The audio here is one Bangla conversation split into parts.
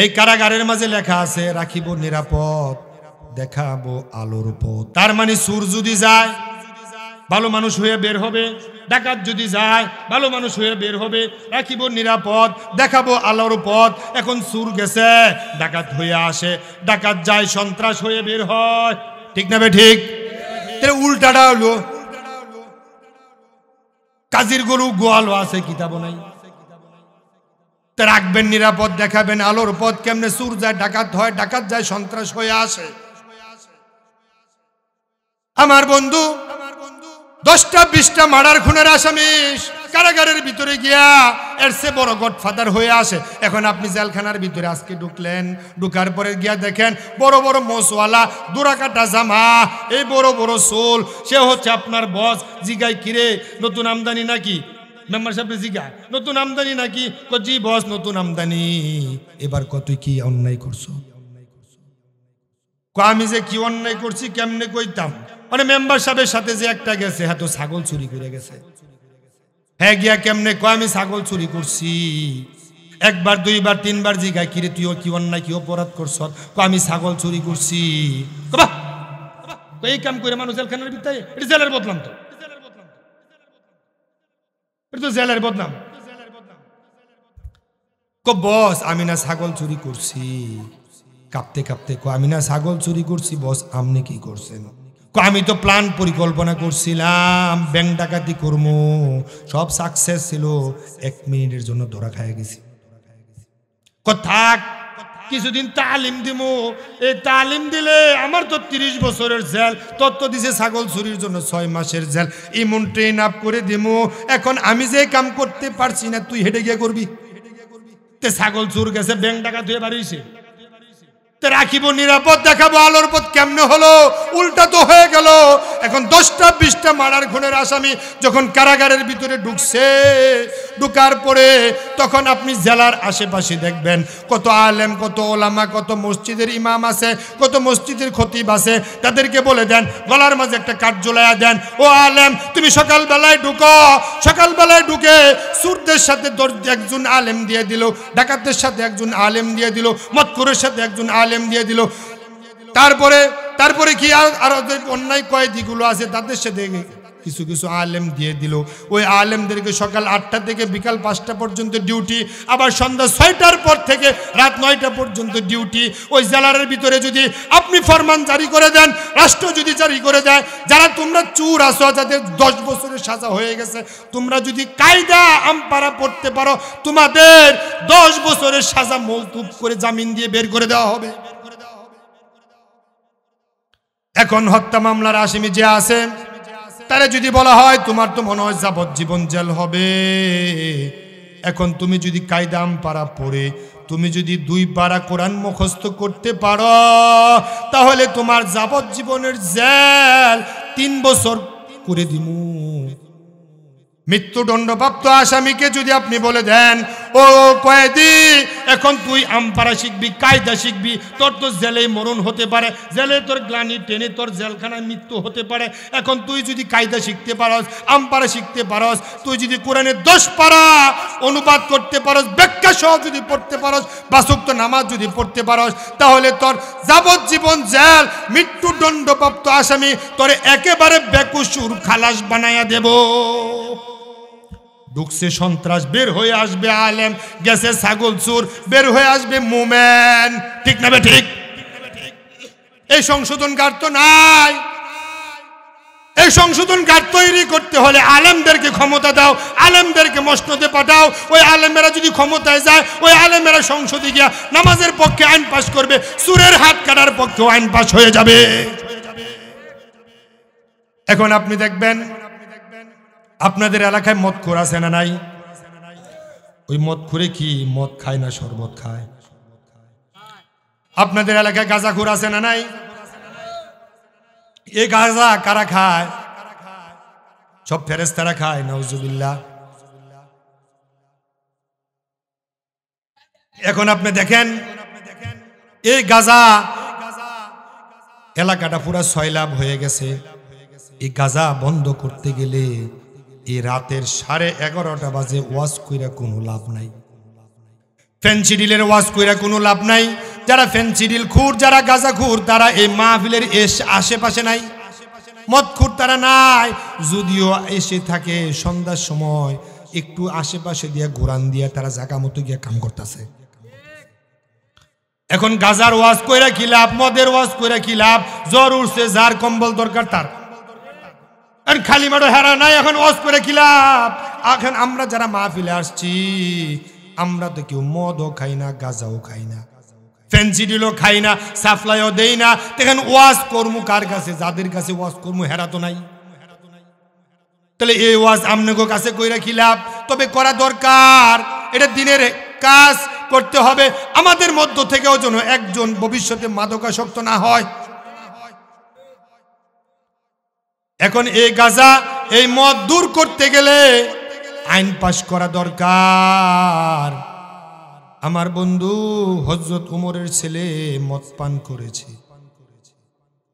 এই কারাগারের মাঝে লেখা আছে রাখিব নিরাপদ, দেখাবো আলোর পথ। তার মানে চোর যদি যায় ভালো মানুষ হয়ে বের হবে, ডাকাত যদি যায় ভালো মানুষ হয়ে বের হবে। রাখিব নিরাপদ, দেখাবো আলোর পথ। এখন চোর গেছে ডাকাত হয়ে আসে, ডাকাত যায় সন্ত্রাস হয়ে বের হয়। ঠিক না বে ঠিক? উল্টাটা হলো কাজীর গরু গোয়ালও আছে কিতাব নাই। রাখবেন নিরাপদ, দেখাবেন আলোর পথ। কেমনে চোর যায় ডাকাত হয়, ডাকাত যায় সন্ত্রাস হয়ে আসে। আমার বন্ধু 10টা 20টা মার্ডার খুনের আসামি কারাগারের ভিতরে গিয়া এর চেয়ে বড় গডফাদার হয়ে আসে। এখন আপনি জেলখানার ভিতরে আজকে ঢুকলেন, ঢুকার পরে গিয়া দেখেন বড় বড় মোসওয়ালা, দুরাকাটা জামা, এই বড় বড় চুল, সে হচ্ছে আপনার বস। জিগাই কিরে নতুন আমদানি নাকি? মেম্বার সাহেব জিগা নতুন আমদানি নাকি? জি বস নতুন আমদানি। এবার কত কি অন্যায় করছো? আমি যে কি অন্যায় করছি কেমনে কইতাম? মানে মেম্বার সাহেবের সাথে যে একটা গেছে, হ্যাঁ তো ছাগল চুরি করে গেছে। হ্যাঁ গিয়া কেমনে? আমি ছাগল চুরি করছি। একবার দুইবার তিনবার জিগায় কিরে তুইও কি অন্যায় কি অপরাধ করছ? আমি ছাগল চুরি করছি। এই কাম করে মানুষ জেলখানার ভিতরে, এটা জেলের বদনাম। তো এটা তো জেলের বদনাম। বস আমি না ছাগল চুরি করছি। কাঁপতে কাঁপতে আমি না ছাগল চুরি করছি। বস আপনি কি করছেন? আমি তো প্ল্যান পরিকল্পনা করছিলাম, ব্যাংক ডাকাতি করবো, সব সাকসেস ছিল। 1 মিনিটের জন্য ধরা খাইয়া গেছি। থাক কিছুদিন তালিম দিব। এই তালিম দিলে আমার তো 30 বছরের জেল, তত্ত্ব দিছে ছাগল চুরির জন্য 6 মাসের জেল। ইমন ট্রেন আপ করে দিব। এখন আমি যে কাম করতে পারছি না তুই হেঁটে গিয়ে করবি। তে ছাগল চুর গেছে, ব্যাংক ডাকাত হয়ে বাড়িয়েছে। রাখিব নিরাপদ, দেখাবো আলোর পথ কেমনে হলো? উল্টা তো হয়ে গেল। এখন 10টা 20টা মার্ডার খুনের আসামি যখন কারাগারের ভিতরে ঢুকছে, ঢুকার পরে তখন আপনি জেলার আশেপাশে দেখবেন কত আলেম, কত ওলামা, কত মসজিদের ইমাম আছে, কত মসজিদের খতিব আছে। তাদেরকে বলে দেন, গলার মাঝে একটা কাঠ ঝুলাইয়া দেন, ও আলেম তুমি সকালবেলায় ঢুকো। সকালবেলায় ঢুকে সুরদের সাথে একজন আলেম দিয়ে দিল, ডাকাতদের সাথে একজন আলেম দিয়ে দিল, মদখোরের সাথে একজন আলেম দিয়ে দিল। তারপরে কি আর অন্যায় কয়েদিগুলো আছে তাদের সাথে কিছু কিছু আলেম দিয়ে দিল। ওই আলেমদেরকে সকাল 8টা থেকে বিকাল 5টা পর্যন্ত ডিউটি, আবার সন্ধ্যা 6টার পর থেকে রাত 9টা পর্যন্ত ডিউটি। ওই জেলার ভিতরে যদি আপনি ফরমান জারি করে দেন, রাষ্ট্র যদি জারি করে দেয়, যারা তোমরা চোর আছো, যাদের 10 বছরের সাজা হয়ে গেছে, তোমরা যদি কায়দা আমপারা পড়তে পারো, তোমাদের 10 বছরের সাজা মওকুফ করে জামিন দিয়ে বের করে দেওয়া হবে। এখন হত্যা মামলার আসামি যে আছে তারে যদি বলা হয় তোমার তো মনে হয় যাবজ্জীবন জেল হবে, এখন তুমি যদি কায়দা আমপারা পড়ে তুমি যদি 2 পারা কোরআন মুখস্থ করতে পারো, তাহলে তোমার যাবজ্জীবনের জেল 3 বছর করে দিমু। মৃত্যুদণ্ডপ্রাপ্ত আসামিকে যদি আপনি বলে দেন, ও কয়েদি এখন তুই আমপারা শিখবি, কায়দা শিখবি, তোর তো জেলেই মরণ হতে পারে, জেলে তোর গ্লানি টেনে তোর জেলখানায় মৃত্যু হতে পারে। এখন তুই যদি কায়দা শিখতে পারস, আমপারা শিখতে পারস, তুই যদি কোরআনের 10 পারা অনুবাদ করতে পারস, ব্যাখ্যা সহ যদি পড়তে পারস, 5 ওয়াক্ত নামাজ যদি পড়তে পারস, তাহলে তোর যাবজ্জীবন জেল। মৃত্যুদণ্ডপ্রাপ্ত আসামি তোরে একেবারে বেকসুর খালাস বানাইয়া দেব। ঢুকছে সন্ত্রাস, বের হয়ে আসবে আলেম, গেছে ছাগল চোর, বের হয়ে আসবে মোমেন। ঠিক না বে ঠিক? এই সংশোধন কার্ড তো নাই। এই সংশোধন কার্ড তৈরি করতে হলে আলেমদেরকে ক্ষমতা দাও, আলেমদেরকে মসনদে পাঠাও। ওই আলেমেরা যদি ক্ষমতায় যায়, ওই আলেমেরা সংসদে গিয়া নামাজের পক্ষে আইন পাস করবে, চোরের হাত কাটার পক্ষে আইন পাস হয়ে যাবে। এখন আপনি দেখবেন আপনাদের এলাকায় মদখোর আছে না নাই? ওই মদখোরে কি মদ খায় না শরবত খায়? আপনাদের এলাকায় গাঁজাখোর আছে না নাই? এই গাঁজা কারা খায়? সব ফেরেশতারা খায়, নাউজুবিল্লাহ। এখন আপনি দেখেন এই গাঁজা এলাকাটা পুরা সয়লাভ হয়ে গেছে। এই গাঁজা বন্ধ করতে গেলে এই রাতের 11:30 বাজে ওয়াজ কইরা কোনো লাভ নাই। ফেন্সিডিলের ওয়াজ কইরা কোনো লাভ নাই। যারা ফেন্সিডিল খুর, যারা গাঁজা খুর, তারা এই মাহফিলের আশেপাশে নাই। মদ খুর তারা নাই, যদিও এসে থাকে সন্ধ্যার সময় একটু আশেপাশে দিয়ে ঘোরান দিয়ে তারা জায়গা মতো গিয়ে কাম করতেছে। এখন গাজার ওয়াজ কইরা কি লাভ, মদের ওয়াজ কইরা কি লাভ? জ্বর উঠছে, যার কম্বল দরকার তার, খালি মাঠে হেরা নাই, এখন ওয়াজ করে কি লাভ? এখন আমরা যারা মাহফিলে আসছি, আমরা তো কেউ মদও খাই না, গাজাও খাই না, ফেন্সিডিলও খাই না, সাপ্লাইও দেই না। দেখেন ওয়াজ কর্মু কার কাছে? যাদের কাছে ওয়াজ কর্মু হেরা তো নাই। তাহলে এই ওয়াজ আমনেগো কাছে কইরা কি লাভ? তবে করা দরকার, এটা দিনের কাজ করতে হবে। আমাদের মধ্য থেকেও যেন একজন ভবিষ্যতে মাদকাসক্ত না হয়। এখন এই গাঁজা, এই মদ দূর করতে গেলে আইন পাশ করা দরকার। আমার বন্ধু হযরত উমরের ছেলে মদ পান করেছে,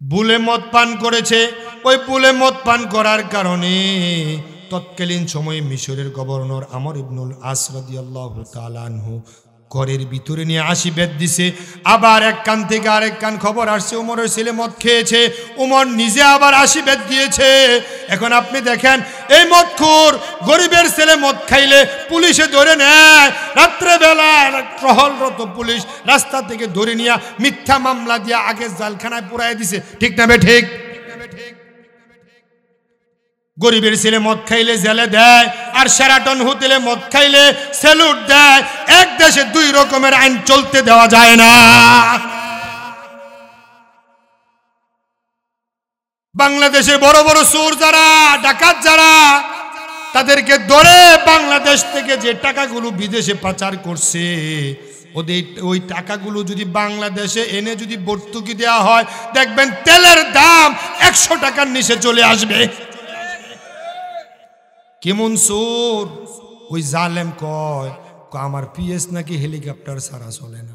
বুলে মদ পান করেছে। ওই বুলে মদ পান করার কারণে তৎকালীন সময়ে মিশরের গভর্নর আমর ইবনুল আস রাদিয়াল্লাহু তাআলা আনহু ঘরের ভিতরে নিয়ে 80 বেত দিছে। আবার এক কান থেকে আরেক কান খবর আসছে উমরের ছেলে মদ খেয়েছে, উমর নিজে আবার 80 বেত দিয়েছে। এখন আপনি দেখেন, এই মদখোর গরিবের ছেলে মদ খাইলে পুলিশে ধরে নেয়, রাত্রেবেলা টহলরত পুলিশ রাস্তা থেকে ধরে নিয়ে মিথ্যা মামলা দিয়ে আগে জালখানায় পুরাই দিছে। ঠিক না বে ঠিক? গরিবের ছেলে মদ খাইলে জেলে দেয়, আর শেরাটন হোটেলে মদ খাইলে স্যালুট দেয়। এক দেশে দুই রকমের আইন চলতে দেওয়া যায় না। বাংলাদেশে বড় বড় চোর যারা, ডাকাত যারা, তাদেরকে ধরে বাংলাদেশ থেকে যে টাকাগুলো বিদেশে পাচার করছে, ওদের ওই টাকাগুলো যদি বাংলাদেশে এনে যদি ভর্তুকি দেওয়া হয়, দেখবেন তেলের দাম 100 টাকার নিচে চলে আসবে। কেমন চোর? ওই জালেম কয় আমার পিএস নাকি হেলিকপ্টার ছাড়া চলে না।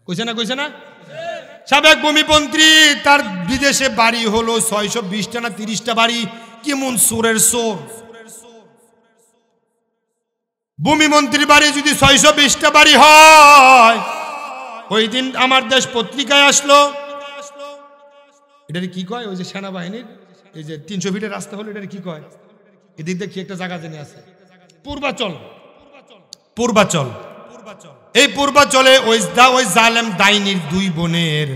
কইছে না? কইছে না? সাবেক ভূমিমন্ত্রী, তার বিদেশে বাড়ি হলো 620টা না 30টা বাড়ি। কেমন চোরের চোর? ভূমিমন্ত্রীর বাড়ি যদি 620টা বাড়ি হয়, ওই দিন আমার দেশ পত্রিকায় আসলো, এটা কি কয়? ওই যে সেনাবাহিনীর এই যে 300 ফিটের রাস্তা হলো, এটা কি কয়? এদিক দিয়ে কি একটা জায়গা জেনে আছে, পূর্বাচল। পূর্বাচল, এই পূর্বাচলে ওই জালেম ডাইনির দুই বোনের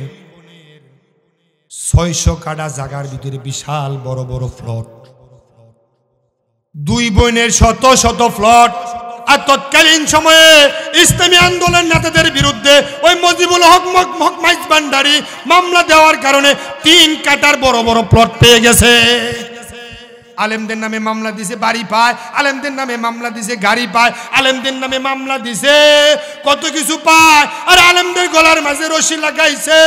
600 কাঠা জায়গার ভিতরে বিশাল বড় বড় প্লট, দুই বোনের শত শত প্লট। আর তৎকালীন সময়ে ইসলামী আন্দোলন নেতাদের বিরুদ্ধে ওই মজিবুল হক মাইজ ভান্ডারী মামলা দেওয়ার কারণে 3 কাঠার বড় বড় প্লট পেয়ে গেছে। আলেমদের নামে মামলা দিছে, বাড়ি পায়। আলেমদের নামে মামলা দিছে, গাড়ি পায়। আলেমদের নামে মামলা দিছে, কত কিছু পায়। আর আলেমদের গলার মাঝে রশি লাগাইছে।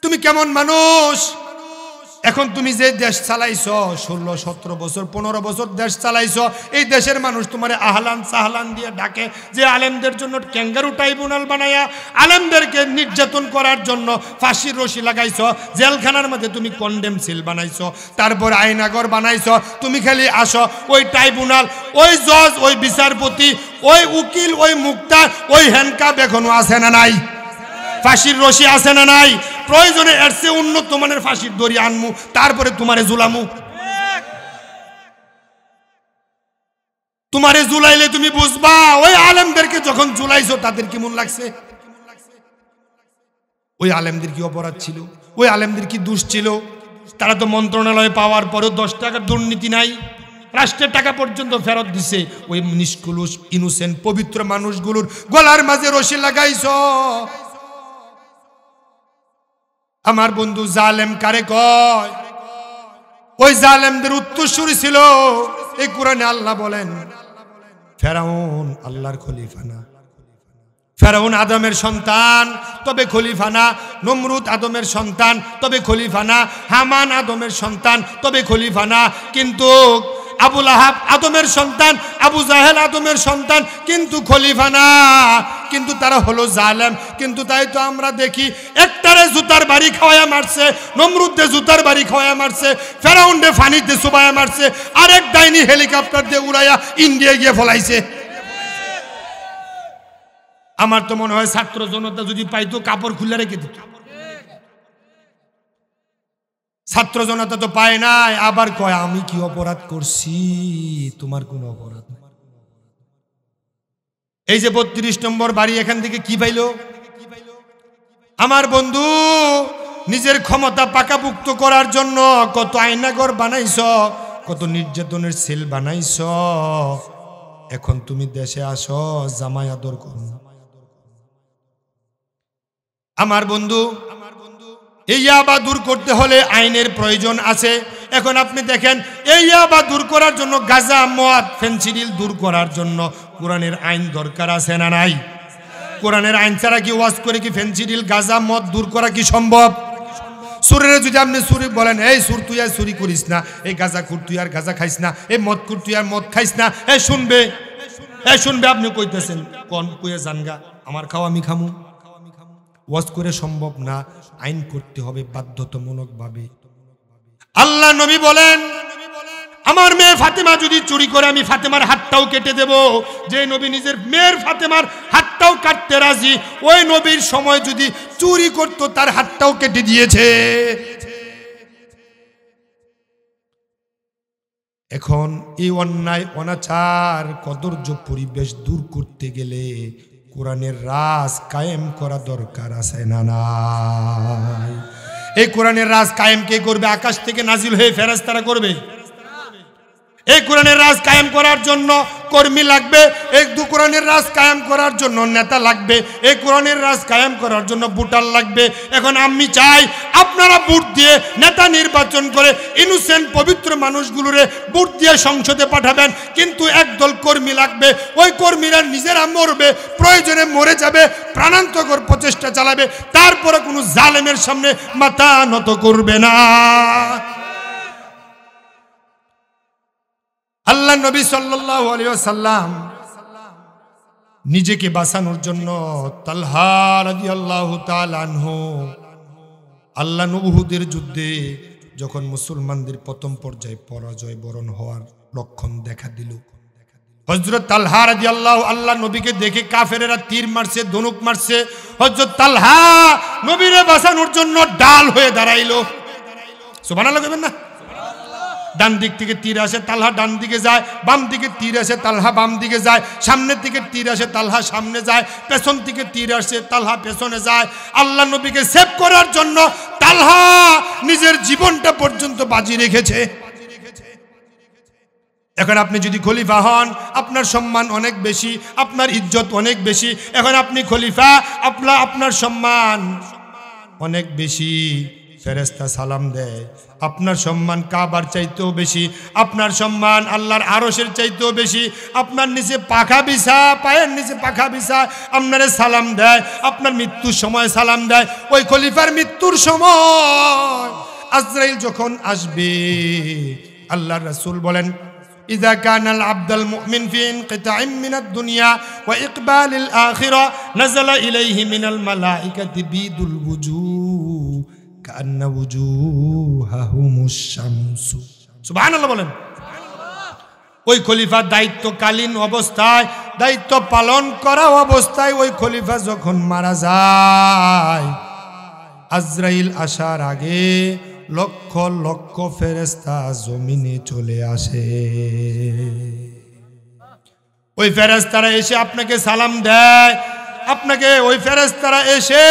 তুমি কেমন মানুষ? এখন তুমি যে দেশ চালাইছো, 16-17 বছর 15 বছর দেশ চালাইছো, এই দেশের মানুষ তোমারে আহলান সাহলান দিয়ে ডাকে যে আলেমদের জন্য ক্যাঙ্গারু ট্রাইব্যুনাল বানায়া আলেমদেরকে নির্যাতন করার জন্য ফাঁসির রশি লাগাইছো, জেলখানার মধ্যে তুমি কন্ডেম সিল বানাইছো, তারপর আইনাগর বানাইছো। তুমি খালি আসো, ওই ট্রাইব্যুনাল, ওই জজ, ওই বিচারপতি, ওই উকিল, ওই মুক্তা, ওই হ্যান্ডকাপ এখনো আছে না নাই? ফাঁসির রশি আছে না নাই? প্রয়োজনে এর চেয়ে উন্নত মানের ফাঁসির দড়ি আনমু, তারপরে তোমারে জুলামু। তোমারে জুলাইলে তুমি বুঝবা ওই আলেমদেরকে যখন জুলাইছো তাদের কেমন লাগছে। ওই আলেমদের কি অপরাধ ছিল? ওই আলেমদের কি দোষ ছিল? তারা তো মন্ত্রণালয়ে পাওয়ার পরেও 10 টাকার দুর্নীতি নাই, রাষ্ট্রের টাকা পর্যন্ত ফেরত দিছে। ওই নিষ্কুলুষ ইনোসেন্ট পবিত্র মানুষগুলোর গলার মাঝে রশি লাগাইছো। আমার বন্ধু জালেম কারে কয়? ওই জালেমদের উত্তরসূরি ছিল এই কোরআনে আল্লাহ বলেন, ফেরাউন আল্লাহর খলিফা না। ফেরাউন আদমের সন্তান, তবে খলিফা না। নমরুদ আদমের সন্তান, তবে খলিফা না। হামান আদমের সন্তান, তবে খলিফা না। কিন্তু আবু লাহাব আদমের সন্তান, আবু জাহেল আদমের সন্তান, কিন্তু খলিফা না। কিন্তু তারা হলো জালেম। কিন্তু তাই তো আমরা দেখি, একটারে জুতার বাড়ি খাওয়ায়া মারছে, নমরুদে জুতার বাড়ি খাওয়ায়া মারছে, ফেরাউন্ডে ফানিতে চুবায়া মারছে, আরেক ডাইনি হেলিকপ্টার দিয়ে উড়াইয়া ইন্ডিয়া গিয়ে ফলাইছে। আমার তো মনে হয় ছাত্র জনতা যদি পাইতো কাপড় খুলে রেখে দিত। ছাত্র জনতা তো পায় নাই, আবার কয় আমি কি অপরাধ করছি? তোমার কোনো অপরাধ নাই। এই যে 32 নম্বর বাড়ি, এখান থেকে কি পাইল? আমার বন্ধু নিজের ক্ষমতা পাকাপুক্ত করার জন্য কত আয়নাঘর বানাইছ, কত নির্যাতনের সেল বানাইছ। এখন তুমি দেশে আসো, জামাই আদর করো। আমার বন্ধু, এই ইয়াবা দূর করতে হলে আইনের প্রয়োজন আছে। এখন আপনি দেখেন, এই ইয়াবা দূর করার জন্য, গাঁজা মদ ফেনসিডিল দূর করার জন্য কোরআনের আইন দরকার আছে না নাই? কোরআনের আইন ছাড়া কি ওয়াজ করে কি ফেনসিডিল গাঁজা মদ দূর করা কি সম্ভব? সুরের যদি আপনি সুরি বলেন, এই সুর তুই আর চুরি করিস না, এই গাঁজা খুর তুই আর গাঁজা খাইস না, এই মদ খুর তুই আর মদ খাইস না, এই শুনবে, এই শুনবে। আপনি কইতেছেন কোন কইয়া জানগা, আমার খাওয়া আমি খামু। ওয়াজ করে সম্ভব না, আইন করতে হবে বাধ্যতামূলক ভাবে। আল্লাহ নবী বলেন, আমার মেয়ে ফাতেমা যদি চুরি করে আমি ফাতেমার হাতটাও কেটে দেব। যে নবী নিজের মেয়ের ফাতেমার হাতটাও কাটতে রাজি, ওই নবীর সময় যদি চুরি করত তার হাতটাও কেটে দিয়েছে। এখন এই অন্যায় অনাচার কদর্য পরিবেশ দূর করতে গেলে কোরআনের রাজ কায়েম করা দরকার আছে না নাই? এই কোরআনের রাজ কায়েম কে করবে? আকাশ থেকে নাজিল হয়ে ফেরেশতারা করবে? এই কোরআনের রাজ কায়েম করার জন্য কর্মী লাগবে, এই কোরআনের রাজ কায়েম করার জন্য নেতা লাগবে, এই কোরআনের রাজ কায়েম করার জন্য ভোটার লাগবে। এখন আমি চাই আপনারা ভোট দিয়ে নেতা নির্বাচন করে ইনোসেন্ট পবিত্র মানুষগুলোরে ভোট দিয়ে সংসদে পাঠাবেন, কিন্তু একদল কর্মী লাগবে। ওই কর্মীরা নিজেরা মরবে, প্রয়োজনে মরে যাবে, প্রাণান্তকর প্রচেষ্টা চালাবে, তারপরে কোনো জালেমের সামনে মাথা নত করবে না। আল্লাহ নবী সাল্লাল্লাহু আলাইহি ওয়াসাল্লাম নিজেকে বাঁচানোর জন্য তালহা রাদিয়াল্লাহু তাআলা আনহু আল্লাহ উহুদের যুদ্ধে যখন মুসলমানদের প্রথম পর্যায়ে পরাজয় বরণ হওয়ার লক্ষণ দেখা দিল, হযরত তালহা রাদিয়াল্লাহু আল্লাহ নবীকে দেখে কাফেরেরা তীর মারছে, ধনুক মারছে। হযরত তালহা নবীরে বাঁচানোর জন্য ডাল হয়ে দাঁড়াইলো। সুবহানাল্লাহ কইবেন না? ডান দিক থেকে তীর আসে, তালহা ডান দিকে যায়, বাম দিকে তীর আসে, তালহা বাম দিকে যায়, সামনের দিকে তীর আসে, তালহা সামনে যায়, পেছন থেকে তীর আসে, তালহা পেছনে যায়। আল্লাহ নবীকে সেভ করার জন্য তালহা নিজের জীবনটা পর্যন্ত বাজি রেখেছে। এখন আপনি যদি খলিফা হন, আপনার সম্মান অনেক বেশি, আপনার ইজ্জত অনেক বেশি। এখন আপনি খলিফা, আপনার সম্মান অনেক বেশি। ফেরেশতা সালাম দেয়, আপনার সম্মান কাবার চাইতেও বেশি, আপনার সম্মান আল্লাহর আরশের চাইতেও বেশি। আপনার নিচে পাখা বিছা, পায়ের নিচে পাখা বিছা আপনারে সালাম দেয়, আপনার মৃত্যুর সময় সালাম দেয়। ওই খলিফার মৃত্যুর সময় আজরাইল যখন আসবে, আল্লাহর রাসূল বলেন, ইযা কানাল আবদুল মুমিন ফি ইনকিতাইম মিনাদ দুনিয়া ওয়া ইকবালিল আখিরা নাযালা ইলাইহি মিনাল মালাইকাতি বিদুল ওয়ুজুহ কান্না ওয়ুজুহাহুমুশ শামসু। সুবহানাল্লাহ বলেন। ওই খলিফার দায়িত্বকালীন অবস্থায়, দায়িত্ব পালন করা অবস্থায় ওই খলিফা যখন মারা যায়, আজরাইল আসার আগে লক্ষ লক্ষ ফেরেশতা জমিনে চলে আসে। ওই ফেরেশতারা এসে আপনাকে সালাম দেয়। আপনাকে ওই ফেরেশতারা এসে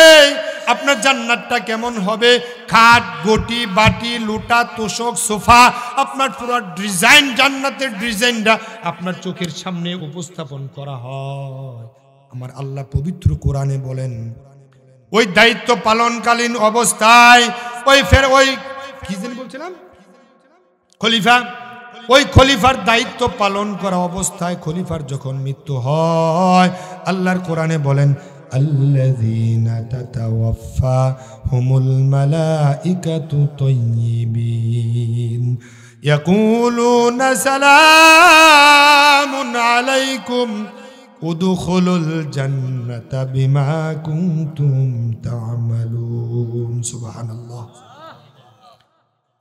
আপনার জান্নাতটা কেমন হবে, খাট, গটি, বাটি, লুটা, তোশক, সোফা, আপনার পুরো ডিজাইন, জান্নাতের ডিজাইনটা আপনার চোখের সামনে উপস্থাপন করা হয়। আমার আল্লাহ পবিত্র কোরআনে বলেন, ওই দায়িত্ব পালনকালীন অবস্থায় ওই কি জানি বলছিলাম, খলিফা, ওই খলিফার দায়িত্ব পালন করা অবস্থায় খলিফার যখন মৃত্যু হয়, আল্লাহর কোরআনে বলেন, আল্লাযীনা তাতাওয়াফাহুমুল মালাইকাতু তাইয়্যিবিন ইয়াকুলুনা সালামুন আলাইকুম উদখুলুল জান্নাতা বিমা কুনতুম তা'মালুন। সুবহানাল্লাহ।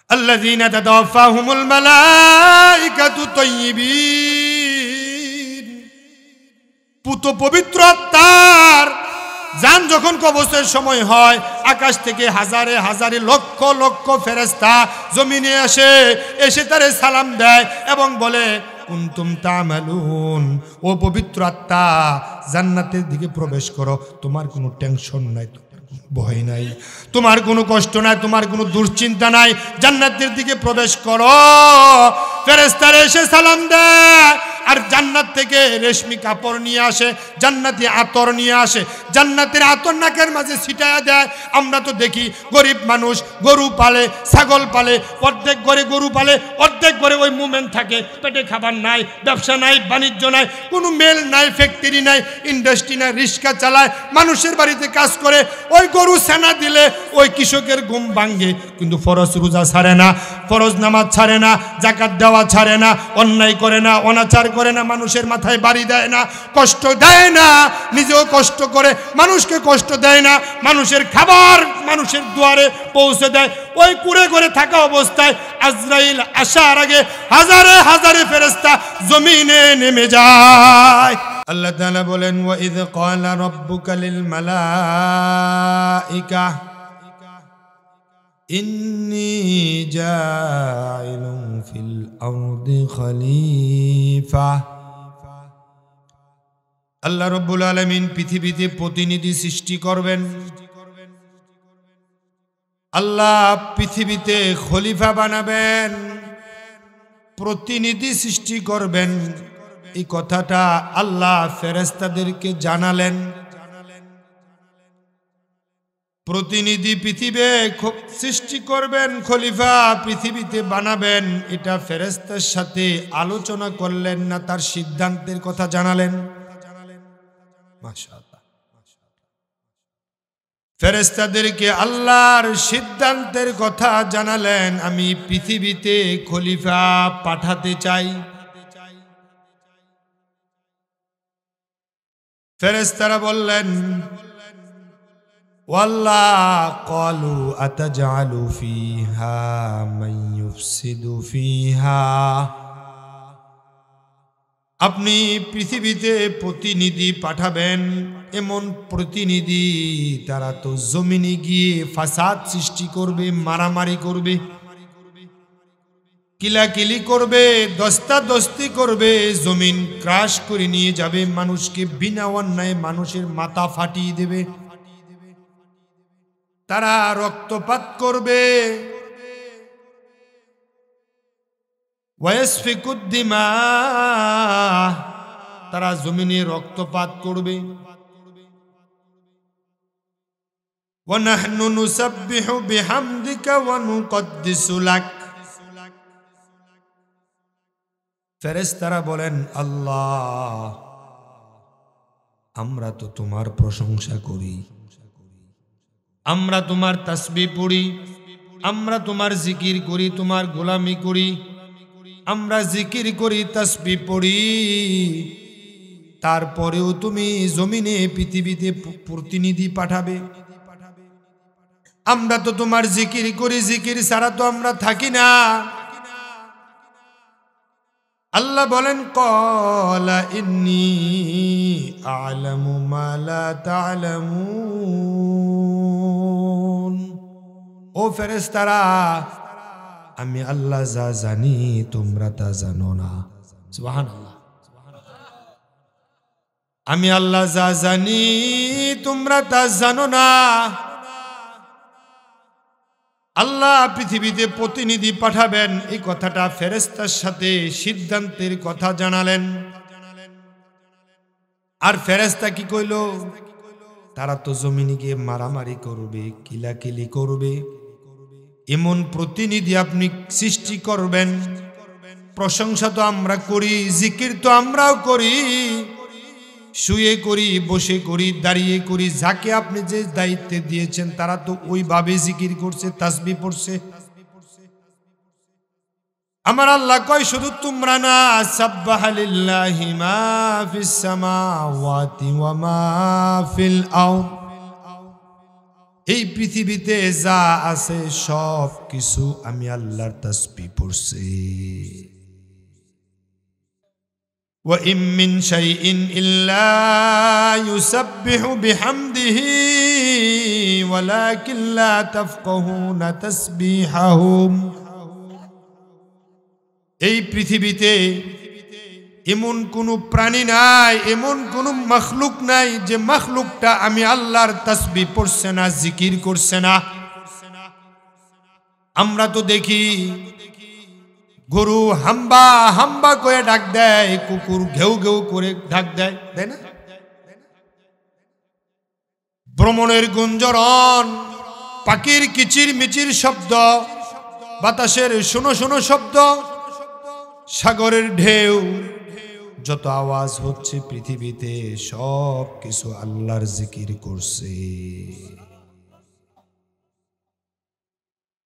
আল্লাযীনা তাতাওয়াফাহুমুল মালাইকাতু তাইয়্যিবিন, পুত পবিত্র আত্মার জান যখন কবজের সময় হয়, আকাশ থেকে হাজারে হাজারে লক্ষ লক্ষ ফেরেশতা জমিনে এসে তারে সালাম দেয় এবং বলে কুনতুম তা'মালুন, ও পবিত্র আত্মা জান্নাতের দিকে প্রবেশ করো, তোমার কোনো টেনশন নাই, ভয় নাই, তোমার কোনো কষ্ট নাই, তোমার কোনো দুশ্চিন্তা নাই, জান্নাতের দিকে প্রবেশ করো। ফেরেশতারা এসে সালাম দেয় আর জান্নাত থেকে রেশমি কাপড় নিয়ে আসে, জান্নাতি আতর নিয়ে আসে, জান্নাতের আতর নাকের মাঝে ছিটায়া দেয়। আমরা তো দেখি গরিব মানুষ গরু পালে, ছাগল পালে, অর্ধেক ঘরে গরু পালে, অর্ধেক ঘরে ওই মুভমেন্ট থাকে, পেটে খাবার নাই, ব্যবসা নাই, বাণিজ্য নাই, কোনো মেল নাই, ফ্যাক্টরি নাই, ইন্ডাস্ট্রি নাই, রিক্সা চালায়, মানুষের বাড়িতে কাজ করে। ওই গরু সেনা দিলে ওই কৃষকের ঘুম ভাঙ্গে, কিন্তু ফরজ রোজা ছাড়ে না, ফরজ নামাজ ছাড়ে না, যাকাত দেওয়া ছাড়ে না, অন্যায় করে না, অনাচার করে না, মানুষের মাথায় বাড়ি দেয় না, কষ্ট দেয় না, নিজেও কষ্ট করে মানুষকে কষ্ট দেয় না, মানুষের খাবার মানুষের দুয়ারে পৌঁছে দেয়। ওই কুড়ে করে থাকা অবস্থায় আজরাইল আসার আগে হাজারে হাজারে ফেরেশতা জমিনে নেমে যায়। আল্লাহ তাআলা বলেন, ওয়া ইয ক্বালা রাব্বুকা লিল মালাইকা ইন্নী জাইলুন ফিল আরদি খলিফা। আল্লাহ রাব্বুল আলামিন পৃথিবীতে প্রতিনিধি সৃষ্টি করবেন, আল্লাহ পৃথিবীতে খলিফা বানাবেন, প্রতিনিধি সৃষ্টি করবেন। এই কথাটা আল্লাহ ফেরেশতাদেরকে জানালেন। প্রতিনিধি পৃথিবী সৃষ্টি করবেন, খলিফা পৃথিবীতে বানাবেন, এটা ফেরেশতার সাথে আলোচনা করলেন না, তার সিদ্ধান্তের কথা জানালেন। মাশাআল্লাহ, ফেরেশতাদেরকে আল্লাহর সিদ্ধান্তের কথা জানালেন, আমি পৃথিবীতে খলিফা পাঠাতে চাই। ফেরেশতারা বললেন, ওয়াল্লাহ ক্বালু আতাজআলু ফীহা মান ইউফসিদু ফীহা, আপনি পৃথিবীতে প্রতিনিধি পাঠাবেন, এমন প্রতিনিধি তারা তো জমিনে গিয়ে ফাসাদ সৃষ্টি করবে, মারামারি করবে, কিলাকিলি করবে, দস্তাদস্তি করবে, জমিন ক্রাশ করে নিয়ে যাবে, মানুষকে বিনা অন্যায় মানুষের মাথা ফাটিয়ে দেবে, তারা রক্তপাত করবে, ওয়াসফিকুদ দিমা, তারা জমিনে রক্তপাত করবে। ওয়া নাহনু নুসাব্বিহু বিহামদিকা ওয়া নুকদ্দিসু লাক। ফেরেশতারা বলেন, আল্লাহ আমরা তো তোমার প্রশংসা করি, আমরা তোমার তাসবিহ পড়ি, আমরা তোমার জিকির করি, তোমার গোলামি করি, আমরা জিকির করি, তাসবিহ পড়ি, তারপরেও তুমি জমিনে পৃথিবীতে প্রতিনিধি পাঠাবে? আমরা তো তোমার জিকির করি, জিকির ছাড়া তো আমরা থাকি না। আল্লাহ বলেন, ক্বালা ইন্নী আ'লামু মা লা তা'লামুন, ও ফেরেশতারা আমি আল্লাহ যা জানি তোমরা তা জানো না। সুবহানাল্লাহ, আমি আল্লাহ যা জানি তোমরা তা জানো না। আল্লাহ পৃথিবীতে প্রতিনিধি পাঠাবেন, এই কথাটা ফেরেশতার সাথে সিদ্ধান্তের কথা জানালেন। আর ফেরেশতা কি কইল? তারা তো জমিনে গিয়ে মারামারি করবে, কিলাকিলি করবে, এমন প্রতিনিধি আপনি সৃষ্টি করবেন। প্রশংসা তো আমরা করি, জিকির তো আমরাও করি, শুয়ে করি, বসে করি, দাঁড়িয়ে করি, যাকে আপনি যে দায়িত্বে দিয়েছেন তারা তো ওইভাবে জিকির করছে, তাসবিহ পড়ছে। আমার আল্লাহ কয় শুধু তোমরা না, সাব্বাহা লিল্লাহি মা ফিস সামাওয়াতি ওয়া মা ফিল আরদ, এই পৃথিবীতে যা আছে সব কিছু আমি আল্লাহর তাসবিহ পড়ছি। ওয়া ইম মিন শাইইন ইল্লা ইউসাব্বিহু বিহামদিহি ওয়ালাকিন লা তাফকাহুনা তাসবিহাহুম। এই পৃথিবীতে এমন কোনো প্রাণী নাই, এমন কোনো মখলুক নাই যে মখলুকটা আমি আল্লাহর তাসবিহ পড়ছে না, জিকির করছে না। আমরা তো দেখি গরু হাম্বা হাম্বা করে ডাক দেয়, কুকুর ঘেউ ঘেউ করে ডাক দেয়, তাই না? ভ্রমণের গুঞ্জরণ, পাখির কিচির মিচির শব্দ, বাতাসের শোনো শোনো শব্দ, সাগরের ঢেউ, যত আওয়াজ হচ্ছে পৃথিবীতে সব কিছু আল্লাহর জিকির করছে।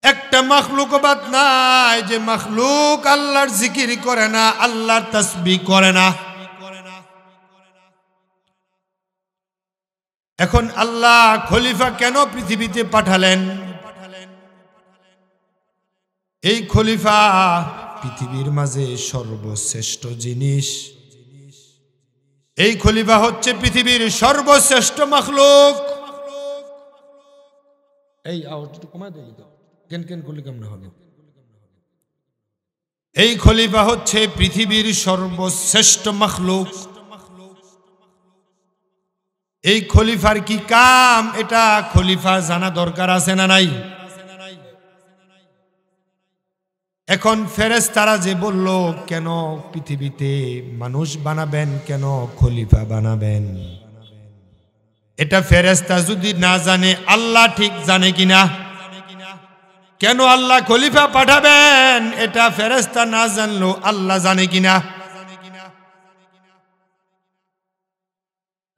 একটা মখলুক বাদ নাই যে মখলুক আল্লাহর জিকির করে না, আল্লাহর তাসবিহ করে না। এখন আল্লাহ খলিফা কেন পৃথিবীতে পাঠালেন? এই খলিফা পৃথিবীর মাঝে সর্বশ্রেষ্ঠ জিনিস। এই খলিফা হচ্ছে পৃথিবীর সর্বশ্রেষ্ঠ মখলুক। এই আওয়াজটা কমায় দিই তো, কেন কেন করলে কেমন হলো? এই খলিফা হচ্ছে পৃথিবীর সর্বশ্রেষ্ঠ মখলুক। এই খলিফার কি কাম, এটা খলিফার জানা দরকার আছে না নাই? এখন ফেরেশতারা যে বলল কেন পৃথিবীতে মানুষ বানাবেন, কেন খলিফা বানাবেন, এটা ফেরেশতা যদি না জানে আল্লাহ ঠিক জানে কিনা? কেন আল্লাহ খলিফা পাঠাবেন এটা ফেরেশতা না জানলো আল্লাহ জানে কিনা?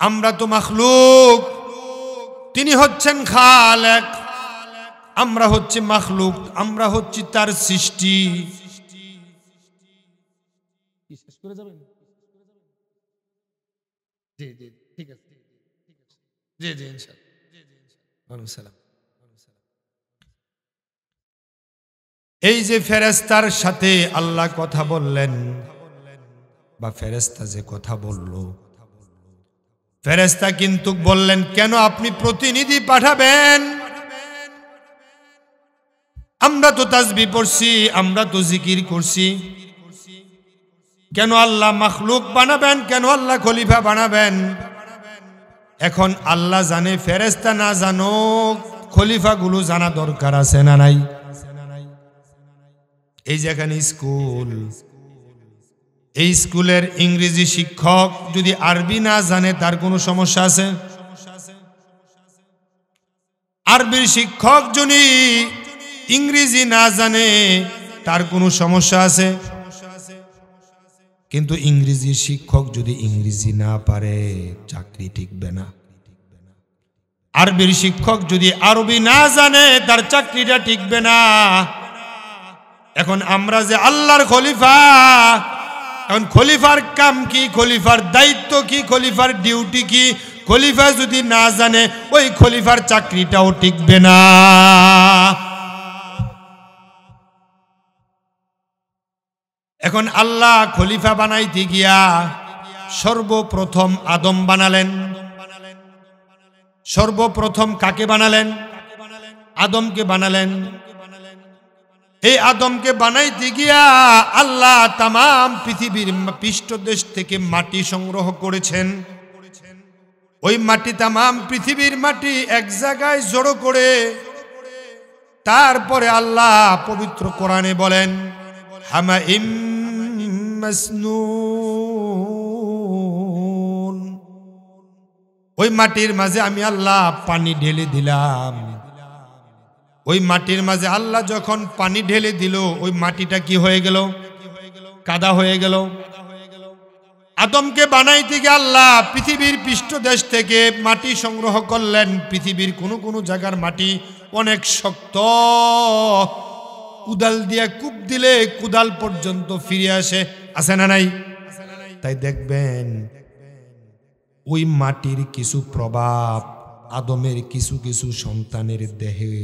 আমরা তো মখলুক, তিনি হচ্ছেন খালেক, আমরা হচ্ছে মখলুক, আমরা হচ্ছি তার সৃষ্টি। এই যে ফেরেশতার সাথে আল্লাহ কথা বললেন বা ফেরেশতা যে কথা বলল, ফেরেশতা কিন্তু বললেন কেন আপনি প্রতিনিধি পাঠাবেন? আমরা তো তাসবিহ পড়ছি, আমরা তো জিকির করছি, কেন আল্লাহ মখলুক বানাবেন, কেন আল্লাহ খলিফা বানাবেন? এখন আল্লাহ জানে, ফেরেশতা না জানো, খলিফাগুলো জানা দরকার আছে না নাই? এই যেখানে স্কুল, এই স্কুলের ইংরেজি শিক্ষক যদি আরবি না জানে তার কোনো সমস্যা আছে? আরবির শিক্ষক যদি ইংরেজি না জানে তার কোনো সমস্যা আছে? কিন্তু ইংরেজি শিক্ষক যদি ইংরেজি না পারে চাকরি টিকবে না। আরবির শিক্ষক যদি আরবি না জানে তার চাকরিটা টিকবে না। এখন আমরা যে আল্লাহর খলিফা, এখন খলিফার কাম কি, খলিফার দায়িত্ব কি, খলিফার ডিউটি কি, খলিফা যদি না জানে ওই খলিফার চাকরিটাও টিকবে না। এখন আল্লাহ খলিফা বানাইতে গিয়া সর্বপ্রথম আদম বানালেন। সর্বপ্রথম কাকে বানালেন? আদমকে বানালেন। এই আদমকে বানাইতে গিয়া আল্লাহ তামাম পৃথিবীর পৃষ্ঠদেশ থেকে মাটি সংগ্রহ করেছেন। ওই মাটি, তামাম পৃথিবীর মাটি এক জায়গায় জড়ো করে তারপরে আল্লাহ পবিত্র কোরআনে বলেন হামাইম মাসনুন, ওই মাটির মাঝে আমি আল্লাহ পানি ঢেলে দিলাম। ওই মাটির মাঝে আল্লাহ যখন পানি ঢেলে দিল ওই মাটিটা কি হয়ে গেল? কাদা হয়ে গেল। আদমকে বানাইতে গিয়ে আল্লাহ পৃথিবীর পৃষ্ঠদেশ থেকে মাটি সংগ্রহ করলেন। পৃথিবীর কোনো কোনো জায়গার মাটি অনেক শক্ত, কুদাল দিয়ে কূপ দিলে কুদাল পর্যন্ত ফিরে আসে, আছে না নাই? তাই দেখবেন ওই মাটির কিছু প্রভাব আদমের কিছু কিছু সন্তানের দেহে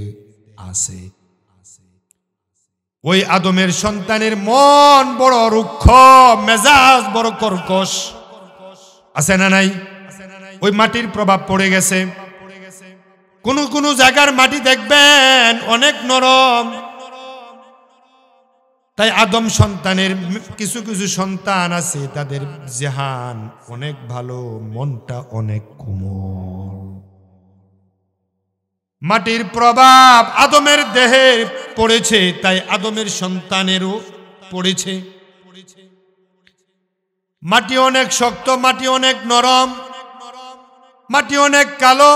আছে। ওই আদমের সন্তানের মন বড় রুক্ষ, মেজাজ বড় কর্কশ, আছে না নাই? ওই মাটির প্রভাব পড়ে গেছে। কোন কোন জায়গার মাটি দেখবেন অনেক নরম। তাই আদম সন্তানের কিছু কিছু সন্তান আছে, তাদের জেহান অনেক ভালো, মনটা অনেক কোমল। মাটির প্রভাব আদমের দেহে পড়েছে, তাই আদমের সন্তানেরও পড়েছে। মাটি অনেক শক্ত, মাটি অনেক নরম, মাটি অনেক কালো।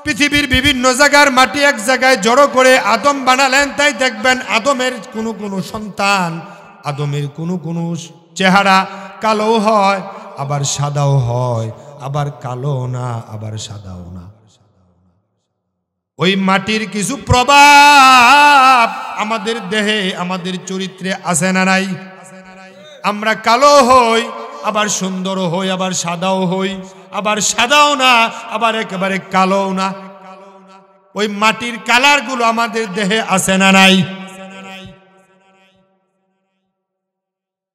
পৃথিবীর বিভিন্ন জায়গার মাটি এক জায়গায় জড়ো করে আদম বানালেন। তাই দেখবেন আদমের কোনো কোনো সন্তান, আদমের কোনো কোনো চেহারা কালো হয়, আবার সাদাও হয়, আবার কালো না, আবার সাদাও না। ওই মাটির কিছু প্রভাব আমাদের দেহে, আমাদের চরিত্রে আছে না নাই? আমরা কালো হই, আবার সুন্দরও হই, আবার সাদাও হই, আবার সাদাও না, আবার একেবারে কালোও না। ওই মাটির কালার গুলো আমাদের দেহে আছে না নাই?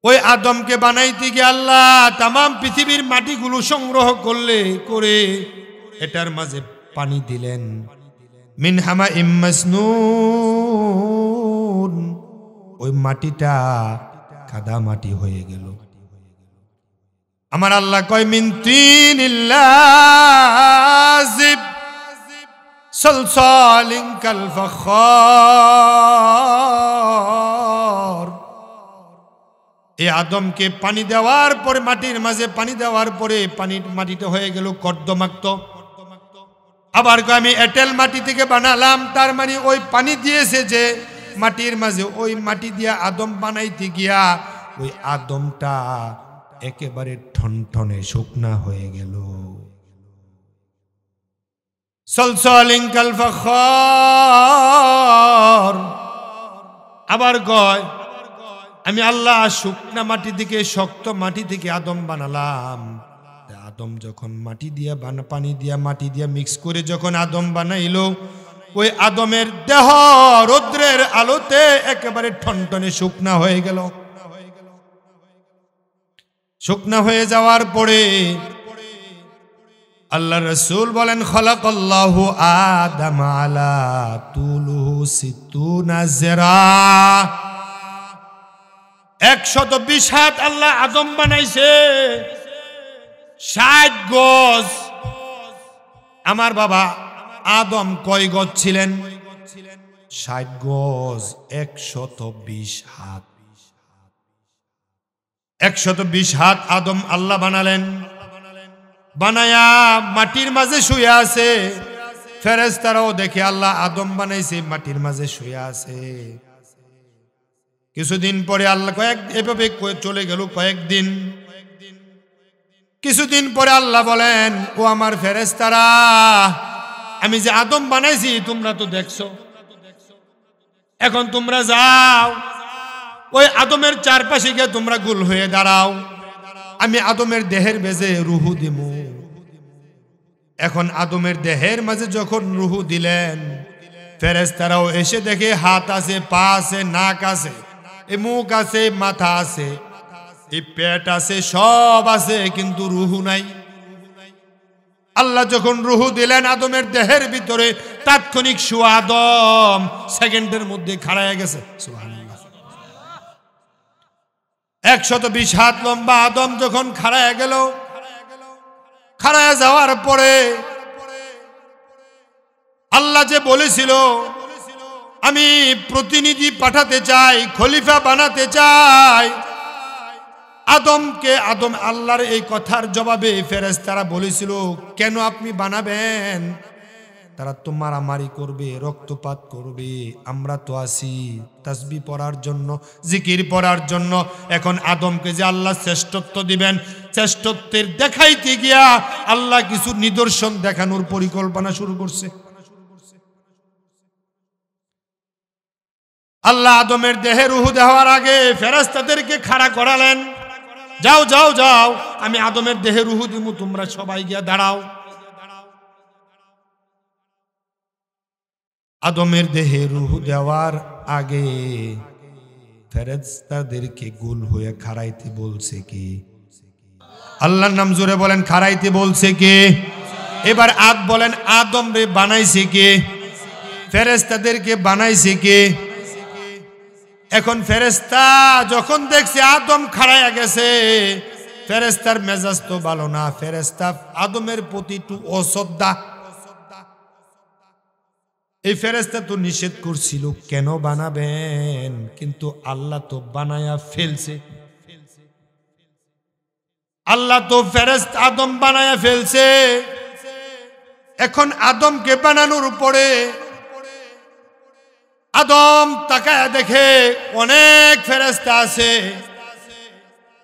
ওই আদমকে বানাইতে গিয়ে আল্লাহ তামাম পৃথিবীর মাটিগুলো সংগ্রহ করে এটার মাঝে পানি দিলেন। মিন হামা ইম্মাসনুন, ওই মাটিটা কাদা মাটি হয়ে গেল। আমার আল্লাহ কয় মিন তিনিল লাযিব সালসালিন কাল ফাখার। এই আদমকে পানি দেওয়ার পরে, মাটির মাঝে পানি দেওয়ার পরে মাটিটা হয়ে গেল কর্দমাক্ত। আবার আমি এঁটেল মাটি থেকে বানালাম, তার মানে ওই পানি দিয়েছে যে মাটির মাঝে, ওই মাটি দিয়া আদম বানাইতে গিয়া ওই আদমটা একেবারে ঠনঠনে শুকনা হয়ে গেল। সলসলিন কাল ফাখার। আবার কয় আমি আল্লাহ শুকনা মাটি থেকে, শক্ত মাটি থেকে আদম বানালাম। আদম যখন মাটি দিয়া পানি দিয়া মাটি দিয়া মিক্স করে যখন আদম বানাইলো, ওই আদমের দেহ রৌদ্রের আলোতে একেবারে ঠনঠনে শুকনা হয়ে গেল। শুকনা হয়ে যাওয়ার পরে আল্লাহ রাসূল বলেন খালাকাল্লাহু আদম আলা তুলুহু সিত্তুনা যিরা। 120 হাত আল্লাহ আদম বানাইছে, 60 গজ। আমার বাবা আদম কয় গজ ছিলেন? 60 গজ, 120 হাত। 120 হাত আদম আল্লাহ বানালেন। বানায়া মাটির মাঝে শুয়ে আছে। ফেরেশতারাও দেখে আল্লাহ আদম বানাইছে, মাটির মাঝে শুয়ে আছে। কিছুদিন পরে আল্লাহ এভাবে চলে গেল কয়েকদিন। কিছুদিন পরে আল্লাহ বলেন, ও আমার ফেরেশতারা, আমি যে আদম বানাইছি তোমরা তো দেখছো, এখন তোমরা যাও ওই আদমের চারপাশে গিয়ে তোমরা গোল হয়ে দাঁড়াও, আমি আদমের দেহের বেজে রুহু দিমু। এখন আদমের দেহের মাঝে যখন রুহু দিলেন, ফেরেশতারাও এসে দেখে হাত আছে, পা আছে, নাক আছে, এই মুখ আছে, মাথা আছে, এই পেট আছে, সব আছে, কিন্তু রুহু নাই। আল্লাহ যখন রুহু দিলেন আদমের দেহের ভিতরে, তাৎক্ষণিক শুয়া আদম সেকেন্ডের মধ্যে খাড়ায় গেছে। সুবহানাল্লাহ। 120 হাত লম্বা আদম যখন খাড়ায় গেল, খাড়ায় যাওয়ার পরে আল্লাহ যে বলেছিল আমি প্রতিনিধি পাঠাতে চাই, খলিফা বানাতে চাই আদমকে, আদম আল্লাহর এই কথার জবাবে ফেরেশতারা বলেছিল কেন আপনি বানাবেন? তারা তো মারামারি করবে, রক্তপাত করবে, আমরা তো আছি তাসবিহ পড়ার জন্য, জিকির পড়ার জন্য। এখন আদমকে যে আল্লাহ শ্রেষ্ঠত্ব দিবেন, শ্রেষ্ঠত্বের দেখাইতে গিয়া আল্লাহ কিছু নিদর্শন দেখানোর পরিকল্পনা শুরু করছে। আল্লাহ আদমের দেহে রুহু দেওয়ার আগে ফেরেশতাদেরকে খাড়া করালেন, যাও যাও যাও, আমি আদমের দেহে রুহু দিমু, তোমরা সবাই গিয়া দাঁড়াও। আদমের দেহে রুহু দেওয়ার আগে ফেরেশতাদেরকে গোল হয়ে খাড়াইতে বলছে কি? আল্লাহর নাম জোরে বলেন, খাড়াইতে বলছে কে? এবার বলেন আদম রে বানাইছে কে? ফেরেশতাদেরকে বানাইছে কে? এখন ফেরেশতা যখন দেখছে আদম খাড়াইয়া গেছে, ফেরেশতার মেজাজ তো ভালো না। ফেরেশতা আদমের প্রতি একটু অশ্রদ্ধা। এই ফেরেশতা তো নিষেধ করছিল কেন বানাবেন, কিন্তু আল্লাহ তো বানায়া ফেলছে। আল্লাহ তো ফেরেশতা আদম বানায়া ফেলছে। এখন আদমকে বানানোর উপরে আদম তাকায় দেখে অনেক ফেরেশতা আছে।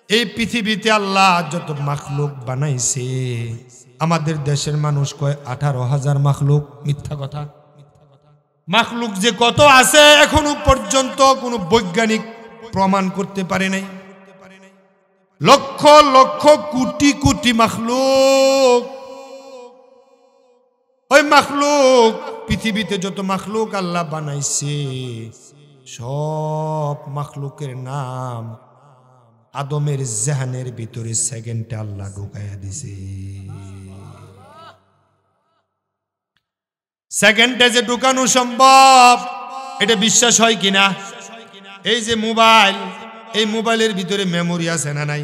এই পৃথিবীতে আল্লাহ যত মাখলুক বানাইছে, আমাদের দেশের মানুষ কয় 18,000 মাখলুক। মিথ্যা কথা। মাখলুক যে কত আছে এখনো পর্যন্ত কোনো বৈজ্ঞানিক প্রমাণ করতে পারে নাই। লক্ষ লক্ষ কোটি কোটি মাখলুক। ওই মাখলুক পৃথিবীতে যত মাখলুক আল্লাহ বানাইছে, সব মাখলুকের নাম আদমের জেহানের ভিতরে সেকেন্ডে আল্লাহ ঢুকাইয়া দিছে। সেকেন্ডে যে ঢুকানো সম্ভব, এটা বিশ্বাস হয় কিনা? এই যে মোবাইল, এই মোবাইলের ভিতরে মেমোরি আছে না নাই?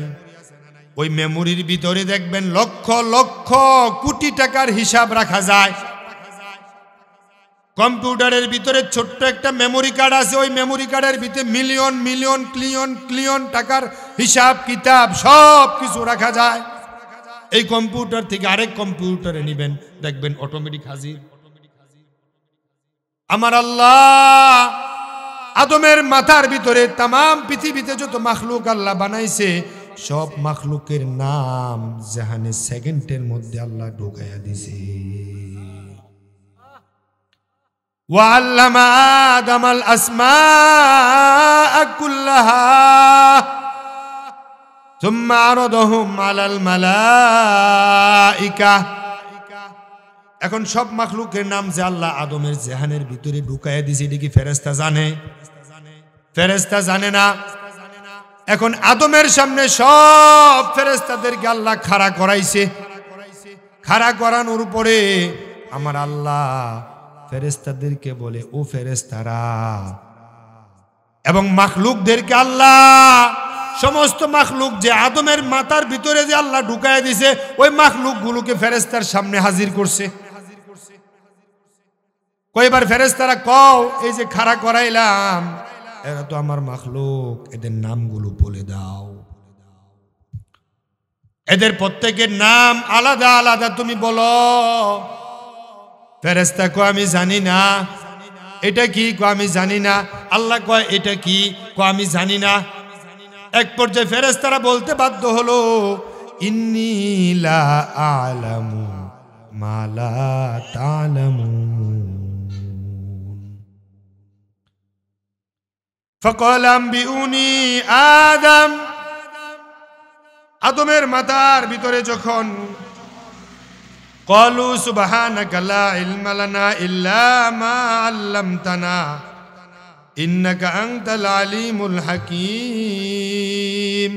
ওই মেমোরির ভিতরে দেখবেন লক্ষ লক্ষ কোটি টাকার হিসাব রাখা যায়। কম্পিউটারের ভিতরে ছোট্ট একটা মেমোরি কার্ড আছে, ওই মেমোরি কার্ডের ভিতরে মিলিয়ন মিলিয়ন ক্লিয়ন টাকার হিসাব কিতাব সব কিছু রাখা যায়। এই কম্পিউটার থেকে আরেক কম্পিউটারে নিবেন, দেখবেন অটোমেটিক হাজির। আমার আল্লাহ আদমের মাথার ভিতরে তাম পৃথিবীতে যত মাখলুক আল্লাহ বানাইছে, সব মাখলুকের নাম জাহানে সেকেন্ডের মধ্যে আল্লাহ ঢুকাইয়া দিছে। ওয়াল্লামা আদামাল আসমাআ কুল্লাহা সুম্মা আরাদাহুম আলাল মালাইকা। এখন সব মাখলুকের নাম যে আল্লাহ আদমের জেহানের ভিতরে ঢুকাইয়া দিছে, এটা কি ফেরেশতা জানে? ফেরেশতা জানে না। এখন আদমের সামনে সব ফেরেশতাদেরকে আল্লাহ খাড়া করাইছে। খাড়া করানোর পরে আমার আল্লাহ ফেরেশতাদেরকে বলে, ও ফেরেশতারা, এবং মাখলুকদেরকে আল্লাহ সমস্ত মাখলুক যে আদমের মাথার ভিতরে যে আল্লাহ ঢুকাইয়া দিছে, ওই মাখলুকগুলোকে ফেরেশতার সামনে হাজির করছে। কয়বার ফেরেশতারা কও, এই যে খাড়া করাইলাম এরা তো আমার মাখলুক, এদের নামগুলো বলে দাও। এদের প্রত্যেকের নাম আলাদা আলাদা তুমি বলো। ফেরেশতা কয় আমি জানি না। এটা কি? কয় আমি জানি না। আল্লাহ কয় এটা কি? কয় আমি জানি না। এক পর্যায়ে ফেরেশতারা বলতে বাধ্য হলো, ইন্নী লা আ'লামু মা লা তা'লামুন ফাকাল আনবিউনি আদম। আদমের মাথার ভিতরে যখন ক্বালু সুবহানাকা লা ইলমা লানা ইল্লা মা আল্লামতানা ইন্নাকা আনতাল আলিমুল হাকীম,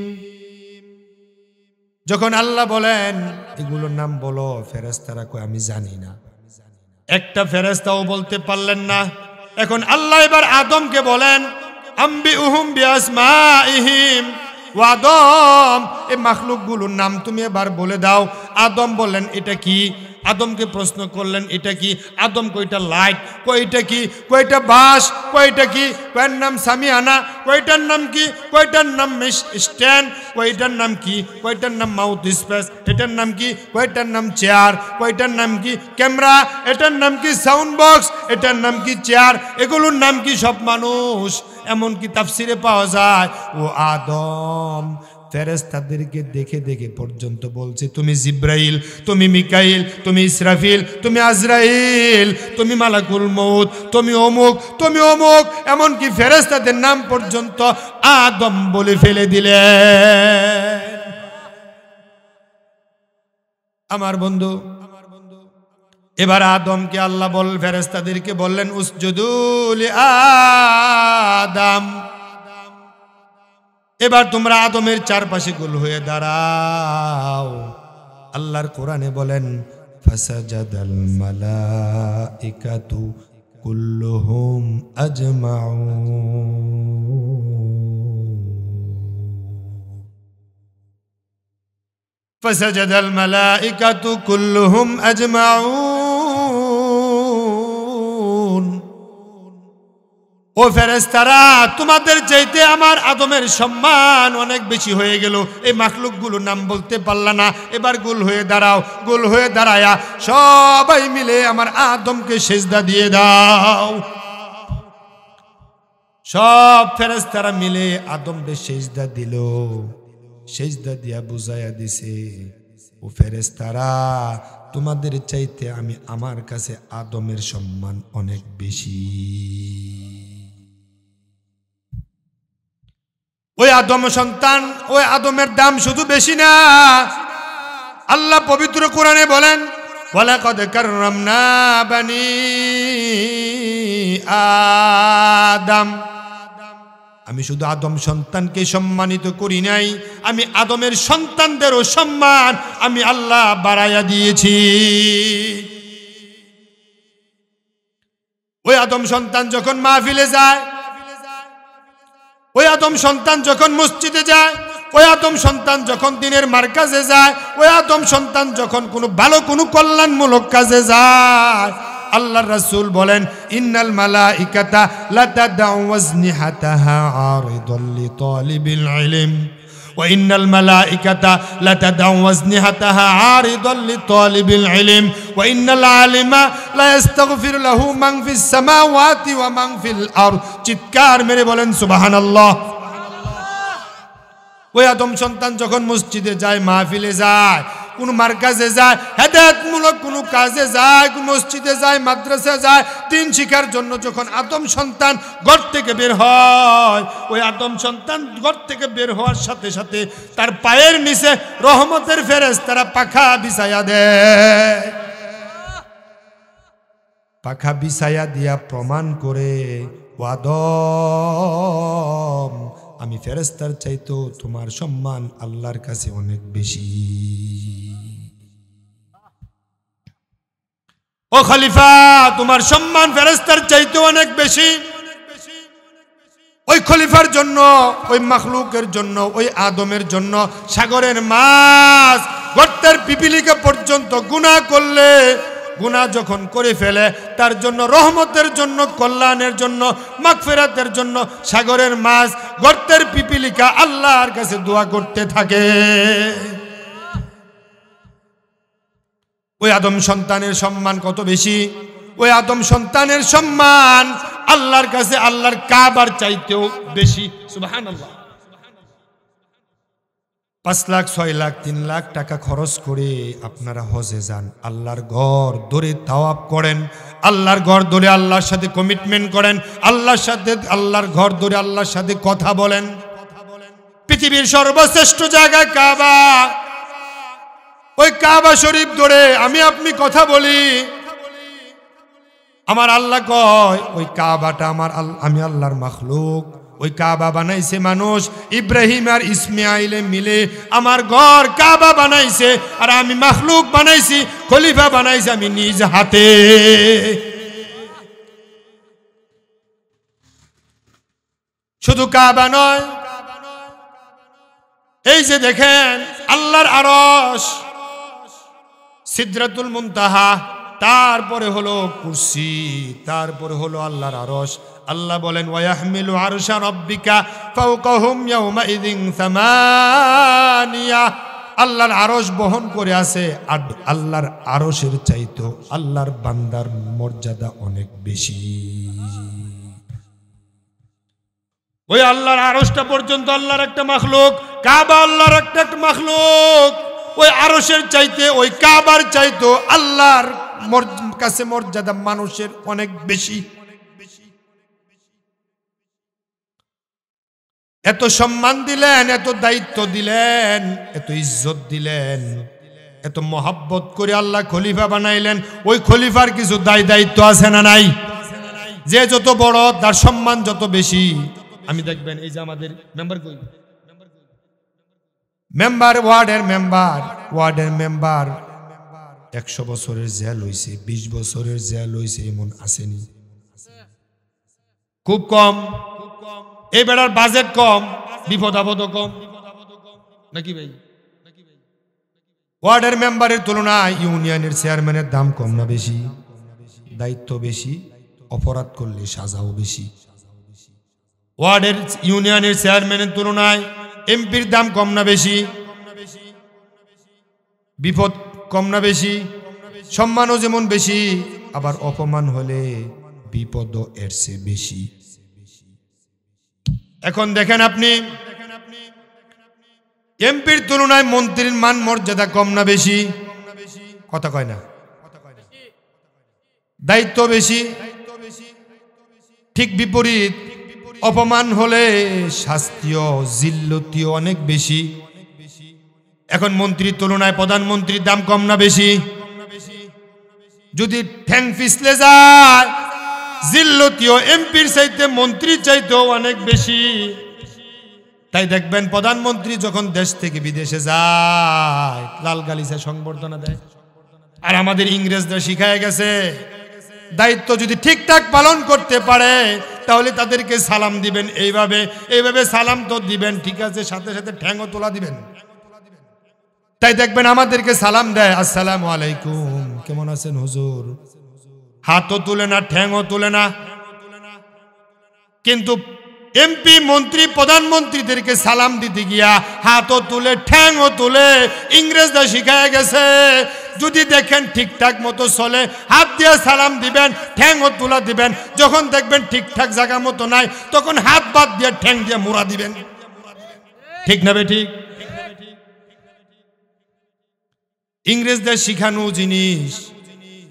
যখন আল্লাহ বলেন এগুলোর নাম বলো, ফেরেশতারা কয় আমি জানি না। একটা ফেরেশতাও বলতে পারলেন না। এখন আল্লাহ এবার আদমকে বলেন, আম্বিউহুম বিআসমাইহিম, ও আদম এই মাখলুকগুলোর নাম তুমি এবার বলে দাও। আদম বললেন এটা কি? আদমকে প্রশ্ন করলেন এটা কি? আদম কয়টা লাইট, কয়টা কি, কয়টা বাস, কয়টা কি, কয়ের নাম সামিয়ানা, কয়টার নাম কি, কয়টার নাম স্ট্যান্ড, কয়টার নাম কি, কয়টার নাম মাউথ স্পেস, এটার নাম কি, কয়টার নাম চেয়ার, কয়টার নাম কি ক্যামেরা, এটার নাম কি সাউন্ড বক্স, এটার নাম কি চেয়ার, এগুলোর নাম কি সব মানুষ। এমনকি তাফসিরে পাওয়া যায় ও আদম ফেরেশতাদেরকে দেখে দেখে পর্যন্ত বলছে, তুমি জিব্রাইল, তুমি মিকাইল, তুমি ইসরাফিল, তুমি আজরাইল, তুমি মালাকুল মউত, তুমি অমুক, তুমি অমুক, এমনকি ফেরেশতাদের নাম পর্যন্ত আদম বলে ফেলে দিলেন। আমার বন্ধু, এবার আদমকে আল্লাহ ফেরেশতাদেরকে বললেন উসজুদু লি আদম, এবার তোমরা আদমের চারপাশে গোল হয়ে দাঁড়াও। আল্লাহর কোরআনে বলেন ফাসাজাদাল মালাইকাতু কুল্লুহুম আজমাউন, ফাসাজাদাল মালাইকাতু কুল্লুহুম আজমাউন। ও ফেরেশতারা, তোমাদের চাইতে আমার আদমের সম্মান অনেক বেশি হয়ে গেল। এই মাখলুকগুলো নাম বলতে পারলা না, এবার গোল হয়ে দাঁড়াও। গোল হয়ে দাঁড়ায়া সবাই মিলে আমার আদমকে সেজদা দিয়ে দাও। সব ফেরেশতারা মিলে আদমকে সেজদা দিল। সেজদা দিয়া বুঝাইয়া দিছে, ও ফেরেশতারা, তোমাদের চাইতে আমি আমার কাছে আদমের সম্মান অনেক বেশি। ওই আদম সন্তান, ওই আদমের দাম শুধু বেশি না, আল্লাহ পবিত্র কোরআনে বলেন ওয়ালাকাদ কাররামনা বানি আদম, আমি শুধু আদম সন্তানকে সম্মানিত করি নাই, আমি আদমের সন্তানদেরও সম্মান আমি আল্লাহ বাড়াইয়া দিয়েছি। ওই আদম সন্তান যখন মাহফিলে যায়, ওই আদম সন্তান যখন মসজিদে যায়, ওই আদম সন্তান যখন দিনের মারকাজে যায়, ওই আদম সন্তান যখন কোনো ভালো কোনো কল্যাণমূলক কাজে যায়, আল্লাহর রাসূল বলেন ইন্নাল মালাইকাতা লাতাদাউ ওয়াজনিহাতাহা আরিদাল লিতালিবিল ইলম ওয়া ইন্নাল মালাইকাতা লাতাদাউ ওয়াজনিহাতাহা আরিদাল লিতালিবিল ইলম ওয়া ইন্নাল আলিমা লা ইস্তাগফিরু লাহু মান ফিস সামাওয়াতি ওয়া মান ফিল আরদ। চিৎকার মেরে বলেন সুবহানাল্লাহ। ওই আদম সন্তান যখন মসজিদে যায়, মাহফিলে যায়, কোন মারকাজে যায়, হেদায়েতমূলক কোন কাজে যায়, মসজিদে যায়, মাদ্রাসা যায়, দিন শিক্ষার জন্য যখন আদম সন্তান ঘর থেকে বের হয়, ওই আদম সন্তান ঘর থেকে বের হওয়ার সাথে সাথে তার পায়ের নিচে রহমতের ফেরেশতারা পাখা বিছায়া দেয়। পাখা বিছায়া দিয়া প্রমাণ করে, ও আদম, আমি ফেরেশতার চাইতো তোমার সম্মান আল্লাহর কাছে অনেক বেশি। ও খলিফা, তোমার সম্মান ফেরেশতার চাইতো অনেক বেশি। ওই খলিফার জন্য, ওই মাখলুকের জন্য, ওই আদমের জন্য সাগরের মাছ, গর্তের পিপিলিকা পর্যন্ত গুনাহ করলে, গুনাহ যখন করে ফেলে, তার জন্য রহমতের জন্য, কল্যাণের জন্য, মাগফিরাতের জন্য সাগরের মাছ, গর্তের পিপিলিকা আল্লাহর কাছে দোয়া করতে থাকে। ওই আদম সন্তানের সম্মান কত বেশি! ওই আদম সন্তানের সম্মান আল্লাহর কাছে আল্লাহর কাবার চাইতেও বেশি। সুবহানাল্লাহ। 5 লাখ 6 লাখ 3 লাখ টাকা খরচ করে আপনারা হজে যান, আল্লাহর ঘর ধরে তাওয়াফ করেন, আল্লাহর ঘর ধরে আল্লাহর সাথে কমিটমেন্ট করেন, আল্লাহর সাথে, আল্লাহর ঘর ধরে আল্লাহর সাথে কথা বলেন। পৃথিবীর সর্বশ্রেষ্ঠ জায়গা কাবা, ওই কাবা শরীফ ধরে আমি আপনি কথা বলি, আমার আল্লাহ কয় ওই কাবাটা আমার, আমি আল্লাহর মাখলুক, ওই কাবা বানাইছে মানুষ, ইব্রাহিম আর ইসমাইলে মিলে আমার ঘর কাবা বানাইছে, আর আমি মাখলুক বানাইছি, খলিফা বানাইছি আমি নিজ হাতে। শুধু কাবা নয়, এই যে দেখেন আল্লাহর আরশ, সিদরাতুল মুনতাহা, তারপরে হলো কুরসি, তারপরে হলো আল্লাহর আরশ। আল্লাহ বলেন ওয়াহমিলু আরশা রাব্বিকা ফাওকাহুম ইয়াওমাইযিন সামানিয়া, আল্লাহর আরশ বহন করে আছে। আর আল্লাহর আরশের চাইতো আল্লাহর বান্দার মর্যাদা অনেক বেশি। ওই আল্লাহর আরশটা পর্যন্ত আল্লাহর একটা মাখলুক, কাবা আল্লাহর একটা মাখলুক। ওই আরশের চাইতে, ওই কাবার চাইতো আল্লাহর কাছে মর্যাদা মানুষের অনেক বেশি। এত সম্মান দিলেন, এত দায়িত্ব দিলেন, এত ইজ্জত দিলেন, এত মহাব্বত করে আল্লাহ খলিফা বানাইলেন, ওই খলিফার কিছু দায়িত্ব আছে না নাই? যে যত বড় তার সম্মান যত বেশি। আমি দেখবেন এই যে আমাদের মেম্বার ওয়ার্ডের মেম্বার 100 বছরের জেল হইছে, 20 বছরের জেল হইছে, এমন আসেনি? খুব কম। এই বেড়ার বাজেট কম, বিপদ আপদ কম নাকি ভাই? ওয়ার্ডের মেম্বারের তুলনায় ইউনিয়নের চেয়ারম্যানের দাম কম না বেশি? দায়িত্ব বেশি, অপরাধ করলে সাজাও বেশি। ওয়ার্ডের ইউনিয়নের চেয়ারম্যানের তুলনায় এমপির দাম কম না বেশি? বিপদ কম না বেশি? সম্মানও যেমন বেশি, আবার অপমান হলে বিপদও এর চেয়ে বেশি। এখন দেখেন আপনি, এমপির তুলনায় মন্ত্রীর মান মর্যাদা কম না বেশি? কথা কয় না? দায়িত্ব বেশি। ঠিক বিপরীত, অপমান হলে শাস্তিও জিল্লতিও অনেক বেশি। এখন মন্ত্রীর তুলনায় প্রধানমন্ত্রীর দাম কম না বেশি? যদি ঠ্যাং পিছলে যায়, জিল্লতিও এমপির চাইতে মন্ত্রীর চাইতেও অনেক বেশি। তাই দেখবেন প্রধানমন্ত্রী যখন দেশ থেকে বিদেশে যায়, লাল গালিচা সংবর্ধনা দেয়। আর আমাদের ইংরেজরা শিখায় গেছে, দায়িত্ব যদি ঠিকঠাক পালন করতে পারে তাহলে তাদেরকে সালাম দিবেন, এইভাবে সালাম তো দিবেন, ঠিক আছে, সাথে সাথে ঠ্যাংও তোলা দিবেন। তাই দেখবেন আমাদেরকে সালাম দেয়, আসসালামু আলাইকুম, কেমন আছেন হুজুর? হাতও তুলে না, ঠ্যাংও তুলে না। কিন্তু এমপি, মন্ত্রী, প্রধানমন্ত্রীদেরকে সালাম দিতে গিয়া হাতও তুলে, ঠ্যাংও তুলে। ইংরেজরা শিখায় গেছে, যদি দেখেন ঠিকঠাক মতো চলে, হাত দিয়ে সালাম দিবেন, ঠ্যাংও তুলা দিবেন। যখন দেখবেন ঠিকঠাক জায়গা মতো নাই, তখন হাত বাদ দিয়ে ঠ্যাং দিয়ে মুড়া দিবেন। ঠিক না বে ঠিক? ইংরেজদের শিখানো জিনিস।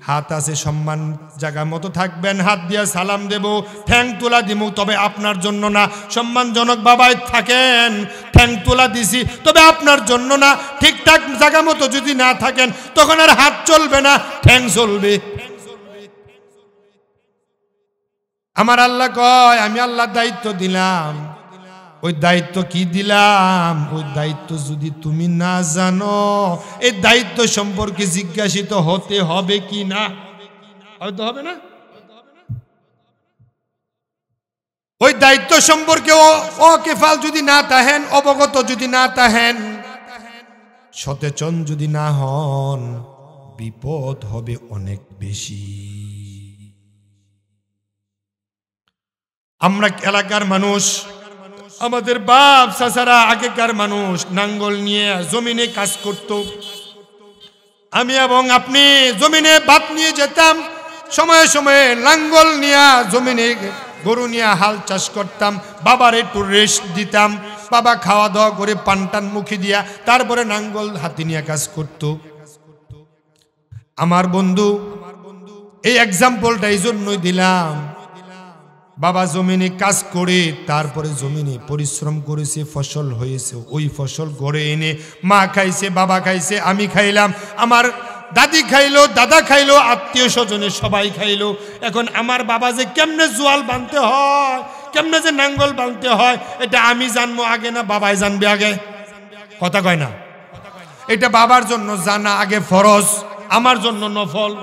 হাত আছে, সম্মান জায়গা মতো থাকবেন, হাত দিয়ে সালাম দেব, ঠ্যাং তোলা দিব, তবে আপনার জন্য না। সম্মানজনক বাবায় থাকেন, ঠ্যাং তোলা দিছি, তবে আপনার জন্য না। ঠিকঠাক জায়গা মতো যদি না থাকেন, তখন আর হাত চলবে না, ঠ্যাং চলবে। আমার আল্লাহ কয়, আমি আল্লাহ দায়িত্ব দিলাম। ওই দায়িত্ব কি দিলাম, ওই দায়িত্ব যদি তুমি না জানো, এই দায়িত্ব সম্পর্কে জিজ্ঞাসিত হতে হবে কি না? হয়তো হবে না। ওই দায়িত্ব সম্পর্কে ওয়াকিফাল যদি না তাহেন, অবগত যদি না তাহেন, সচেতন যদি না হন, বিপদ হবে অনেক বেশি। আমরা এলাকার মানুষ, আমাদের বাপ চাচারা, আগেকার মানুষ নাঙ্গল নিয়ে জমিনে কাজ করত। আমি এবং আপনি জমিনে ভাত নিয়ে যেতাম, সময়ে সময়ে লাঙ্গল নিয়ে জমিনে গরু নিয়ে হাল চাষ করতাম। বাবার একটু রেস্ট দিতাম, বাবা খাওয়া দাওয়া করে পানটান মুখে দিয়া তারপরে নাঙ্গল হাতে নিয়ে কাজ করত। আমার বন্ধু, এই এক্সাম্পলটা এই জন্যই দিলাম, বাবা জমিনে কাজ করে তারপরে জমিনে পরিশ্রম করেছে, ফসল হয়েছে, ওই ফসল ঘরে এনে মা খাইছে, বাবা খাইছে, আমি খাইলাম, আমার দাদি খাইলো, দাদা খাইলো, আত্মীয় স্বজনে সবাই খাইলো। এখন আমার বাবা যে কেমনে জোয়াল বানতে হয়, কেমনে যে নাঙ্গল বানতে হয়, এটা আমি জানবো আগে না বাবাই জানবে আগে? কথা কয় না? এটা বাবার জন্য জানা আগে ফরজ, আমার জন্য নফল।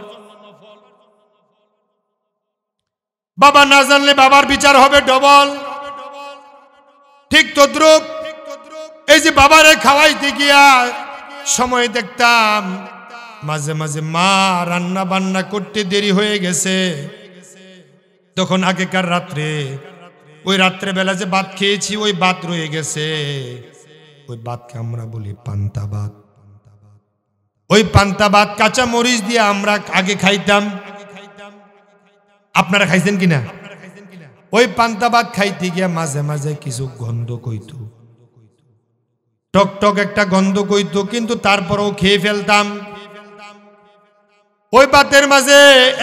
বাবা না জানলে বাবার বিচার হবে ডবল। ঠিক তদ্রুপ এই যে বাবারে খাওয়াইতে গিয়া সময় দেখতাম মাঝে মাঝে মা রান্না বান্না করতে দেরি হয়ে গেছে, তখন আগেকার রাত্রে, ওই রাত্রে বেলা যে ভাত খেয়েছি, ওই ভাত রয়ে গেছে, ওই ভাতকে আমরা বলি পান্তা ভাত। ওই পান্তা ভাত কাঁচা মরিচ দিয়ে আমরা আগে খাইতাম। আপনারা খাইছেন কিনা? ওই পান্তা ভাত খাইতে গিয়া মাঝে মাঝে কিছু গন্ধ কইতো, টক টক একটা গন্ধ কইতো, কিন্তু তারপরেও খেয়ে ফেলতাম। ওই ভাতের মাঝে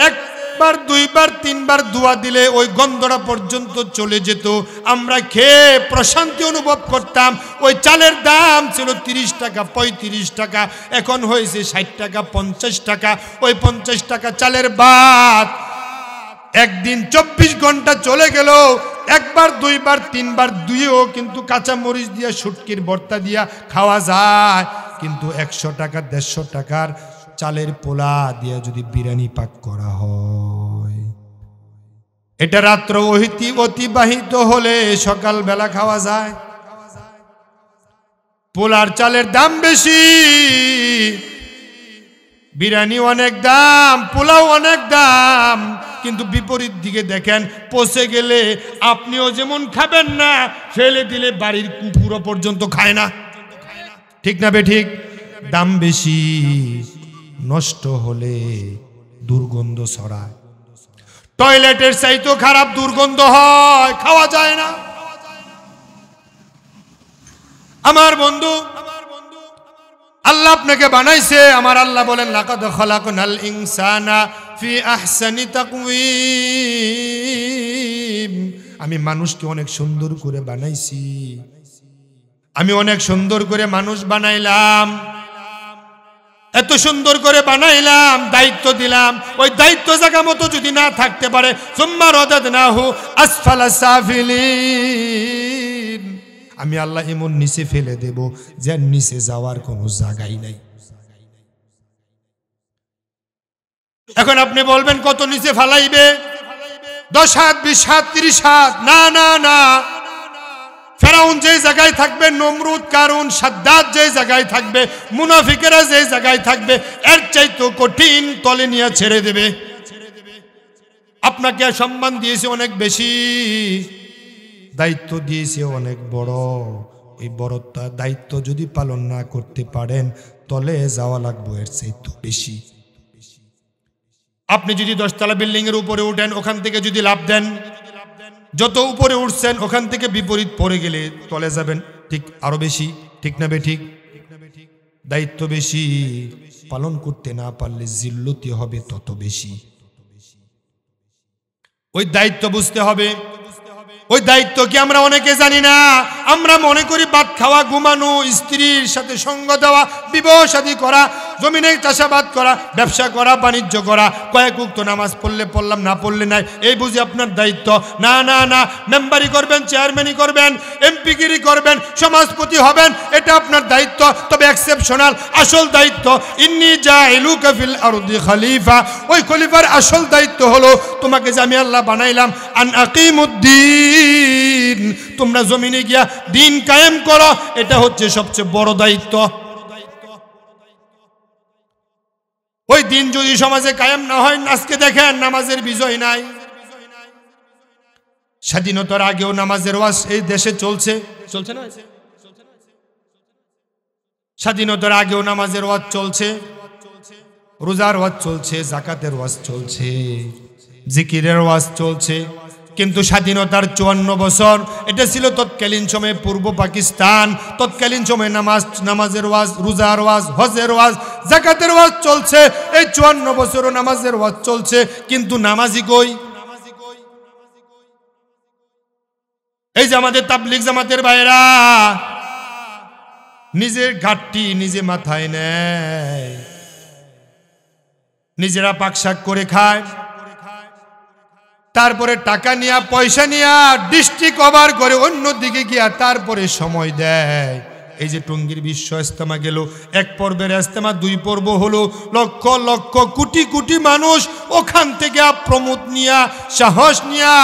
এক একবার দুইবার তিনবার দোয়া দিলে ওই গন্ধটা পর্যন্ত চলে যেত। আমরা খেয়ে প্রশান্তি অনুভব করতাম। ওই চালের দাম ছিল 30 টাকা 35 টাকা, এখন হয়েছে 60 টাকা 50 টাকা। ওই 50 টাকা চালের ভাত একদিন 24 ঘন্টা চলে গেল, একবার দুইবার তিনবার দুইও কিন্তু কাঁচা মরিচ দিয়া শুটকির ভর্তা দিয়া খাওয়া যায়। কিন্তু 100 টাকা 150 টাকার চালের পোলা দিয়া যদি বিরিয়ানি পাক করা হয়, এটা রাত্র অতিবাহিত হলে সকাল বেলা খাওয়া যায়। পোলার চালের দাম বেশি, বিরিয়ানি অনেক দাম, পোলাও অনেক দাম। কিন্তু বিপরীত দিকে দেখেন, পচে গেলে আপনিও যেমন খাবেন না, ফেলে দিলে বাড়ির কুকুরও পর্যন্ত খায় না। ঠিক না বেঠিক? দাম বেশি, নষ্ট হলে দুর্গন্ধ ছড়ায়। টয়লেটের চাইতেও খারাপ দুর্গন্ধ হয়, খাওয়া যায় না। আমার বন্ধু, আল্লাহ আপনাকে বানাইছে। আমার আল্লাহ বলেন, লাকাদ খালাকনাল ইনসানা ফি আহসানি তাকওয়িম। আমি মানুষকে অনেক সুন্দর করে বানাইছি, আমি অনেক সুন্দর করে মানুষ বানাইলাম। এত সুন্দর করে বানাইলাম, দায়িত্ব দিলাম, ওই দায়িত্ব জায়গা মতো যদি না থাকতে পারে, সুম্মা রাদাদনাহু আসফালা সাফিলিন, আমি আল্লাহ এমন নিচে ফেলে দেব যে নিচে যাওয়ার কোনো জায়গাই নাই। এখন আপনি বলবেন কত নিচে ফালাইবে? 10 হাত 20 হাত 30 হাত? না না না, ফেরাউন যে জায়গায় থাকবে, নমরুদ কারুন সাদ্দাত যে জায়গায় থাকবে, মুনাফিকেরা যে জায়গায় থাকবে, এর চাইতে কঠিন তলে নিয়ে ছেড়ে দেবে। আপনাকে সম্মান দিয়েছে অনেক বেশি, দায়িত্ব দিয়েছে অনেক বড়। এই বড়টা দায়িত্ব যদি পালন না করতে পারেন, তলে যাওয়া লাগবে এর চাইতে বেশি। আপনি যদি 10 তলা বিল্ডিং এর উপরে উঠেন, ওখান থেকে যদি লাফ দেন, যত উপরে উঠছেন ওখান থেকে বিপরীত পড়ে গেলে তলে যাবেন ঠিক আরো বেশি। ঠিক না বেঠিক? দায়িত্ব বেশি, পালন করতে না পারলে জিল্লতি হবে তত বেশি। ওই দায়িত্ব বুঝতে হবে। ওই দায়িত্ব কি আমরা অনেকে জানি না। আমরা মনে করি ভাত খাওয়া, ঘুমানো, স্ত্রীর সাথে সঙ্গ দেওয়া, বিবাহ শাদী করা, জমিনে চাষাবাদ করা, ব্যবসা করা, বাণিজ্য করা, কয়েক ওয়াক্ত নামাজ পড়লে পড়লাম, না পড়লে নাই, এই বুঝি আপনার দায়িত্ব। না না না, মেম্বারি করবেন, চেয়ারম্যানই করবেন, এমপিগিরি করবেন, সমাজপতি হবেন, এটা আপনার দায়িত্ব, তবে এক্সেপশনাল। আসল দায়িত্ব, ইন্নী জাইলুকা ফিল আরদি খলিফা, ওই খলিফার আসল দায়িত্ব হলো তোমাকে যে আমি আল্লাহ বানাইলাম, আন আকিমুদ্দিন, তোমরা জমিনে গিয়া দিন কায়েম করো, এটা হচ্ছে সবচেয়ে বড় দায়িত্ব। ওই দিন যদি সমাজে কায়েম না হয়, আজকে দেখেন নামাজের বিজয় নাই। স্বাধীনতার আগেও নামাজের ওয়াজ এই দেশে চলছে না? স্বাধীনতার আগেও নামাজের ওয়াজ চলছে, রোজার ওয়াজ চলছে, যাকাতের ওয়াজ চলছে, জিকিরের ওয়াজ চলছে। কিন্তু স্বাধীনতার 54 বছর, এটা ছিল তৎকালীন সময়ে পূর্ব পাকিস্তান। তৎকালীন সময়ে নামাজের ওয়াজ, রোজার ওয়াজ, হজের ওয়াজ, যাকাতের ওয়াজ চলছে। এই 54 বছরও নামাজের ওয়াজ চলছে, কিন্তু নামাজি কই? এই যে আমাদের তাবলীগ জামাতের ভাইরা নিজের ঘাটটি নিজে মাথায় নেয়, নিজেরা পাকশাক করে খায়, তারপরে টাকা নিয়া পয়সা নিয়া ডিস্ট্রিক্ট কভার করে অন্যদিকে গিয়া তারপরে সময় দেয়। এই যে টঙ্গীর বিশ্ব ইজতেমা গেল, এক পর্বের ইজতেমা 2 পর্ব হলো, লক্ষ লক্ষ কোটি কোটি মানুষ ওখান থেকে প্রমোদ নিয়া, সাহস নিয়া,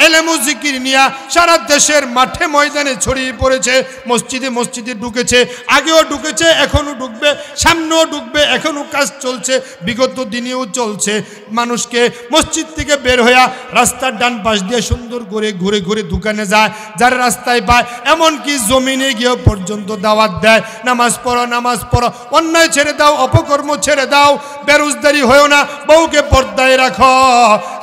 এলেম ও জিকির নিয়া সারা দেশের মাঠে ময়দানে ছড়িয়ে পড়েছে। মসজিদে মসজিদে ঢুকেছে, আগেও ঢুকেছে, এখনো ঢুকবে, সামনেও ঢুকবে, এখনো কাজ চলছে, বিগত দিনেও চলছে। মানুষকে মসজিদ থেকে বের হইয়া রাস্তার ডান পাশ দিয়ে সুন্দর করে ঘুরে ঘুরে দোকানে যায়, যারা রাস্তায় পায়, এমনকি জমিনে গিয়েও পর্যন্ত দাওয়াত দেয়, নামাজ পড়ো, নামাজ পড়ো, অন্যায় ছেড়ে দাও, অপকর্ম ছেড়ে দাও, বেরোজগারি হয়েও না, বউকে পর্দায় রাখো,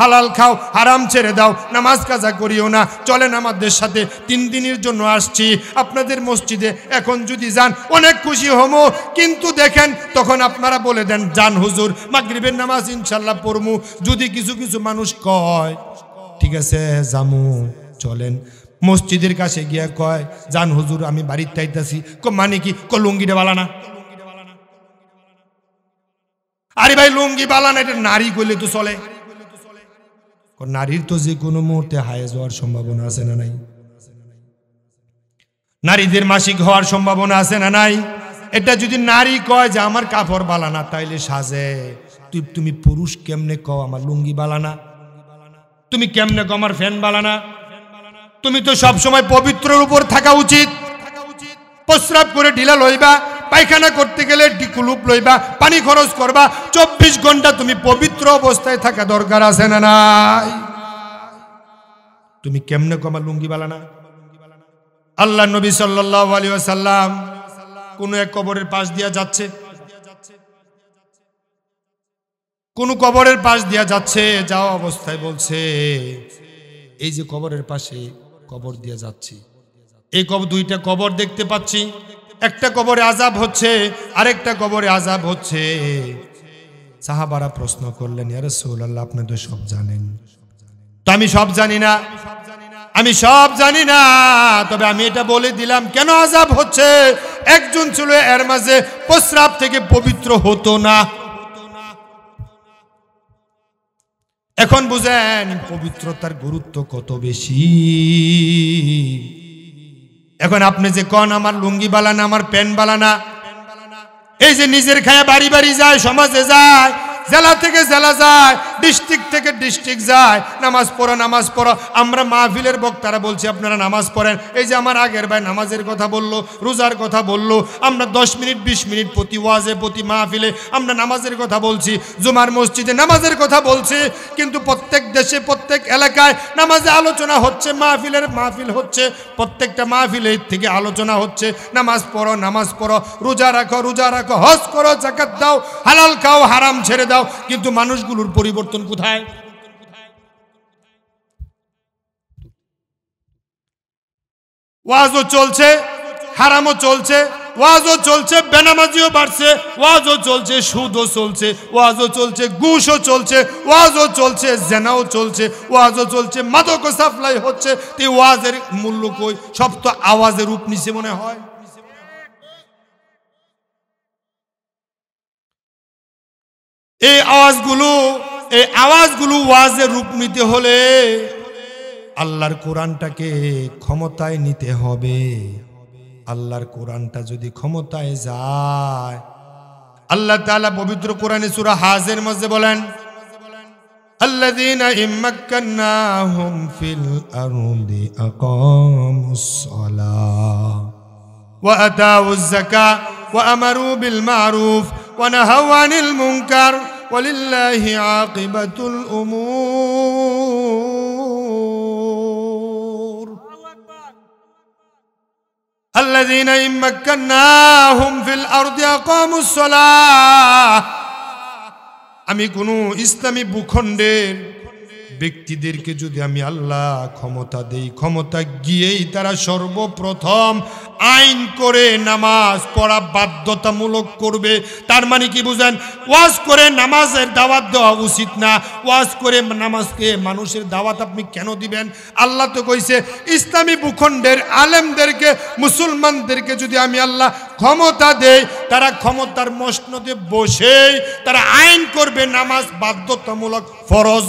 হালাল খাও, হারাম ছেড়ে দাও, নামাজ কাজা করিও না, চলেন আমাদের সাথে, 3 দিনের জন্য আসছি আপনাদের মসজিদে, এখন যদি যান অনেক খুশি হমো, কিন্তু দেখেন তখন আপনারা বলে দেন যান হুজুর মাগরিবের নামাজ ইনশাল্লাহ পড়মু। যদি কিছু কিছু মানুষ কয় ঠিক আছে জামু, চলেন। মসজিদের কাছে গিয়া কয় জান হুজুর আমি বাড়ির তাইতাছি, মানে কি লুঙ্গিটা বালানা? আরে ভাই লুঙ্গি বালানা এটা নারী কইলে তো চলে? নারীর তো যে কোনো মুহূর্তে হায়েজ হওয়ার সম্ভাবনা আছে না নাই? নারীদের মাসিক হওয়ার সম্ভাবনা আছে না নাই? এটা যদি নারী কয় যে আমার কাপড় বালানা তাইলে সাজে, তুমি পুরুষ কেমনে কও আমার লুঙ্গি বালানা? তুমি কেমনে কও আমার ফ্যান বালানা? তুমি তো সব সময় পবিত্রের উপর থাকা উচিত। প্রস্রাব করে ঢিলা লইবা, পায়খানা করতে গেলে কুলুপ লইবা, পানি খরচ করবা, 24 ঘন্টা তুমি পবিত্র অবস্থায় থাকা দরকার আছে না নাই? তুমি কেমনে কমা লুঙ্গি বালানা? আল্লাহ নবী সাল্লাল্লাহু আলাইহি ওয়াসাল্লাম কোন এক কবরের পাশ দিয়া যাচ্ছে, কোন কবরের পাশ দিয়া যাচ্ছে, যাওয়া অবস্থায় বলছে এই যে কবরের পাশে কবর দিয়া যাচ্ছি, এই দুইটা কবর দেখতে পাচ্ছি, একটা কবরে আযাব হচ্ছে আরেকটা কবরে আযাব হচ্ছে। সাহাবারা প্রশ্ন করলেন ইয়া রাসূলুল্লাহ আপনি তো সব জানেন। তো আমি সব জানি না, আমি সব জানি না, তবে আমি এটা বলে দিলাম কেন আযাব হচ্ছে। একজন ছিল এর মাঝে প্রস্রাব থেকে পবিত্র হতো না। এখন বুঝেন পবিত্রতার গুরুত্ব কত বেশি। এখন আপনি যে কোন আমার লুঙ্গি বালানা আমার প্যান্ট বালানা, এই যে নিজের খায়া বাড়ি বাড়ি যায়, সমাজে যায়, জেলা থেকে জেলা যায়, ডিস্ট্রিক্ট থেকে ডিস্ট্রিক্ট যায়, নামাজ পড়ো নামাজ পড়ো। আমরা মাহফিলের বক্তারা বলছি আপনারা নামাজ পড়েন। এই যে আমার আগের ভাই নামাজের কথা বললো, রোজার কথা বললো, আমরা 10 মিনিট 20 মিনিট প্রতি ওয়াজে প্রতি মাহফিলে আমরা নামাজের কথা বলছি, জুমার মসজিদে নামাজের কথা বলছি, কিন্তু প্রত্যেক দেশে প্রত্যেক এলাকায় নামাজে আলোচনা হচ্ছে, মাহফিল হচ্ছে, প্রত্যেকটা মাহফিলে থেকে আলোচনা হচ্ছে নামাজ পড়ো নামাজ পড়ো, রোজা রাখো রোজা রাখো, হজ করো যাকাত দাও, হালাল খাও হারাম ছেড়ে দাও। কিন্তু মানুষগুলোর পরিবর্তন কোথায়? ওয়াজও চলছে, হারামও চলছে, ওয়াজও চলছে, বেনামাজিও বাড়ছে, ওয়াজও চলছে, সুদও চলছে, ওয়াজও চলছে, ঘুষও চলছে, ওয়াজও চলছে, জেনাও চলছে, ওয়াজও চলছে, মাদকও সাপ্লাই হচ্ছে। তো ওয়াজের মূল্য কই? সব তো আওয়াজের রূপ নিছে মনে হয়। এই আওয়াজগুলো ওয়াজের রূপ নিতে হলে আল্লাহর কোরআনটাকে ক্ষমতায় নিতে হবে। আল্লাহর কোরআনটা যদি ক্ষমতায় যায়, আল্লাহ তাআলা পবিত্র কোরআনে সূরা হাজের মধ্যে বলেন আল্লাযীনা ইম্মাক্কান্নাহুম ফিল আরদি আকামুস সালাহ ওয়া আতাউয যাকাহ ওয়া আমারু বিল মারুফ ওয়া নাহাউ আনিল মুনকার ওয়ালিল্লাহি আকিবাতুল উমুর। الذين إن مكناهم في الأرض أقاموا الصلاة। আমি কোন ইসলামী ভূখণ্ডের ব্যক্তিদেরকে যদি আমি আল্লাহ ক্ষমতা দেই, ক্ষমতা গিয়েই তারা সর্বপ্রথম আইন করে নামাজ পড়া বাধ্যতামূলক করবে। তার মানে কি বুঝেন? ওয়াজ করে নামাজের দাওয়াত দেওয়া উচিত না। ওয়াজ করে নামাজকে মানুষের দাওয়াত আপনি কেন দিবেন? আল্লাহ তো কইছে ইসলামী ভূখণ্ডের আলেমদেরকে মুসলমানদেরকে যদি আমি আল্লাহ ক্ষমতা দেই, তারা ক্ষমতার মসনদে বসেই তারা আইন করবে নামাজ বাধ্যতামূলক ফরজ।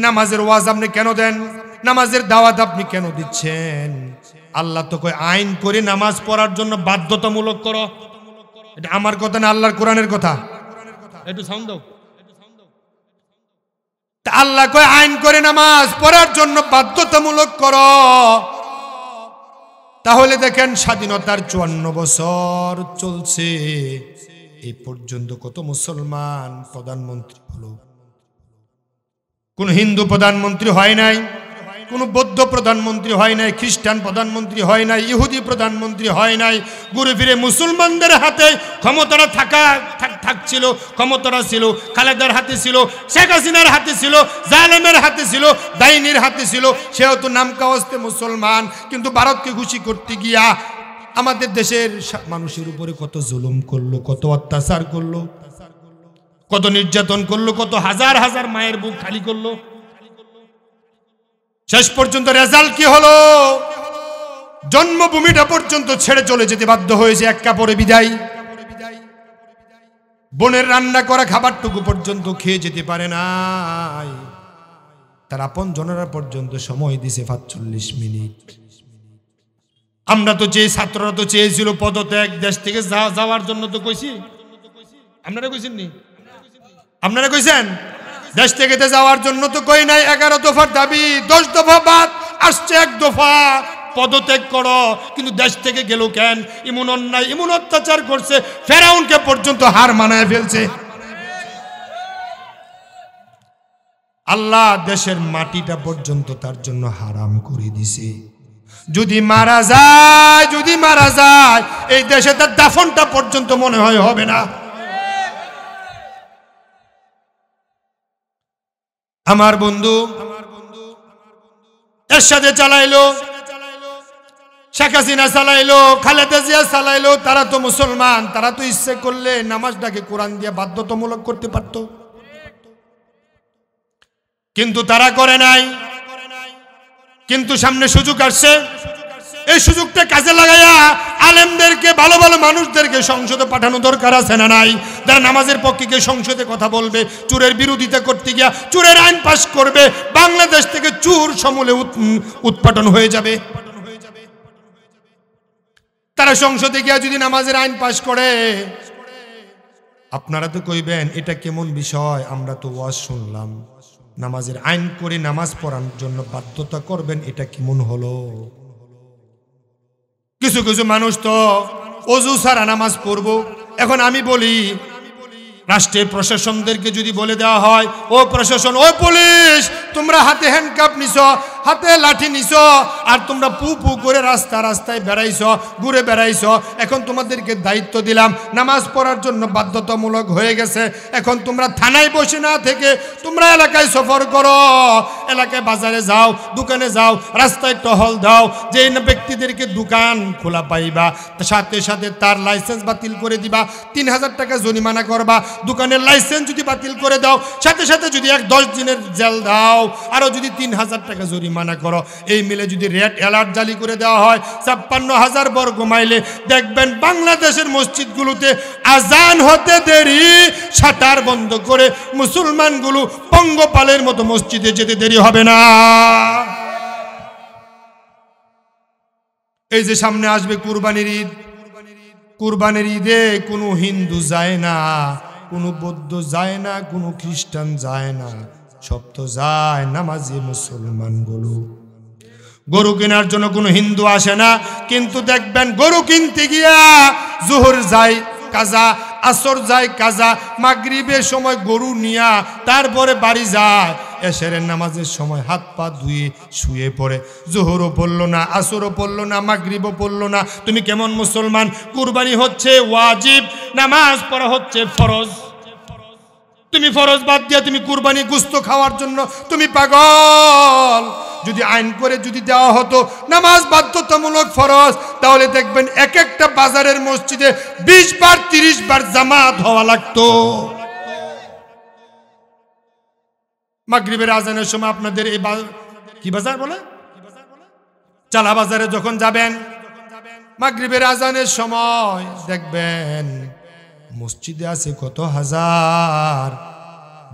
নামাজের ওয়াজ আপনি কেন দেন? নামাজের দাওয়াত আপনি কেন দিচ্ছেন? আল্লাহ তো কয় আইন করে নামাজ পড়ার জন্য বাধ্যতামূলক করো। এটা আমার কথা না, আল্লাহর কোরআনের কথা। একটু সাউন্ড দাও। আল্লাহ কয় আইন করে নামাজ পড়ার জন্য বাধ্যতামূলক করো। তাহলে দেখেন স্বাধীনতার 54 বছর চলছে, এই পর্যন্ত কত মুসলমান প্রধানমন্ত্রী হলো? কোন হিন্দু প্রধানমন্ত্রী হয় নাই? কোনো বৌদ্ধ প্রধানমন্ত্রী হয় নাই, খ্রিস্টান প্রধানমন্ত্রী হয় নাই, ইহুদি প্রধানমন্ত্রী হয় নাই। ঘুরে ফিরে মুসলমানদের হাতে ক্ষমতাটা থাকছিল, ক্ষমতাটা ছিল খালেদার হাতে ছিল, শেখ হাসিনার হাতে ছিল, জালেমের হাতে ছিল, ডাইনির হাতে ছিল। সেও তো নাম কাওয়াজতে মুসলমান, কিন্তু ভারতকে খুশি করতে গিয়া আমাদের দেশের মানুষের উপরে কত জুলুম করলো, কত অত্যাচার করলো, কত নির্যাতন করলো, কত হাজার হাজার মায়ের বুক খালি করলো। শেষ পর্যন্ত রেজাল্ট কি হলো? জন্মভূমিটা পর্যন্ত ছেড়ে চলে যেতে বাধ্য হয়েছে, এক কাপড়ে বিদায়। বোনের রান্না করা খাবারটুকু পর্যন্ত খেয়ে যেতে পারে নাই। তার আপন জনেরা পর্যন্ত সময় দিছে ৪৫ মিনিট। আমরা তো ছাত্ররা তো চেয়েছিল পদত্যাগ, দেশ থেকে যাওয়ার জন্য তো কইছি। আপনারা কইছেন নি? আপনারা কইছেন? দেশ থেকে যাওয়ার জন্য তো কই নাই। 11 দফার দাবি, 10 দফা বাদ, আসছে 1 দফা, পদত্যাগ করো। কিন্তু দেশ থেকে গেল কেন? এমন অন্যায়, এমন অত্যাচার করছে, ফেরাউনকে পর্যন্ত হার মানায় ফেলছে। আল্লাহ দেশের মাটিটা পর্যন্ত তার জন্য হারাম করে দিছে। যদি মারা যায় এই দেশে তার দাফনটা পর্যন্ত মনে হয় হবে না। আমার বন্ধু এরশাদে চালাইলো, শেখ হাসিনা চালাইলো, খালেদা জিয়া চালাইলো, তারা তো মুসলমান, তারা তো ইচ্ছে করলে নামাজটাকে কোরআন দিয়ে বাধ্যতামূলক করতে পারত, কিন্তু তারা করে নাই। কিন্তু সামনে সুযোগ আসছে, এই সুযোগটা কাজে লাগাইয়া আলেমদেরকে, ভালো ভালো মানুষদেরকে সংসদে পাঠানো দরকার আছে না নাই? যারা নামাজের পক্ষে গিয়ে সংসদে কথা বলবে, চোরের বিরোধিতা করতে গিয়া চোরের আইন পাশ করবে, বাংলাদেশ থেকে চোর সমূলে উৎপাটন হয়ে যাবে। তারা সংসদে গিয়া যদি নামাজের আইন পাশ করে, আপনারা তো কইবেন এটা কেমন বিষয়, আমরা তো ওয়াজ শুনলাম, নামাজের আইন করে নামাজ পড়ানোর জন্য বাধ্যতা করবেন, এটা কেমন হলো? কিছু কিছু মানুষ তো ওযু ছাড়া নামাজ পড়বো। এখন আমি বলি, রাষ্ট্রের প্রশাসনদেরকে যদি বলে দেওয়া হয়, ও প্রশাসন, ও পুলিশ, তোমরা হাতে হ্যান্ডকাপ নিছো, হাতে লাঠি নিছো, আর তোমরা পু পু করে রাস্তায় বেড়াইছো, ঘুরে বেড়াইছো, এখন তোমাদেরকে দায়িত্ব দিলাম, নামাজ পড়ার জন্য বাধ্যতামূলক হয়ে গেছে। এখন তোমরা থানায় বসে না থেকে তোমরা এলাকায় সফর করো, এলাকায় বাজারে যাও, দোকানে যাও, রাস্তায় টহল দাও। যে ব্যক্তিদেরকে দোকান খোলা পাইবা, সাথে সাথে তার লাইসেন্স বাতিল করে দিবা, ৩,০০০ টাকা জরিমানা করবা। দোকানের লাইসেন্স যদি বাতিল করে দাও, সাথে সাথে যদি ১-১০ দিনের জেল দাও, আরো যদি ৩,০০০ টাকা জরিমানা করো, এই মিলে যদি রেড অ্যালার্ট জারি করে দেওয়া হয় ৫৬,০০০ বর্গ মাইলে, দেখবেন বাংলাদেশের মসজিদগুলোতে আজান হতে দেরি, শাটার বন্ধ করে মুসলমানগুলো পঙ্গপালের মতো মসজিদে যেতে দেরি হবে না। এই যে সামনে আসবে কুরবানির ঈদ, কুরবানির ঈদে কোনো হিন্দু যায় না, কোনো বৌদ্ধ যায় না, কোনো খ্রিস্টান যায় না, সব তো যায় নামাজি মুসলমানগুলো। গরু কেনার জন্য কোনো হিন্দু আসে না, কিন্তু দেখবেন গরু কিনতে গিয়া জোহর যায় কাজা, আসর যায় কাজা, মাগরিবের সময় গরু নিয়া তারপরে বাড়ি যায়, এশারের নামাজের সময় হাত পা ধুয়ে শুয়ে পড়ে। জোহরও পড়লো না, আসরও পড়লো না, মাগরিবও পড়লো না। তুমি কেমন মুসলমান? কুরবানি হচ্ছে ওয়াজিব, নামাজ পড়া হচ্ছে ফরজ। তুমি ফরজ বাদ দিয়া তুমি কুরবানি গোশত খাওয়ার জন্য তুমি পাগল। যদি আইন করে যদি দেওয়া হতো নামাজ বাধ্যতামূলক ফরজ, তাহলে দেখবেন এক একটা বাজারের মসজিদে ২০ বার ৩০ বার জামাত হওয়া লাগতো। মাগরিবের আজানের সময় আপনাদের এই কি বাজার বলে, চালা বাজারে যখন যাবেন, মাগরিবের আজানের সময় দেখবেন মসজিদে আছে কত হাজার,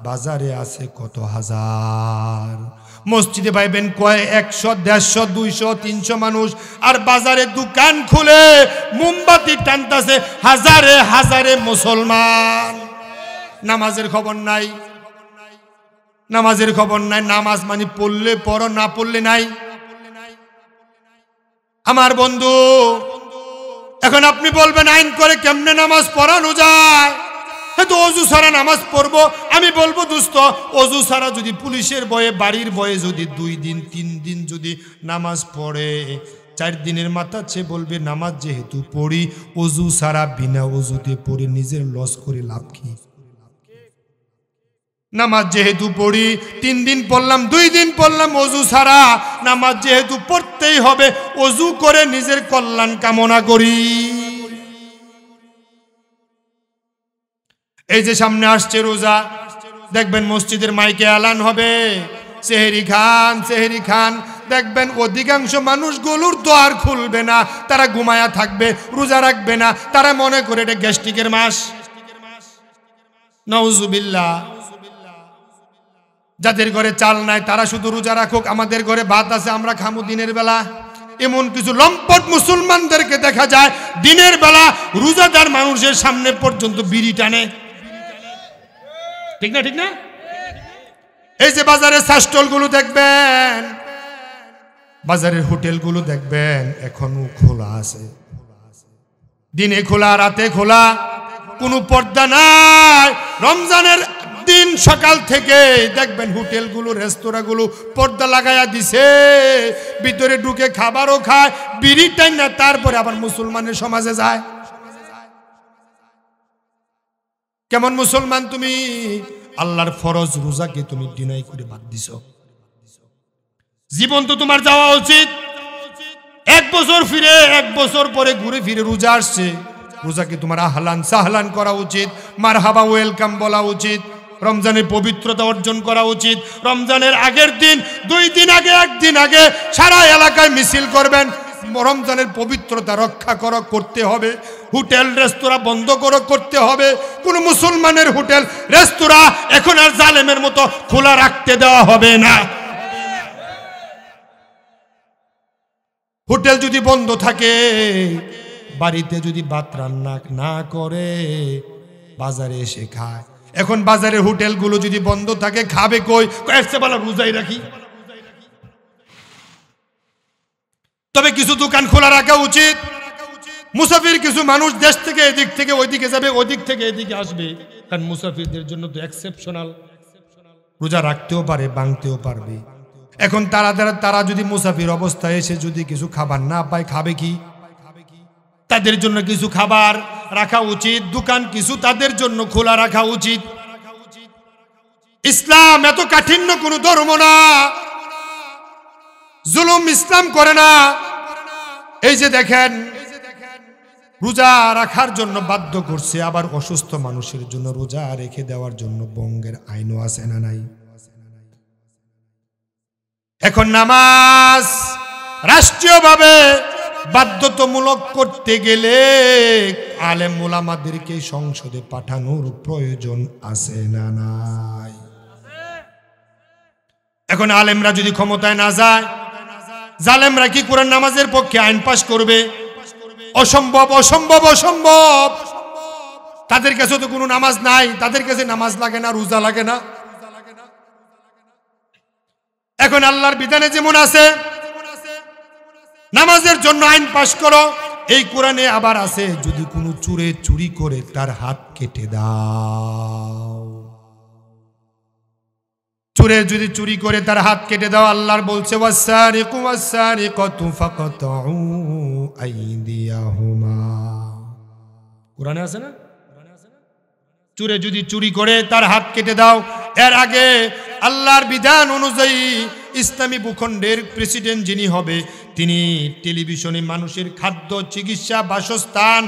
বাজারে আছে কত হাজার। মসজিদে পাইবেন কয় ১০০, ১৫০, ২০০, ৩০০ মানুষ, আর বাজারে দোকান খুলে মোমবাতি টানতাছে হাজারে হাজারে মুসলমান। নামাজের খবর নাই, নামাজের খবর নাই। নামাজ মানে পড়লে পড়ো, না পড়লে নাই। আমার বন্ধু, এখন আপনি বলবেন আইন করে কেমনে নামাজ পড়ানো যায়? হয়তো অজু ছাড়া নামাজ পড়বো। আমি বলবো দোস্ত, অজু ছাড়া যদি পুলিশের ভয়ে, বাড়ির ভয়ে যদি 2 দিন 3 দিন যদি নামাজ পড়ে, 4 দিনের মাথা সে বলবে নামাজ যেহেতু পড়ি, অজু ছাড়া বিনা অজুতে পড়ে নিজের লস করে লাভ কি? নামাজ যেহেতু পড়ি, 3 দিন পড়লাম 2 দিন পড়লাম অজু ছাড়া, নামাজ যেহেতু পড়তেই হবে, অজু করে নিজের কল্যাণ কামনা করি। এই যে সামনে আসছে রোজা, দেখবেন মসজিদের মাইকে এলান হবে, সেহরি খান সেহরি খান। দেখবেন অধিকাংশ মানুষগুলোর দ্বার খুলবে না, তারা ঘুমায়া থাকবে, রোজা রাখবে না, তারা মনে করে এটা গ্যাস্ট্রিকের মাস। নাউজুবিল্লাহ। যাদের ঘরে চাল নাই তারা শুধু রোজা রাখুক, আমাদের ঘরে ভাত আছে আমরা খামু দিনের বেলা। এমন কিছু লম্পট মুসলমানদেরকে দেখা যায় দিনের বেলা রোজাদার মানুষের সামনে পর্যন্ত বিড়ি টানে। ঠিক না? ঠিক না? এই যে বাজারের স্টলগুলো দেখবেন, বাজারের হোটেলগুলো দেখবেন এখনো খোলা আছে, দিনে খোলা রাতে খোলা, কোনো পর্দা নাই। রমজানের দিন সকাল থেকে দেখবেন হোটেলগুলো রেস্তোরাঁগুলো পর্দা লাগাইয়া দিছে, ভিতরে ঢুকে খাবারও খায়, বিড়ি টাইম না, তারপরে আবার মুসলমানের সমাজে যায়। কেমন মুসলমান তুমি? আল্লাহর ফরজ রোজাকে তুমি ডিনাই করে বাদ দিছ। জীবন তো তোমার যাওয়া উচিত। 1 বছর ফিরে 1 বছর পরে ঘুরে ফিরে রোজা আসছে, রোজাকে তোমার আহলান সাহলান করা উচিত, মারহাবা ওয়েলকাম বলা উচিত, রমজানের পবিত্রতা অর্জন করা উচিত। রমজানের আগের দিন 2 দিন আগে 1 দিন আগে সারা এলাকায় মিছিল করবেন, রমজানের পবিত্রতা রক্ষা করতে হবে। হোটেল রেস্তোরাঁ বন্ধ করতে হবে। কোন মুসলমানের হোটেল রেস্তোরাঁ এখন আর জালেমের মতো খোলা রাখতে দেওয়া হবে না। হোটেল যদি বন্ধ থাকে, বাড়িতে যদি ভাত রান্না না করে বাজারে এসে খায়। এখন বাজারের হোটেলগুলো যদি বন্ধ থাকে, খাবে কই? এসে বলা রোজাই রাখি। তবে কিছু দোকান খোলা রাখা উচিত। মুসাফির কিছু মানুষ দেশ থেকে এদিক থেকে ওইদিকে যাবে, ওইদিক থেকে এদিকে আসবে, কারণ মুসাফিরদের জন্য তো এক্সেপশনাল, রোজা রাখতেও পারে ভাঙতেও পারবে। এখন তারা যদি মুসাফির অবস্থায় এসে যদি কিছু খাবার না পায়, খাবে কি? তাদের জন্য কিছু খাবার রাখা উচিত, দোকান কিছু তাদের জন্য খোলা রাখা উচিত। ইসলাম এত কাঠিন্য কোন ধর্ম না, জুলুম ইসলাম করে না। এই যে দেখেন রোজা রাখার জন্য বাধ্য করছে, আবার অসুস্থ মানুষের জন্য রোজা রেখে দেওয়ার জন্য বঙ্গের আইনও আছে না নাই? এখন নামাজ রাষ্ট্রীয়ভাবে বাধ্যতামূলক করতে গেলে আলেম ওলামাদেরকে সংসদে পাঠানোর প্রয়োজন আছে না নাই? এখন আলেমরা যদি ক্ষমতায় না যায়, জালেমরা কি কোরআন নামাজের পক্ষে আইন পাশ করবে? অসম্ভব, অসম্ভব, অসম্ভব। তাদের কাছে তো কোনো নামাজ নাই, তাদের কাছে নামাজ লাগে না, রোজা লাগে না। এখন আল্লাহর বিধানে যেমন আছে নামাজের জন্য আইন পাশ করো, এই কোরআনে আবার আছে যদি কোনো চোরে চুরি করে তার হাত কেটে দাও। চোরে যদি চুরি করে তার হাত কেটে দাও, আল্লাহর বলছে ওয়াসারিকু ওয়াসারিকাতু ফাকাতউ আইদিয়াহুমা। কোরআনে আছে না? চোরে যদি চুরি করে তার হাত কেটে দাও। এর আগে আল্লাহর বিধান অনুযায়ী ইসলামী ভূখণ্ডের প্রেসিডেন্ট যিনি হবে, তিনি টেলিভিশনে মানুষের খাদ্য, চিকিৎসা, বাসস্থান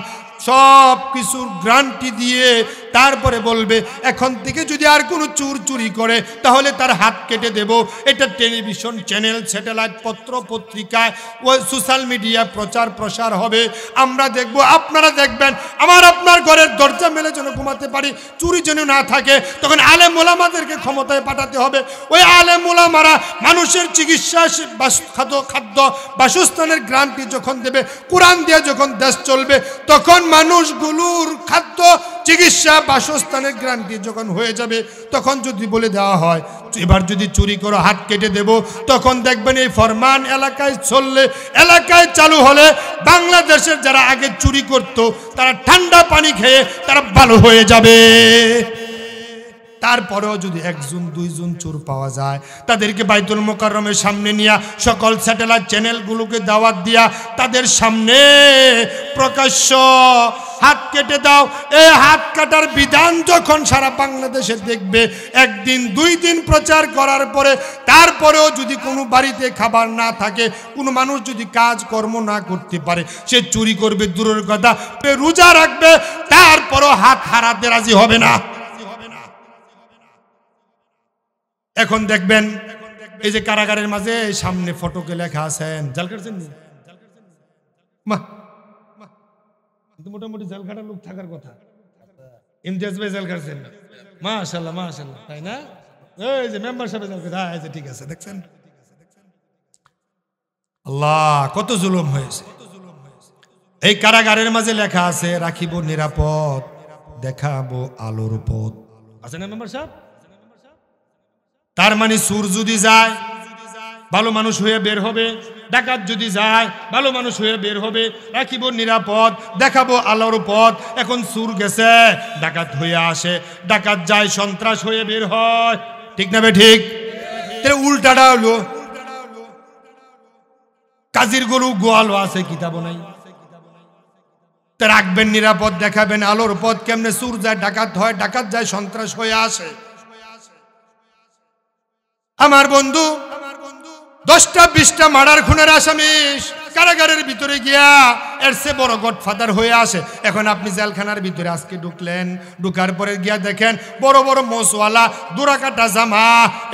সব কিছুর গ্যারান্টি দিয়ে তারপরে বলবে এখন থেকে যদি আর কোনো চোর চুরি করে তাহলে তার হাত কেটে দেব। এটা টেলিভিশন চ্যানেল, স্যাটেলাইট, পত্র পত্রিকায় ও সোশ্যাল মিডিয়া প্রচার প্রসার হবে। আমরা দেখব, আপনারা দেখবেন, আমার আপনার ঘরের দরজা মেলে যেন ঘুমাতে পারি, চুরি যেন না থাকে। তখন আলেম ওলামাদেরকে ক্ষমতায় পাঠাতে হবে। ওই আলেম ওলামারা মানুষের চিকিৎসা, খাদ্য, বাসস্থানের গ্যারান্টি যখন দেবে, কোরআন দিয়ে যখন দেশ চলবে, তখন মানুষগুলোর খাদ্য, চিকিৎসা বাসস্থানের গ্যারান্টি যখন হয়ে যাবে তখন যদি বলে দেওয়া হয় এবার যদি চুরি করো হাত কেটে দেব, তখন দেখবেন এই ফরমান এলাকায় চললে, এলাকায় চালু হলে বাংলাদেশের যারা আগে চুরি করত তারা ঠান্ডা পানি খেয়ে তারা ভালো হয়ে যাবে। তারপরেও যদি একজন দুইজন চোর পাওয়া যায় তাদেরকে বাইতুল মোকাররমের সামনে নিয়ে সকল স্যাটেলাইট চ্যানেলগুলোকে দাওয়াত দিয়া তাদের সামনে প্রকাশ্য হাত কেটে দাও। এই হাত কাটার বিধান যখন সারা বাংলাদেশে দেখবে, একদিন দুই দিন প্রচার করার পরে তারপরেও যদি কোনো বাড়িতে খাবার না থাকে, কোনো মানুষ যদি কাজ কর্ম না করতে পারে, সে চুরি করবে দূরের কথা, রোজা রাখবে, তারপরও হাত হারাতে রাজি হবে না। এখন দেখবেন এই যে কারাগারের মাঝে সামনে ফটোকে লেখা আছেন, জাল কাটছেন মোটামুটি জাল কাটার লোক থাকার কথা, ইমতিয়াজ ভাই জাল কাটছেন, মাশাআল্লাহ মাশাআল্লাহ, তাই না? এই যে মেম্বার সাহেব জাল কাটা, এই যে ঠিক আছে, দেখছেন আল্লাহ কত জুলুম হয়েছে। এই কারাগারের মাঝে লেখা আছে রাখিব নিরাপদ, দেখাবো আলোর পথ, আছে না মেম্বার সাহেব? তার মানে চোর যদি যায় ভালো মানুষ হয়ে বের হবে, ডাকাত যদি যায় ভালো মানুষ হয়ে বের হবে। রাখিব নিরাপদ, দেখাবো আলোর পথ। এখন চোর গেছে ডাকাত হয়ে আসে, ডাকাত যায় সন্ত্রাস হয়ে বের হয়, ঠিক না বে ঠিক? উল্টাটা হলো কাজীর গরু গোয়ালও আছে, কিতাব নাই। তা রাখবেন নিরাপদ, দেখাবেন আলোর পথ। কেমনে চোর যায় ডাকাত হয়, ডাকাত যায় সন্ত্রাস হয়ে আসে। আমার বন্ধু 10টা 20টা মার্ডার খুনের আসামি কারাগারের ভিতরে গিয়া এর চেয়ে বড় গডফাদার হয়ে আসে। এখন আপনি জেলখানার ভিতরে আজকে ঢুকলেন, ঢুকার পরে গিয়া দেখেন বড় বড় মোসওয়ালা, দুরাকাটা জামা,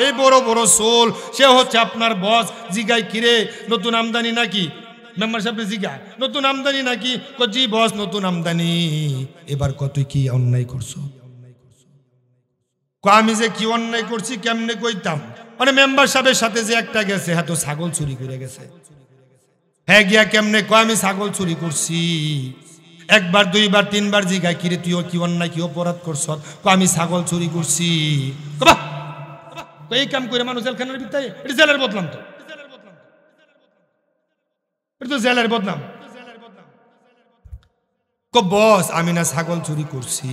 এই বড় বড় চুল, সে হচ্ছে আপনার বস। জিগাই কিরে নতুন আমদানি নাকি? মেম্বার সাহেব জিগায় নতুন আমদানি নাকি? জি বস নতুন আমদানি। এবার কত কি অন্যায় করছো? আমি যে কি অন্যায় করছি কেমনে কইতাম? মানে মেম্বার সাহেবের সাথে যে একটা গেছে, হ্যাঁ তো ছাগল চুরি করে গেছে। হ্যাঁ গিয়া কেমনে? আমি ছাগল চুরি করছি। একবার দুইবার তিনবার জিগায় কিরে তুইও কি অন্যায় কি অপরাধ করছ? আমি ছাগল চুরি করছি। এই কাম করে মানুষ জেলখানার ভিতরে, এটা জেলের বদনাম, তো এটা তো জেলের বদনাম। বস আমি না ছাগল চুরি করছি।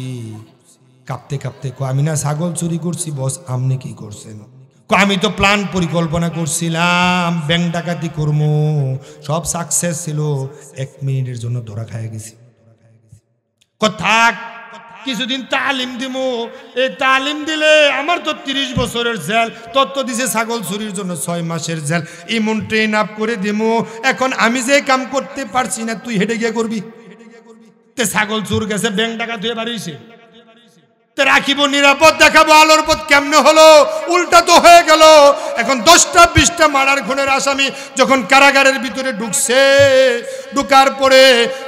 কাঁপতে কাঁপতে আমি না ছাগল চুরি করছি বস, আপনি কি করছেন? আমি তো প্ল্যান পরিকল্পনা করছিলাম, ব্যাংক ডাকাতি করবো, সব সাকসেস ছিল, 1 মিনিটের জন্য ধরা খায় গেছি। থাক কিছুদিন তালিম দিব, এই তালিম দিলে আমার তো 30 বছরের জেল, তত্ত্ব দিছে ছাগল চুরির জন্য 6 মাসের জেল, এমন ট্রেন আপ করে দিব। এখন আমি যে কাম করতে পারছি না, তুই হেঁটে গিয়ে করবি? তে ছাগল চুর গেছে, ব্যাংক ডাকাত হয়ে বাড়িয়েছে, রাখিব নিরাপদ, দেখাবো আলোর পথ কেমনে হলো? উল্টা তো হয়ে গেল। এখন 10টা 20টা মার্ডার খুনের আসামি যখন কারাগারের ভিতরে ঢুকছে, ঢুকার পরে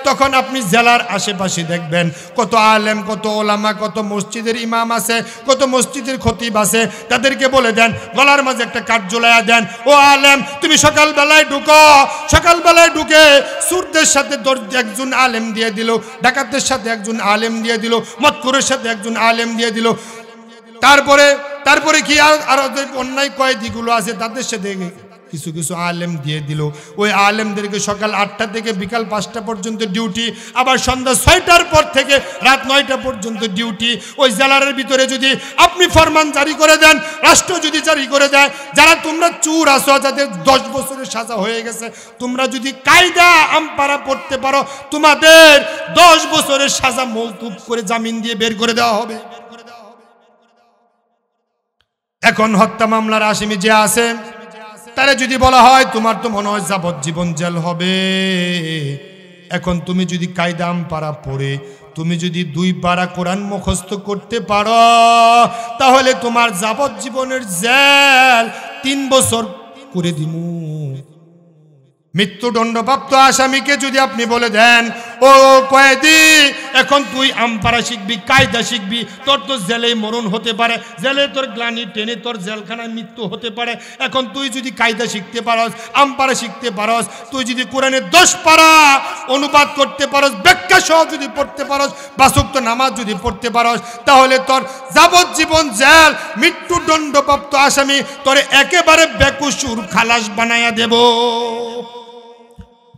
তখন আপনি জেলার আশেপাশে দেখবেন কত আলেম, কত ওলামা, কত মসজিদের ইমাম আছে, কত মসজিদের খতিব আছে। তাদেরকে বলে দেন, গলার মাঝে একটা কাঠ ঝোলায়া দেন, ও আলেম তুমি সকালবেলায় ঢুকো। সকালবেলায় ঢুকে সুরদের সাথে একজন আলেম দিয়ে দিল, ডাকাতদের সাথে একজন আলেম দিয়ে দিল, মদখোরের সাথে একজন আলেম দিয়ে দিল। তারপরে কি আর অন্যায় কয়েদিগুলো আছে তাদের সাথে কিছু কিছু আলেম দিয়ে দিল। ওই আলেমদেরকে সকাল 8টা থেকে বিকাল 5টা পর্যন্ত ডিউটি, আবার সন্ধ্যা 6টার পর থেকে রাত 9টা পর্যন্ত ডিউটি। ওই জেলারের ভিতরে যদি আপনি ফরমান জারি করে দেন, রাষ্ট্র যদি জারি করে দেয়, যারা তোমরা চোর আছো, যাদের 10 বছরের সাজা হয়ে গেছে, তোমরা যদি কায়দা আমপারা পড়তে পারো, তোমাদের 10 বছরের সাজা মওকুফ করে জামিন দিয়ে বের করে দেওয়া হবে। এখন হত্যা মামলার আসামি যে আছে, তারা যদি বলা হয় তোমার তো মনে হয় যাবজ্জীবন জেল হবে, এখন তুমি যদি কায়দা আমপারা পড়ে তুমি যদি 2 পারা কোরআন মুখস্থ করতে পারো, তাহলে তোমার যাবজ্জীবনের জেল 3 বছর করে দিমু। মৃত্যুদণ্ডপ্রাপ্ত আসামিকে যদি আপনি বলে দেন, ও কয়েদি, এখন তুই আমপারা শিখবি, কায়দা শিখবি, তোর তো জেলেই মরণ হতে পারে, জেলে তোর গ্লানি টেনে তোর জেলখানায় মৃত্যু হতে পারে, এখন তুই যদি কায়দা শিখতে পারস, আমপারা শিখতে পারস, তুই যদি কোরআনের 10 পারা অনুবাদ করতে পারস, ব্যাখ্যা সহ যদি পড়তে পারস, 5 ওয়াক্ত নামাজ যদি পড়তে পারস, তাহলে তোর যাবজ্জীবন জেল, মৃত্যুদণ্ডপ্রাপ্ত আসামি তোর একেবারে বেকসুর খালাস বানায়া দেব।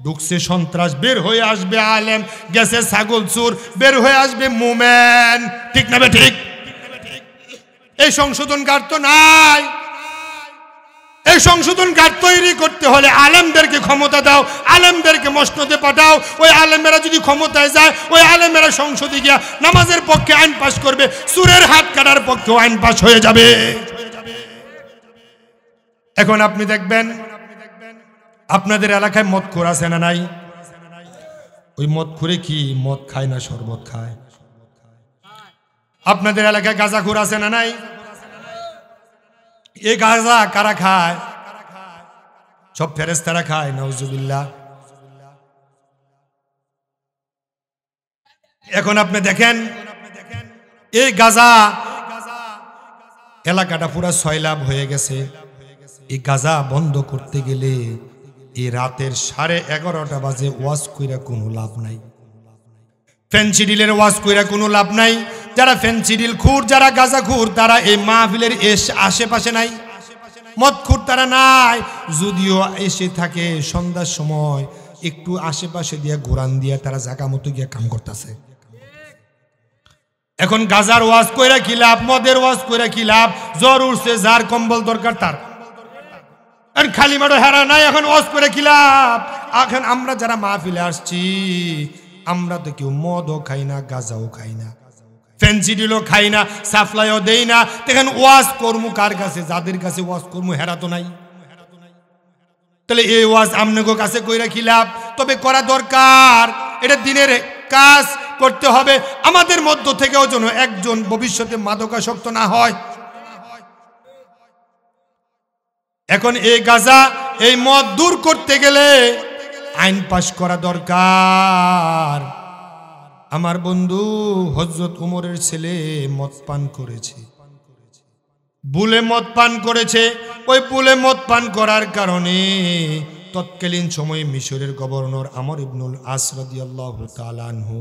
ঢুকছে সন্ত্রাস, বের হয়ে আসবে আলেম, গেছে ছাগল চোর, বের হয়ে আসবে মোমেন। ঠিক না ঠিক? এই সংশোধনগার তো নাই। এই সংশোধনগার তৈরি করতে হলে আলেমদেরকে ক্ষমতা দাও, আলেমদেরকে মসনদে পাঠাও। ওই আলেমেরা যদি ক্ষমতায় যায়, ওই আলেমেরা সংসদে গিয়া নামাজের পক্ষে আইন পাশ করবে, চোরের হাত কাটার পক্ষে আইন পাশ হয়ে যাবে। এখন আপনি দেখবেন আপনাদের এলাকায় মদখোর আছে না নাই? ওই মদখোরে কি মদ খায় না শরবত খায়? আপনাদের এলাকায় গাঁজাখোর আছে না নাই? এই গাঁজা কারা খায়? সব ফেরেশতারা খায়, নাউজুবিল্লাহ। এখন আপনি দেখেন এই গাঁজা এলাকাটা পুরা সয়লাভ হয়ে গেছে। এই গাঁজা বন্ধ করতে গেলে এই রাতের 11:30 বাজে ওয়াজ কইরা কোনো লাভ নাই, ফেনসিডিলের ওয়াজ কইরা কোনো লাভ নাই। যারা ফেনসিডিল খুর, যারা গাঁজা খুর, তারা এই মাহফিলের আশেপাশে নাই। মদ খুর তারা নাই, যদিও এসে থাকে সন্ধ্যার সময় একটু আশেপাশে দিয়ে ঘোরান দিয়ে তারা জায়গা মতো গিয়ে কাম করতেছে। এখন গাঁজার ওয়াজ কইরা কি লাভ, মদের ওয়াজ কইরা কি লাভ? জ্বর উঠছে, যার কম্বল দরকার তার, খালি মাঠে হারা নাই, এখন ওয়াজ করে কি লাভ? এখন আমরা যারা মাহফিলে আসছি, আমরা তো কেউ মদও খাই না, গাঁজাও খাই না, ফেনসিডিলও খাই না, সাপ্লাইও দেই না। দেখেন ওয়াজ কর্মু কার কাছে? যাদের কাছে ওয়াজ কর্মু হেরা তো নাই। তাহলে এই ওয়াজ আমনেগো কাছে কইরা কি লাভ? তবে করা দরকার, এটা দিনের কাজ করতে হবে। আমাদের মধ্য থেকেও যেন একজন ভবিষ্যতে মাদকাসক্ত না হয়। এখন এই গাঁজা, এই মদ দূর করতে গেলে আইন পাশ করা দরকার। আমার বন্ধু হযরত উমরের ছেলে মদ পান করেছে, বুলে মদ পান করেছে। ওই বুলে মদ পান করার কারণে তৎকালীন সময়ে মিশরের গভর্নর আমর ইবনুল আস রাদিয়াল্লাহু তাআলা আনহু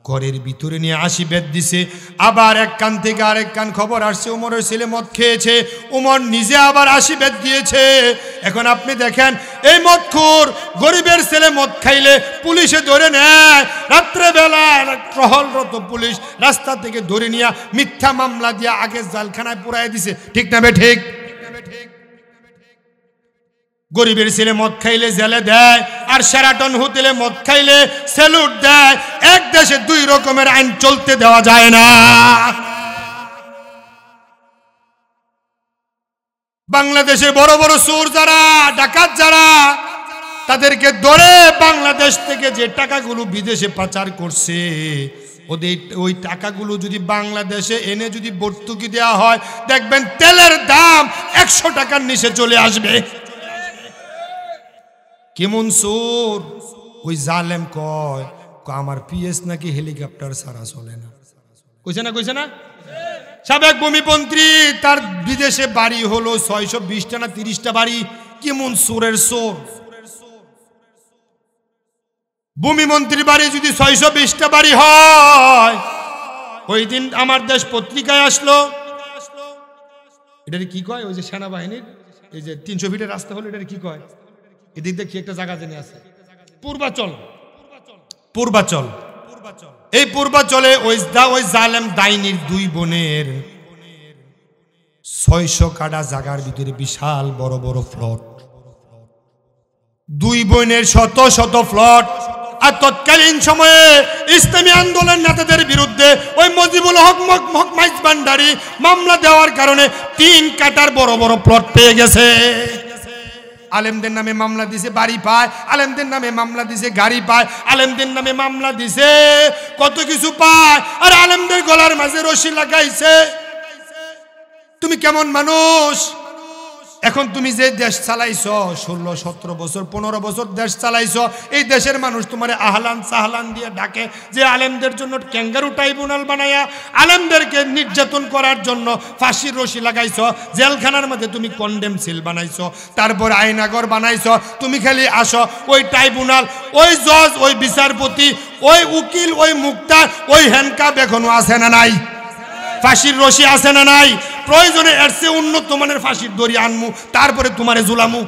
ঘরের ভিতরে নিয়ে 80 বেত দিছে। আবার এক কান থেকে আরেক কান খবর আসছে উমরের ছেলে মদ খেয়েছে, উমর নিজে আবার 80 বেত দিয়েছে। এখন আপনি দেখেন এই মদখোর গরিবের ছেলে মদ খাইলে পুলিশে ধরে নেয়, রাত্রেবেলা টহলরত পুলিশ রাস্তা থেকে ধরে নিয়ে মিথ্যা মামলা দিয়ে আগে জেলখানায় পুরাই দিছে। ঠিক না ঠিক? গরিবের ছেলে মদ খাইলে জেলে দেয়, আর শেরাটন হোটেলে মদ খাইলে স্যালুট দেয়। এক দেশে 2 রকমের আইন চলতে দেওয়া যায় না। বাংলাদেশে বড় বড় চোর যারা, ডাকাত যারা, তাদেরকে ধরে বাংলাদেশ থেকে যে টাকাগুলো বিদেশে পাচার করছে, ওদের ওই টাকাগুলো যদি বাংলাদেশে এনে যদি ভর্তুকি দেওয়া হয়, দেখবেন তেলের দাম 100 টাকার নিচে চলে আসবে। কেমন চোর? ওই জালেম কয় আমার পিএস নাকি হেলিকপ্টার ছাড়া চলে না। কইছে না? সাবেক ভূমিমন্ত্রী, তার বিদেশে বাড়ি হলো 620টা না 30টা বাড়ি। কেমন চোরের চোর? ভূমিমন্ত্রী বাড়ি যদি 620টা বাড়ি হয়, ওই দিন আমার দেশ পত্রিকায় আসলো, এটার কি কয়? ওই যে সেনাবাহিনীর এই যে 300 ফিটের রাস্তা হলো, এটার কি কয়? এদিক দিয়ে কি একটা জায়গা জেনে আছে, পূর্বাচল। এই পূর্বাচলে ওই জালেম ডাইনির 2 বোনের 600 কাঠা জায়গার ভিতরে বিশাল বড় বড় প্লট, 2 বোনের শত শত প্লট। আর তৎকালীন সময়ে ইসলামী আন্দোলন নেতাদের বিরুদ্ধে ওই মজিবুল হক মাইজ ভান্ডারী মামলা দেওয়ার কারণে 3 কাঠার বড় বড় প্লট পেয়ে গেছে। আলেমদের নামে মামলা দিছে, বাড়ি পায়। আলেমদের নামে মামলা দিছে, গাড়ি পায়। আলেমদের নামে মামলা দিছে, কত কিছু পায়। আর আলেমদের গলার মাঝে রশি লাগাইছে। তুমি কেমন মানুষ? এখন তুমি যে দেশ চালাইছো 16-17 বছর 15 বছর দেশ চালাইছো, এই দেশের মানুষ তোমারে আহলান সাহলান দিয়ে ডাকে যে আলেমদের জন্য ক্যাঙ্গারু ট্রাইব্যুনাল বানায়া আলেমদেরকে নির্যাতন করার জন্য ফাঁসির রশি লাগাইছো, জেলখানার মধ্যে তুমি কন্ডেম সিল বানাইছো, তারপর আইনাগর বানাইছো। তুমি খালি আসো, ওই ট্রাইব্যুনাল, ওই জজ, ওই বিচারপতি, ওই উকিল, ওই মুক্তার, ওই হ্যান্ডকাপ এখনো আছে না নাই? ফাঁসির রশি আছে না নাই? প্রয়োজনে এর চেয়ে উন্নত মানের ফাঁসির দড়ি আনমু, তারপরে তোমারে জুলামু।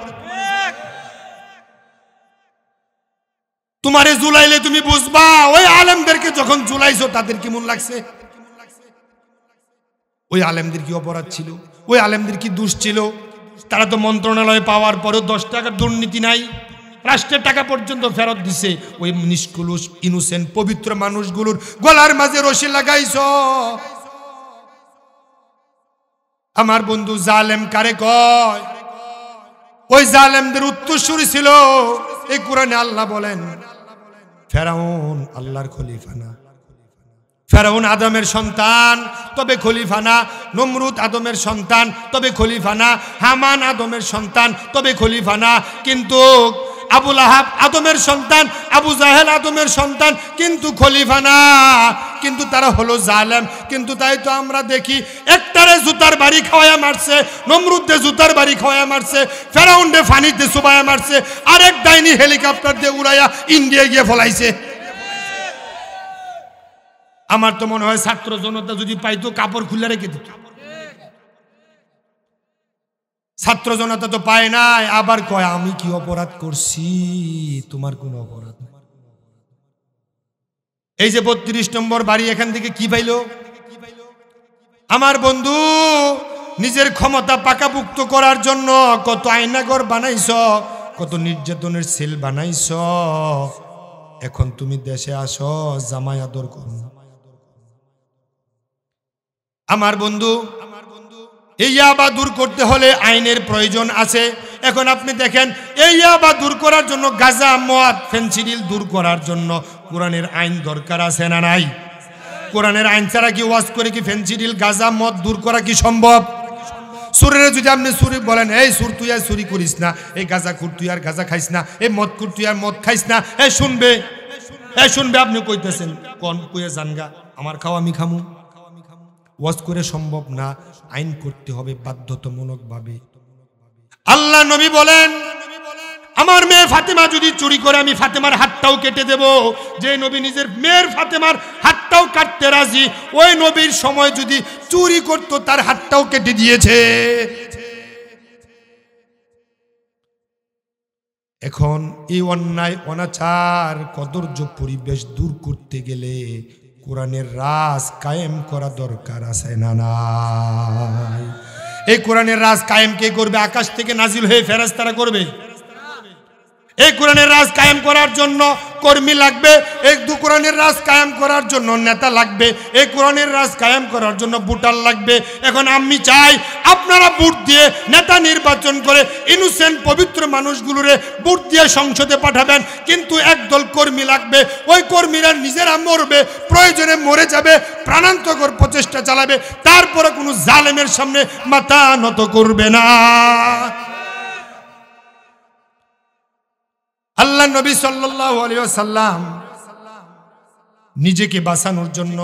তোমারে জুলাইলে তুমি বুঝবা ওই আলেমদেরকে যখন জুলাইছো তাদের কি মন লাগছে, ওই আলেমদের কি অপরাধ ছিল, ওই আলেমদের কি দোষ ছিল। তারা তো মন্ত্রণালয়ে পাওয়ার পরেও 10 টাকার দুর্নীতি নাই, রাষ্ট্রের টাকা পর্যন্ত ফেরত দিছে। ওই নিষ্কলুষ ইনোসেন্ট পবিত্র মানুষগুলোর গলার মাঝে রশি লাগাইছো। আমার বন্ধু জালেম কারে কয়? ওই জালেমদের উত্তরসূরি ছিল এই কোরআনে আল্লাহ বলেন ফেরাউন আল্লাহর খলিফা না, ফেরাউন আদমের সন্তান তবে খলিফা না, নমরুদ আদমের সন্তান তবে খলিফা না, হামান আদমের সন্তান তবে খলিফা না, কিন্তু আবু লাহাব আদমের সন্তান, আবু জাহেল আদমের সন্তান, কিন্তু খলিফা না, কিন্তু তারা হলো জালেম। কিন্তু তাই তো আমরা দেখি একটারে জুতার বাড়ি খাওয়ায়া মারছে, নমরুদে জুতার বাড়ি খাওয়ায়া মারছে, ফেরাউন্ডে ফানিতে সুবায়া মারছে, আরেক ডাইনি হেলিকপ্টার দিয়ে উড়াইয়া ইন্ডিয়া গিয়ে ফলাইছে। আমার তো মনে হয় ছাত্র জনতা যদি পাইতো কাপড় খুলে রেখে দিত। ছাত্র জনতা তো পায় নাই, আবার কয় আমি কি অপরাধ করছি? তোমার কোনো অপরাধ নাই। এই যে 32 নম্বর বাড়ি, এখান থেকে কি পাইল? আমার বন্ধু নিজের ক্ষমতা পাকাপুক্ত করার জন্য কত আয়নাঘর বানাইছ, কত নির্যাতনের সেল বানাইছ। এখন তুমি দেশে আসো জামাই আদর করো। আমার বন্ধু এই ইয়াবা দূর করতে হলে আইনের প্রয়োজন আছে। এখন আপনি দেখেন এই ইয়াবা দূর করার জন্য, গাঁজা মদ ফেনসিডিল দূর করার জন্য কোরআনের আইন দরকার আছে না নাই? কোরআনের আইন ছাড়া কি ওয়াজ করে কি ফেনসিডিল গাঁজা মদ দূর করা কি সম্ভব? সুরের যদি আপনি সুরি বলেন এই সুর তুই আর চুরি করিস না, এই গাঁজা খুর তুই আর গাঁজা খাইস না, এই মদ খুর তুই আর মদ খাইস না, এই শুনবে, এই শুনবে। আপনি কইতেছেন কোন কইয়া জানগা আমার খাওয়া আমি খামু। ওয়াজ করে সম্ভব না, আইন করতে হবে বাধ্যতামূলক ভাবে। আল্লাহ নবী বলেন আমার মেয়ে ফাতেমা যদি চুরি করে আমি ফাতেমার হাতটাও কেটে দেব। যে নবী নিজের মেয়ের ফাতেমার হাতটাও কাটতে রাজি, ওই নবীর সময় যদি চুরি করত তার হাতটাও কেটে দিয়েছে। এখন এই অন্যায় অনাচার কদর্য পরিবেশ দূর করতে গেলে কোরআনের রাজ কায়েম করা দরকার আছে না নাই? এই কোরআনের রাজ কায়েম কে করবে? আকাশ থেকে নাজিল হয়ে ফেরেশতারা করবে? এই কোরআনের রাজ কায়েম করার জন্য কর্মী লাগবে, এই কোরআনের রাজ কায়েম করার জন্য নেতা লাগবে, এই কোরআনের রাজ কায়েম করার জন্য ভোটার লাগবে। এখন আমি চাই আপনারা ভোট দিয়ে নেতা নির্বাচন করে ইনোসেন্ট পবিত্র মানুষগুলোরে ভোট দিয়ে সংসদে পাঠাবেন, কিন্তু একদল কর্মী লাগবে। ওই কর্মীরা নিজেরা মরবে, প্রয়োজনে মরে যাবে, প্রাণান্তকর প্রচেষ্টা চালাবে, তারপরে কোনো জালেমের সামনে মাথা নত করবে না। আল্লাহ নবী সাল্লাল্লাহু আলাইহি ওয়াসাল্লাম নিজেকে বাঁচানোর জন্য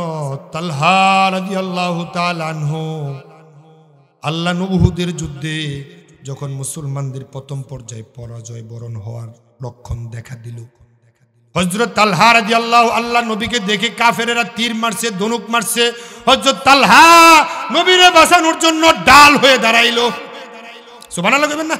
তালহা রাদিয়াল্লাহু তাআলা আনহু আল্লাহ উহুদের যুদ্ধে যখন মুসলমানদের প্রথম পর্যায়ে পরাজয় বরণ হওয়ার লক্ষণ দেখা দিল, হযরত তালহা রাদিয়াল্লাহু আল্লাহ নবীকে দেখে কাফেরেরা তীর মারছে, ধনুক মারছে, হযরত তালহা নবীরে বাঁচানোর জন্য ডাল হয়ে দাঁড়াইলো। সুবহানাল্লাহ কইবেন না?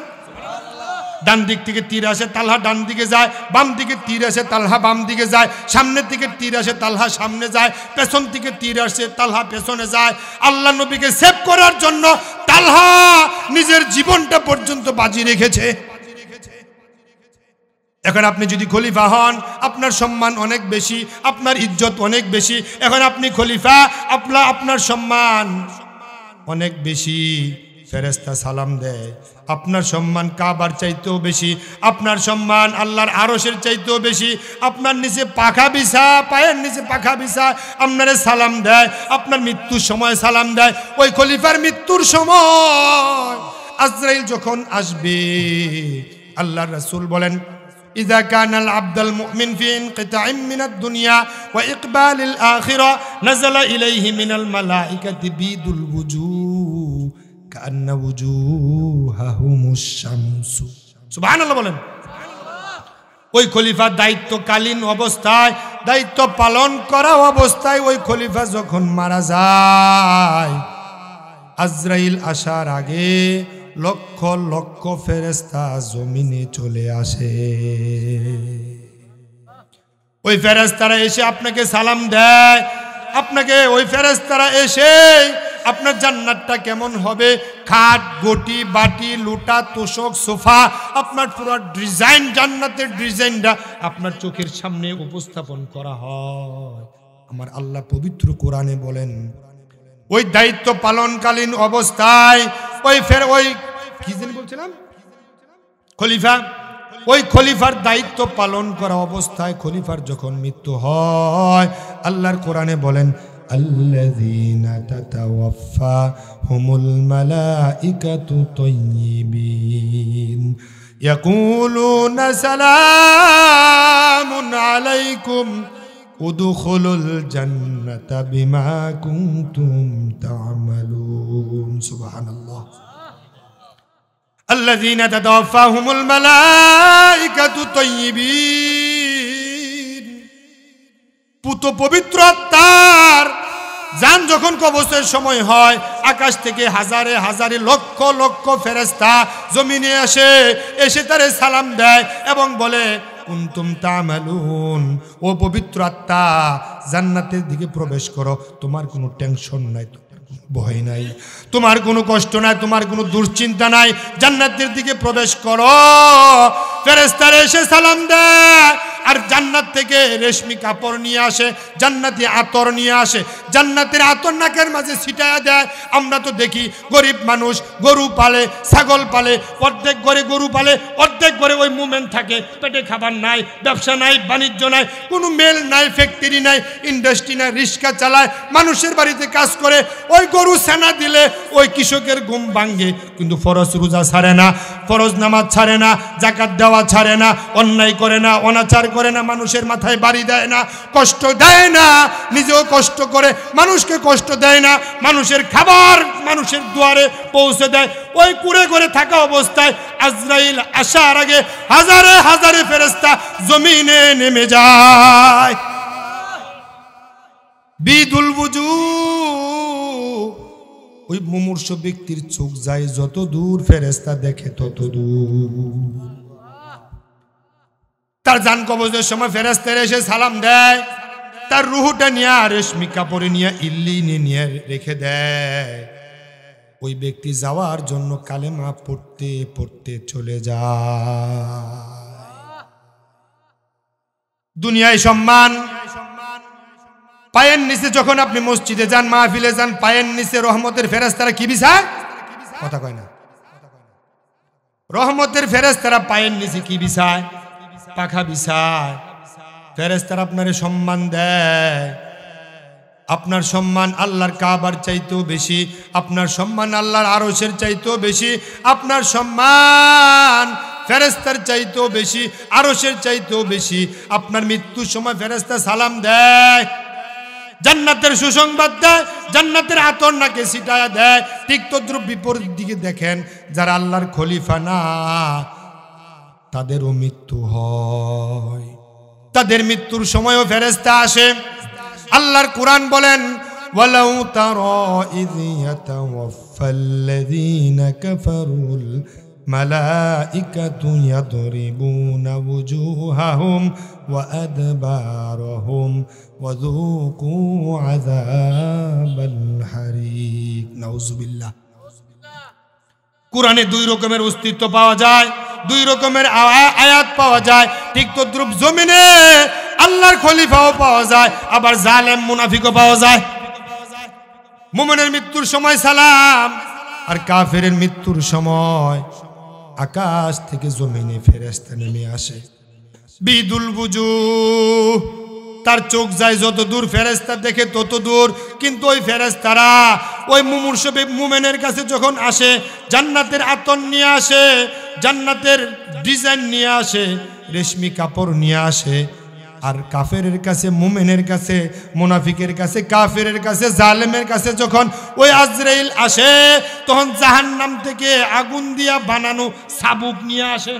ডান দিক থেকে তীর আসে, তালহা ডান দিকে যায়, বাম দিকে তীর আসে, তালহা বাম দিকে যায়, সামনের দিকে তীর আসে, তালহা সামনে যায়, পেছন থেকে তীর আসে, তালহা পেছনে যায়। আল্লাহ নবীকে সেভ করার জন্য তালহা নিজের জীবনটা পর্যন্ত বাজি রেখেছে। এখন আপনি যদি খলিফা হন, আপনার সম্মান অনেক বেশি, আপনার ইজ্জত অনেক বেশি। এখন আপনি খলিফা, আপনার সম্মান অনেক বেশি। ফেরেশতা সালাম দেয়, আপনার সম্মান কাবার চাইতেও বেশি, আপনার সম্মান আল্লাহর আরশের চাইতেও বেশি। আপনার নিচে পাখা বিছা, পায়ের নিচে পাখা বিছা আপনারে সালাম দেয়, আপনার মৃত্যুর সময় সালাম দেয়। ওই খলিফার মৃত্যুর সময় আজরাইল যখন আসবে আল্লাহর রাসূল বলেন إذا كان العبد المؤمن في انقطاع من الدنيا وإقبال الآخرة نزل إليه من الملائكة بيض الوجوه كأن وجوههم الشمس سبحان الله বলেন ওই খলিফার দায়িত্বকালীন অবস্থায় দায়িত্ব পালন করা অবস্থায় ওই খলিফা যখন মারা যায় আজরাইল আসার আগে লক্ষ লক্ষ ফেরেশতা জমিনে চলে আসে ওই ফেরেশতারা এসে আপনাকে সালাম দেয় আপনাকে ওই ফেরেশতারা এসে আপনার জান্নাতটা কেমন হবে খাট গটি বাটি লুটা তোষক সোফা আপনার পুরো ডিজাইন জান্নাতের ডিজাইনটা আপনার চোখের সামনে উপস্থাপন করা হয় আমার আল্লাহ পবিত্র কোরআনে বলেন ওই দায়িত্ব পালনকালীন অবস্থায় ওই কি জানি বলছিলাম খলিফা ওই খলিফার দায়িত্ব পালন করা অবস্থায় খলিফার যখন মৃত্যু হয় আল্লাহর কোরআনে বলেন আল্লাযীনা তাতাওয়াফাহুমুল মালাইকাতু তাইয়্যিবিন ইয়াকুলুনা সালামুন আলাইকুম উদখুলুল জান্নাতা বিমা কুনতুম তা'মালুন সুবহানাল্লাহ الذين تتوفاهم الملائكة طيبين পুত পবিত্র আত্মার জান যখন কবজের সময় হয় আকাশ থেকে হাজারে হাজারে লক্ষ লক্ষ ফেরেশতা জমিনে এসে তারে সালাম দেয় এবং বলে কুনতুম তা'মালুন ও পবিত্র আত্মা জান্নাতের দিকে প্রবেশ করো তোমার কোনো টেনশন নাই ভয় নাই তোমার কোনো কষ্ট নাই তোমার কোনো দুশ্চিন্তা নাই জান্নাতের দিকে প্রবেশ করো ফেরেশতারা এসে সালাম দেয় আর জান্নাত থেকে রেশমি কাপড় নিয়ে আসে জান্নাতি আতর নিয়ে আসে জান্নাতের আতর নাকের মাঝে ছিটায়া দেয় আমরা তো দেখি গরিব মানুষ গরু পালে ছাগল পালে অর্ধেক ঘরে গরু পালে অর্ধেক ঘরে ওই মুভমেন্ট থাকে পেটে খাবার নাই ব্যবসা নাই বাণিজ্য নাই কোনো মেল নাই ফ্যাক্টরি নাই ইন্ডাস্ট্রি নাই রিক্সা চালায় মানুষের বাড়িতে কাজ করে ওই গরু সেনা দিলে ওই কৃষকের ঘুম ভাঙে কিন্তু ফরজ রোজা ছাড়ে না ফরজ নামাজ ছাড়ে না যাকাত দেওয়া ছাড়ে না অন্যায় করে না অনাচার করে না মানুষের মাথায় বাড়ি দেয় না কষ্ট দেয় না নিজেও কষ্ট করে মানুষকে কষ্ট দেয় না মানুষের খাবার মানুষের দুয়ারে পৌঁছে দেয় ওই কুড়ে করে থাকা অবস্থায় আজরাইল আসার আগে হাজারে হাজারে ফেরেশতা জমিনে নেমে যায় বিদুল বুজুহ ওই মুমূর্ষ ব্যক্তির চোখ যায় যত দূর ফেরেশতা দেখে তত দূর তার জান কবজের সময় ফেরেশতারা এসে সালাম দেয় তার রূহটা নিয়ে রেশমি কাপড়ে নিয়ে ইল্লিনে নিয়ে রেখে দেয় ওই ব্যক্তি যাওয়ার জন্য কালেমা পড়তে পড়তে চলে যায় দুনিয়ায় সম্মান পায়ের নিচে যখন আপনি মসজিদে যান মাহফিলে যান পায়ের নিচে রহমতের ফেরেশতারা কি বিছায় কথা কয় না রহমতের ফেরেশতারা পায়ের নিচে কি বিছায় পাখা বিছায় ফেরেশতারা আপনারে সম্মান দেয় আপনার সম্মান আল্লাহর কাবার চাইতেও বেশি আপনার সম্মান আল্লাহর আরশের চাইতেও বেশি আপনার সম্মান ফেরেশতার চাইতেও বেশি আরশের চাইতেও বেশি আপনার মৃত্যুর সময় ফেরেশতা সালাম দেয় জান্নাতের সুসংবাদ দেয় জান্নাতের আতর নাকে ছিটায়া দেয় ঠিক তদ্রুপ বিপরীত দিকে দেখেন যারা আল্লাহর খলিফা না তাদেরও মৃত্যু হয় তাদের মৃত্যুর সময়ও ফেরেশতা আসে আল্লাহর কোরআন বলেন ওয়ালাউ তারা ইয ইয়াতাওয়াফাল্লাযীনা কাফারুল মালাইকাতু ইয়াদরিবুনা ওয়ুজুহাহুম ওয়া আদবারহুম ওয়া যুকু আযাবাল হারিক নাউযুবিল্লাহ কোরআনে দুই রকমের অস্তিত্ব পাওয়া যায় দুই রকমের আয়াত পাওয়া যায় ঠিক তদ্রুপ জমিনে আল্লাহর খলিফাও পাওয়া যায় আবার জালেম মুনাফিকও পাওয়া যায় মুমিনের মৃত্যুর সময় সালাম আর কাফেরের মৃত্যুর সময় আকাশ থেকে জমিনে ফেরেশতা নেমে আসে বিদুল বুজুহ তার চোখ যায় যত দূর, ফেরেশতা দেখে তত দূর। কিন্তু ওই ফেরেশতারা ওই মুমূর্ষু মুমিনের কাছে যখন আসে, জান্নাতের আতর নিয়ে আসে, জান্নাতের ডিজাইন নিয়ে আসে, রেশমি কাপড় নিয়ে আসে। আর কাফেরের কাছে, মুমিনের কাছে, মুনাফিকের কাছে, কাফেরের কাছে, জালেমের কাছে যখন ওই আজরাইল আসে, তখন জাহান্নাম থেকে আগুন দিয়া বানানো চাবুক নিয়ে আসে।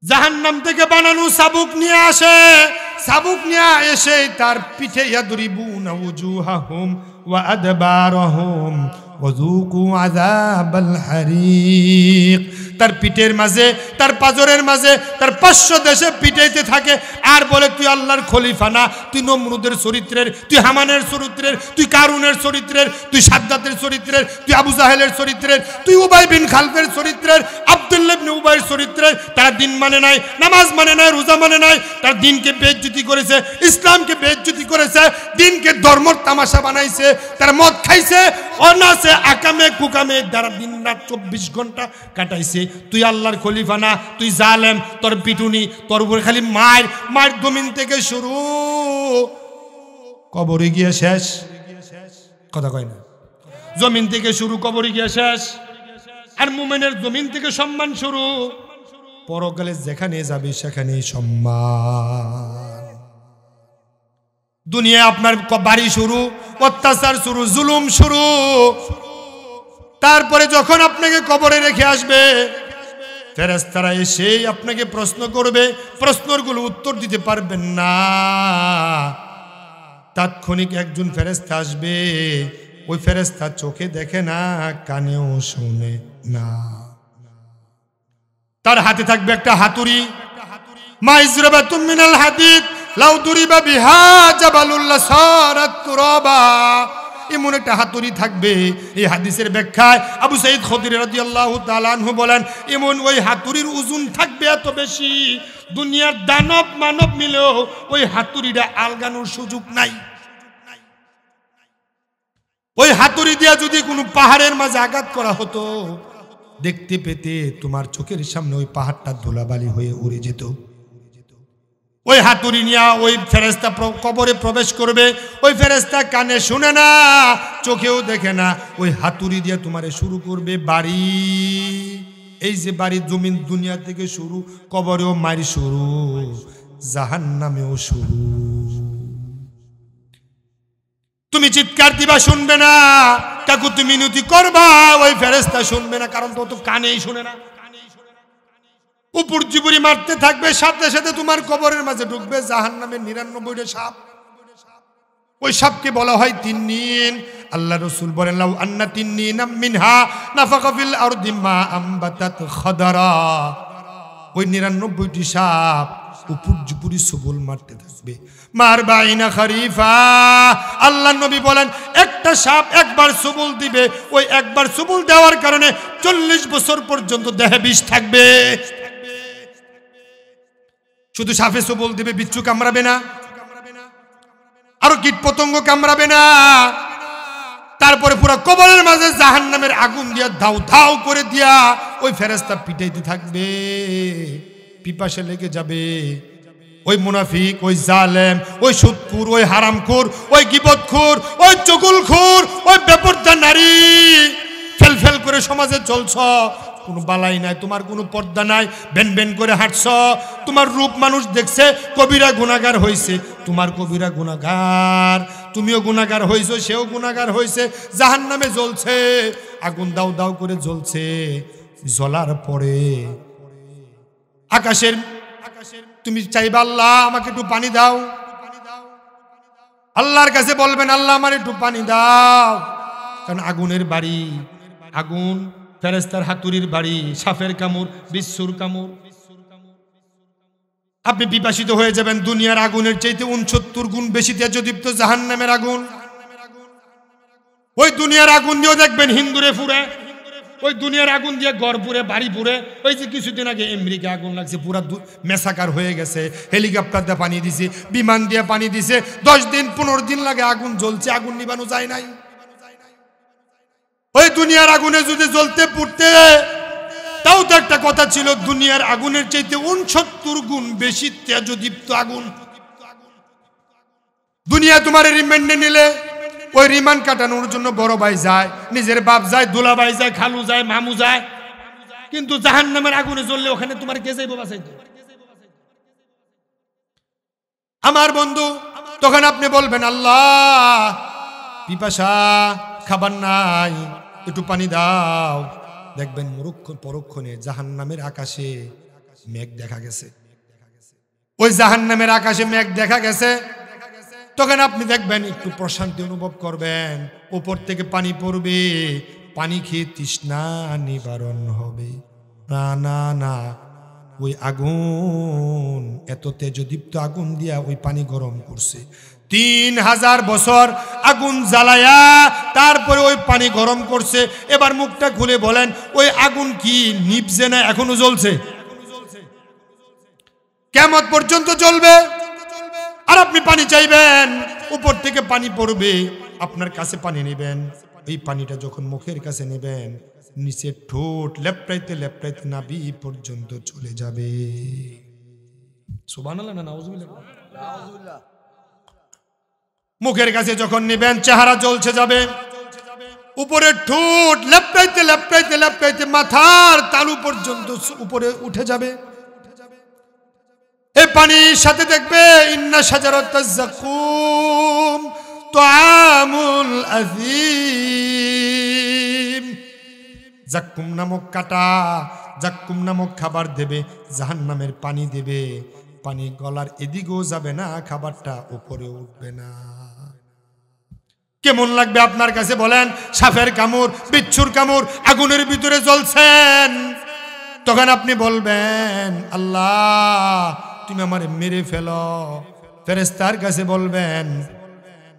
জাহান্নাম থেকে বানানো চাবুক নিয়ে আসে। চাবুক নিয়ে এসে তার পিঠে ইয়াদরিবুনা উজুহাহুম ওয়া আদবারহুম ওয়াযুকু আযাবাল হারিক। তার পিঠের মাঝে, তার পাজরের মাঝে, তার 500 দেশে পিটাইতে থাকে আর বলে, তুই আল্লাহর খলিফা না, তুই নমরুদের চরিত্রের, তুই হামানের চরিত্রের, তুই কারুনের চরিত্রের, তুই সাদ্দাতের চরিত্রের, তুই আবু জাহেলের চরিত্রের, তুই উবাই বিন খালফের চরিত্রের, আব্দুল্লাহ ইবনে উবাইয়ের চরিত্রের। তারা দিন মানে নাই, নামাজ মানে নাই, রোজা মানে নাই, তার দিনকে বেইজ্জতি করেছে, ইসলামকে বেইজ্জতি করেছে, দিনকে ধর্মর তামাশা বানাইছে, তারা মদ খাইছে, অনাসে আকামে কুকামে দ্বারা দিন রাত 24 ঘন্টা কাটাইছে। তুই আল্লাহর খলিফা না, তুই জালেম, তোর পিটুনি, তোর উপরে খালি মায়ের মায়ের জমিন থেকে শুরু, কবরে গিয়ে শেষ। কথা কয় না, জমিন থেকে শুরু, কবরে গিয়ে শেষ। আর মুমিনের জমিন থেকে সম্মান শুরু, পরকালে যেখানে যাবে সেখানেই সম্মান। দুনিয়ায় আপনার বাড়ি শুরু, অত্যাচার শুরু, জুলুম শুরু। তারপরে যখন আপনাকে কবরে রেখে আসবে, ফেরেশতারা এসে আপনাকে প্রশ্ন করবে, প্রশ্নগুলো উত্তর দিতে পারবেন না। তাৎক্ষণিক একজন ফেরেশতা আসবে, ওই ফেরেশতা চোখে দেখে না, কানেও শুনে না। তার হাতে থাকবে একটা হাতুড়ি, মাইজরাবাতুম মিনাল হাদিদ লাউ দুরিবা বিহা জাবালুল্লাহ সারাত তুরাবা। এমন একটা হাতুড়ি থাকবে। এই হাদিসের ব্যাখ্যায় আবু সাঈদ খুদরি রাদিয়াল্লাহু তাআলা আনহু বলেন, এমন ওই হাতুড়ির ওজন থাকবে এত বেশি, দুনিয়ার দানব মানব মিলেও ওই হাতুড়িটা আলগানোর সুযোগ নাই। ওই হাতুড়ি দিয়া যদি কোনো পাহাড়ের মাঝে আঘাত করা হতো, দেখতে পেতে তোমার চোখের সামনে ওই পাহাড়টা ধুলাবালি হয়ে উড়ে যেত। ওই হাতুড়ি নিয়ে ওই ফেরেশতা কবরে প্রবেশ করবে। ওই ফেরেশতা কানে শুনে না, চোখেও দেখে না, ওই হাতুড়ি দিয়ে তোমারে শুরু করবে বাড়ি। এই যে বাড়ি, জমিন দুনিয়া থেকে শুরু, কবরেও মারি শুরু, জাহান্নামেও শুরু। তুমি চিৎকার দিবা, শুনবে না। কাকুতি মিনতি করবা, ওই ফেরেশতা শুনবে না, কারণ তো কানেই শুনে না। উপর জীবরি মারতে থাকবে, সাথে সাথে তোমার কবরের মাঝে ঢুকবে জাহান্নামের 99টা সাপ। ওই সাপকে বলা হয় তিন্নিন। আল্লাহ রাসূল বলেন, লাউ আন্না তিন্নিনাম মিনহা নাফাকা ফিল আরদি মা আমবাতাত খাদারা। ওই 99টি সাপ উপর জীবরি সবল মারতে থাকবে, মারবাইনা খরিফা। আল্লাহ নবী বলেন, একটা সাপ একবার সবল দিবে, ওই একবার সবল দেওয়ার কারণে 40 বছর পর্যন্ত দেহে বিষ থাকবে। শুধু সাপে সবল দিবে, বিচ্ছু কামড়াবে না, আরো কীট পতঙ্গ কামড়াবে না। তারপরে পুরো কবরের মাঝে জাহান্নামের আগুন দিয়া ধাউ ধাউ করে দিয়া ওই ফেরেশতা পিটাইতে থাকবে। পিপাসে লেগে যাবে। ওই মুনাফিক, ওই জালেম, ওই সুদখোর, ওই হারামখোর, ওই গীবতখোর, ওই চুগলখোর, ওই বেপরদা নারী, ফেল ফেল করে সমাজে চলছ, কোনো বালাই নাই, তোমার কোনো পর্দা নাই, বেন বেন করে হাঁটছ, তোমার রূপ মানুষ দেখছে, কবিরা গুনাহগার হয়েছে, তোমার কবিরা গুনাহগার, তুমিও গুনাহগার হয়েছো, সেও গুনাহগার হয়েছে, জাহান্নামে জ্বলছে, আগুন দাও দাও করে জ্বলছে। জ্বলার পরে আকাশের তুমি চাইবা, আল্লাহ আমাকে একটু পানি দাও। আল্লাহর কাছে বলবেন, আল্লাহ আমার একটু পানি দাও। কারণ আগুনের বাড়ি, আগুন ফেরেশতার হাতুড়ির বাড়ি, সাপের কামড়, বিচ্ছুর কামড়। আপনি বিপাসিত হয়ে যাবেন। দুনিয়ার আগুনের চাইতে 69 গুণ বেশি তেজদীপ্ত জাহান্নামের আগুন। ওই দুনিয়ার আগুন দিয়েও দেখবেন হিন্দুরে পুরে, ওই দুনিয়ার আগুন দিয়ে ঘর পুরে, বাড়ি পুরে। ওই যে কিছুদিন আগে আমেরিকা আগুন লাগছে, পুরা মেসাকার হয়ে গেছে, হেলিকপ্টার দিয়ে পানি দিছে, বিমান দিয়ে পানি দিছে, 10 দিন 15 দিন লাগে আগুন জ্বলছে, আগুন নিবানো যায় নাই। ওই দুনিয়ার আগুনে যদি জ্বলতে পুড়তে তাও তো একটা কথা ছিল, দুনিয়ার আগুনের চাইতে 69 গুণ বেশি তেজদীপ্ত আগুন। দুনিয়া তোমার রিমান্ডে নিলে ওই রিমান্ড কাটানোর জন্য বড় ভাই যায়, নিজের বাপ যায়, দুলা ভাই যায়, খালু যায়, মামু যায়, কিন্তু জাহান্নামের আগুনে জ্বললে ওখানে তোমার কে যাইব বাঁচাইতে? আমার বন্ধু, তখন আপনি বলবেন আল্লাহ পিপাসা, খাবার নাই, একটু পানি দাও। দেখবেন পরক্ষণে জাহান্নামের আকাশে মেঘ দেখা গেছে। ওই জাহান্নামের আকাশে মেঘ দেখা গেছে, তখন আপনি দেখবেন একটু প্রশান্তি অনুভব করবেন, উপর থেকে পানি পড়বে, পানি খেয়ে তৃষ্ণা নিবারণ হবে। না না না, ওই আগুন, এত তেজদীপ্ত আগুন দিয়া ওই পানি গরম করছে। 3000 বছর আগুন জ্বালায়া তারপরে ওই পানি গরম করছে। এবার মুখটা খুলে বলেন, ওই আগুন কি নিভছে না এখনো জ্বলছে? কিয়ামত পর্যন্ত জ্বলবে। আর আপনি পানি চাইবেন, উপর থেকে পানি পড়বে, আপনার কাছে পানি নেবেন। এই পানিটা যখন মুখের কাছে নেবেন, নিচে ঠোঁট লেপটাইতে লেপটাইতে নাভি পর্যন্ত চলে যাবে। সুবহানাল্লাহ না নাউজুবিল্লাহ? মুখের কাছে যখন নেবেন, চেহারা জ্বলছে যাবে, উপরে ঠোঁট লেপটাইতে লেপটাইতে লেপটাইতে মাথার তালু পর্যন্ত উপরে উঠে যাবে। এই পানির সাথে দেখবে ইন্না শাজারাতাজ যাকুম তুআমুল আযীম, যাক্কুম নামক কাটা, যাক্কুম নামক খাবার দেবে, জাহান্নামের পানি দেবে। পানি গলার এদিকেও যাবে না, খাবারটা উপরে উঠবে না। কেমন লাগবে আপনার কাছে বলেন? সাপের কামড়, বিচ্ছুর কামড়, আগুনের ভিতরে জ্বলছেন। তখন আপনি বলবেন আল্লাহ তুমি আমারে মেরে ফেলো। ফেরেশতার কাছে বলবেন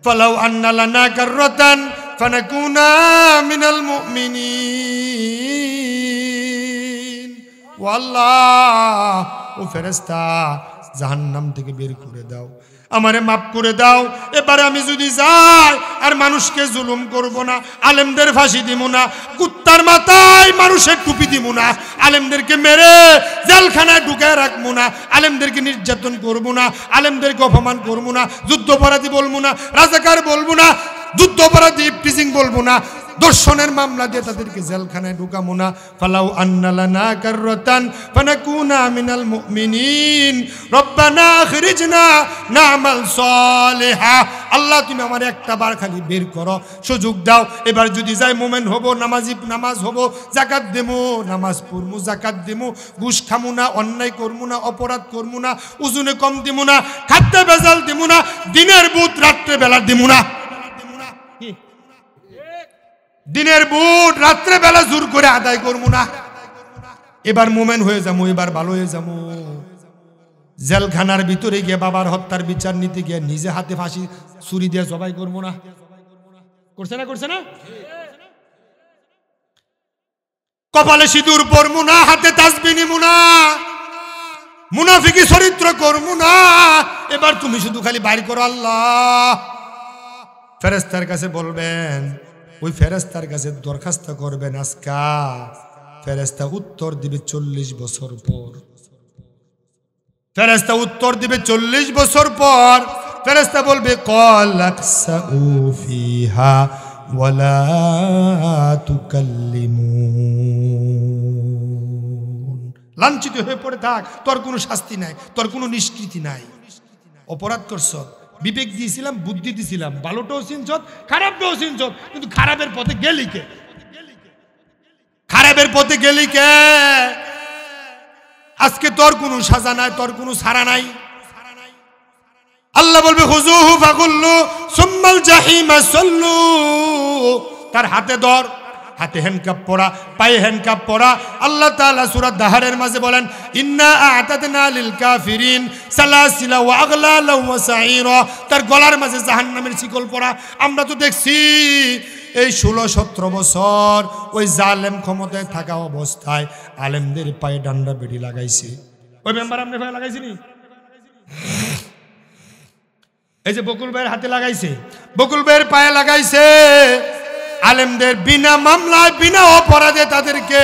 ফালাউ আন্না লানা কাররাতান ফানাকুনা মিনাল মুমিনিন। ও আল্লাহ, ও ফেরেশতা, জাহান্নাম থেকে বের করে দাও, আমারে মাফ করে দাও। এবারে আমি যদি যাই আর মানুষকে জুলুম করব না, আলেমদের ফাঁসি দিব না, কুত্তার মাথায় মানুষের টুপি দিব না, আলেমদেরকে মেরে জেলখানায় ঢুকায় রাখবো না, আলেমদেরকে নির্যাতন করব না, আলেমদেরকে অপমান করবো না, যুদ্ধাপরাধী বলবো না, রাজাকার বলবো না, যুদ্ধাপরাধী টিচিং বলবো না, দর্শনের মামলা দিয়ে তাদেরকে জেলখানায় ঢুকাবো না। ফালাউ আন্না লানা কাররাতান ফানাকুনা মিনাল মুমিনিন রব্বানা আখরিজনা না'মাল সালিহা। আল্লাহ তুমি আমার একটা বার খালি বের করো, সুযোগ দাও। এবার যদি যাই মুমিন হব, নামাজ হব, যাকাত দেবো, নামাজ পড়মু, যাকাত দেবো, ঘুষ খামু না, অন্যায় করমু না, অপরাধ করমু না, ওজনে কম দেবো না, খাদ্যে ভেজাল দেবো না, দিনের বুট রাত্রে বেলা দেবো না। দিনের বুট রাত্রে বেলা জোর করে আদায় করবো না। এবার মোমেন হয়ে যাবো, এবার ভালো হয়ে যাবো। জেলখানার ভিতরে গিয়ে বাবার হত্যার বিচার নিতে গিয়ে নিজে হাতে ফাঁসি ছুরি দিয়ে জবাই করবো না। করছে না? করছে না? কপালে সিঁদুর পরবো না, হাতে তাসবিহ নিবো না, মুনাফিকি চরিত্র করবো না। এবার তুমি শুধু খালি বাইর করো আল্লাহ। ফেরেশতার কাছে বলবেন, ওই ফেরেশতার কাছে দরখাস্ত করবেন আজকা। ফেরেশতা উত্তর দিবে 40 বছর পর। ফেরেশতা উত্তর দিবে 40 বছর পর। ফেরেশতা বলবে ক্বালাকসাউ ফিহা ওয়ালা তুকাল্লিমুন। লাঞ্ছিত হয়ে পড়ে থাক, তোর কোনো শাস্তি নাই, তোর কোনো নিষ্কৃতি নাই। অপরাধ করছ, বিবেক দিয়েছিলাম, বুদ্ধি দিয়েছিলাম, ভালোটাও চিনছত, খারাপটাও চিনছত, কিন্তু খারাপের পথে গেলি কে? খারাপের পথে গেলি কে? আজকে তোর কোনো সাজা নাই, তোর কোনো ছাড়া নাই। আল্লাহ বলবে খুযুহু ফাগুল্লু সুম্মাল জাহিমা সাল্লু। তার হাতে ধর, হাতে হ্যান্ডকাপ পরা, পায়ে হ্যান্ডকাপ পরা। আল্লাহ তাআলা সূরা দাহারের মাঝে বলেন ইন্না আ'তাদনা লিল কাফিরিন সালাসিলা ওয়া আগলালা ওয়া সাইরা। তার গলার মাঝে জাহান্নামের শিকল পরা। আমরা তো দেখছি এই 16-17 বছর ওই জালেম ক্ষমতায় থাকা অবস্থায় আলেমদের পায়ে ডান্ডা বেড়ি লাগাইছে। ওই মেম্বার আপনি পায়ে লাগাইছিনি? এই যে বকুল ভাইয়ের হাতে লাগাইছে, বকুল ভাইয়ের পায়ে লাগাইছে। আলেমদের বিনা মামলায়, বিনা অপরাধে তাদেরকে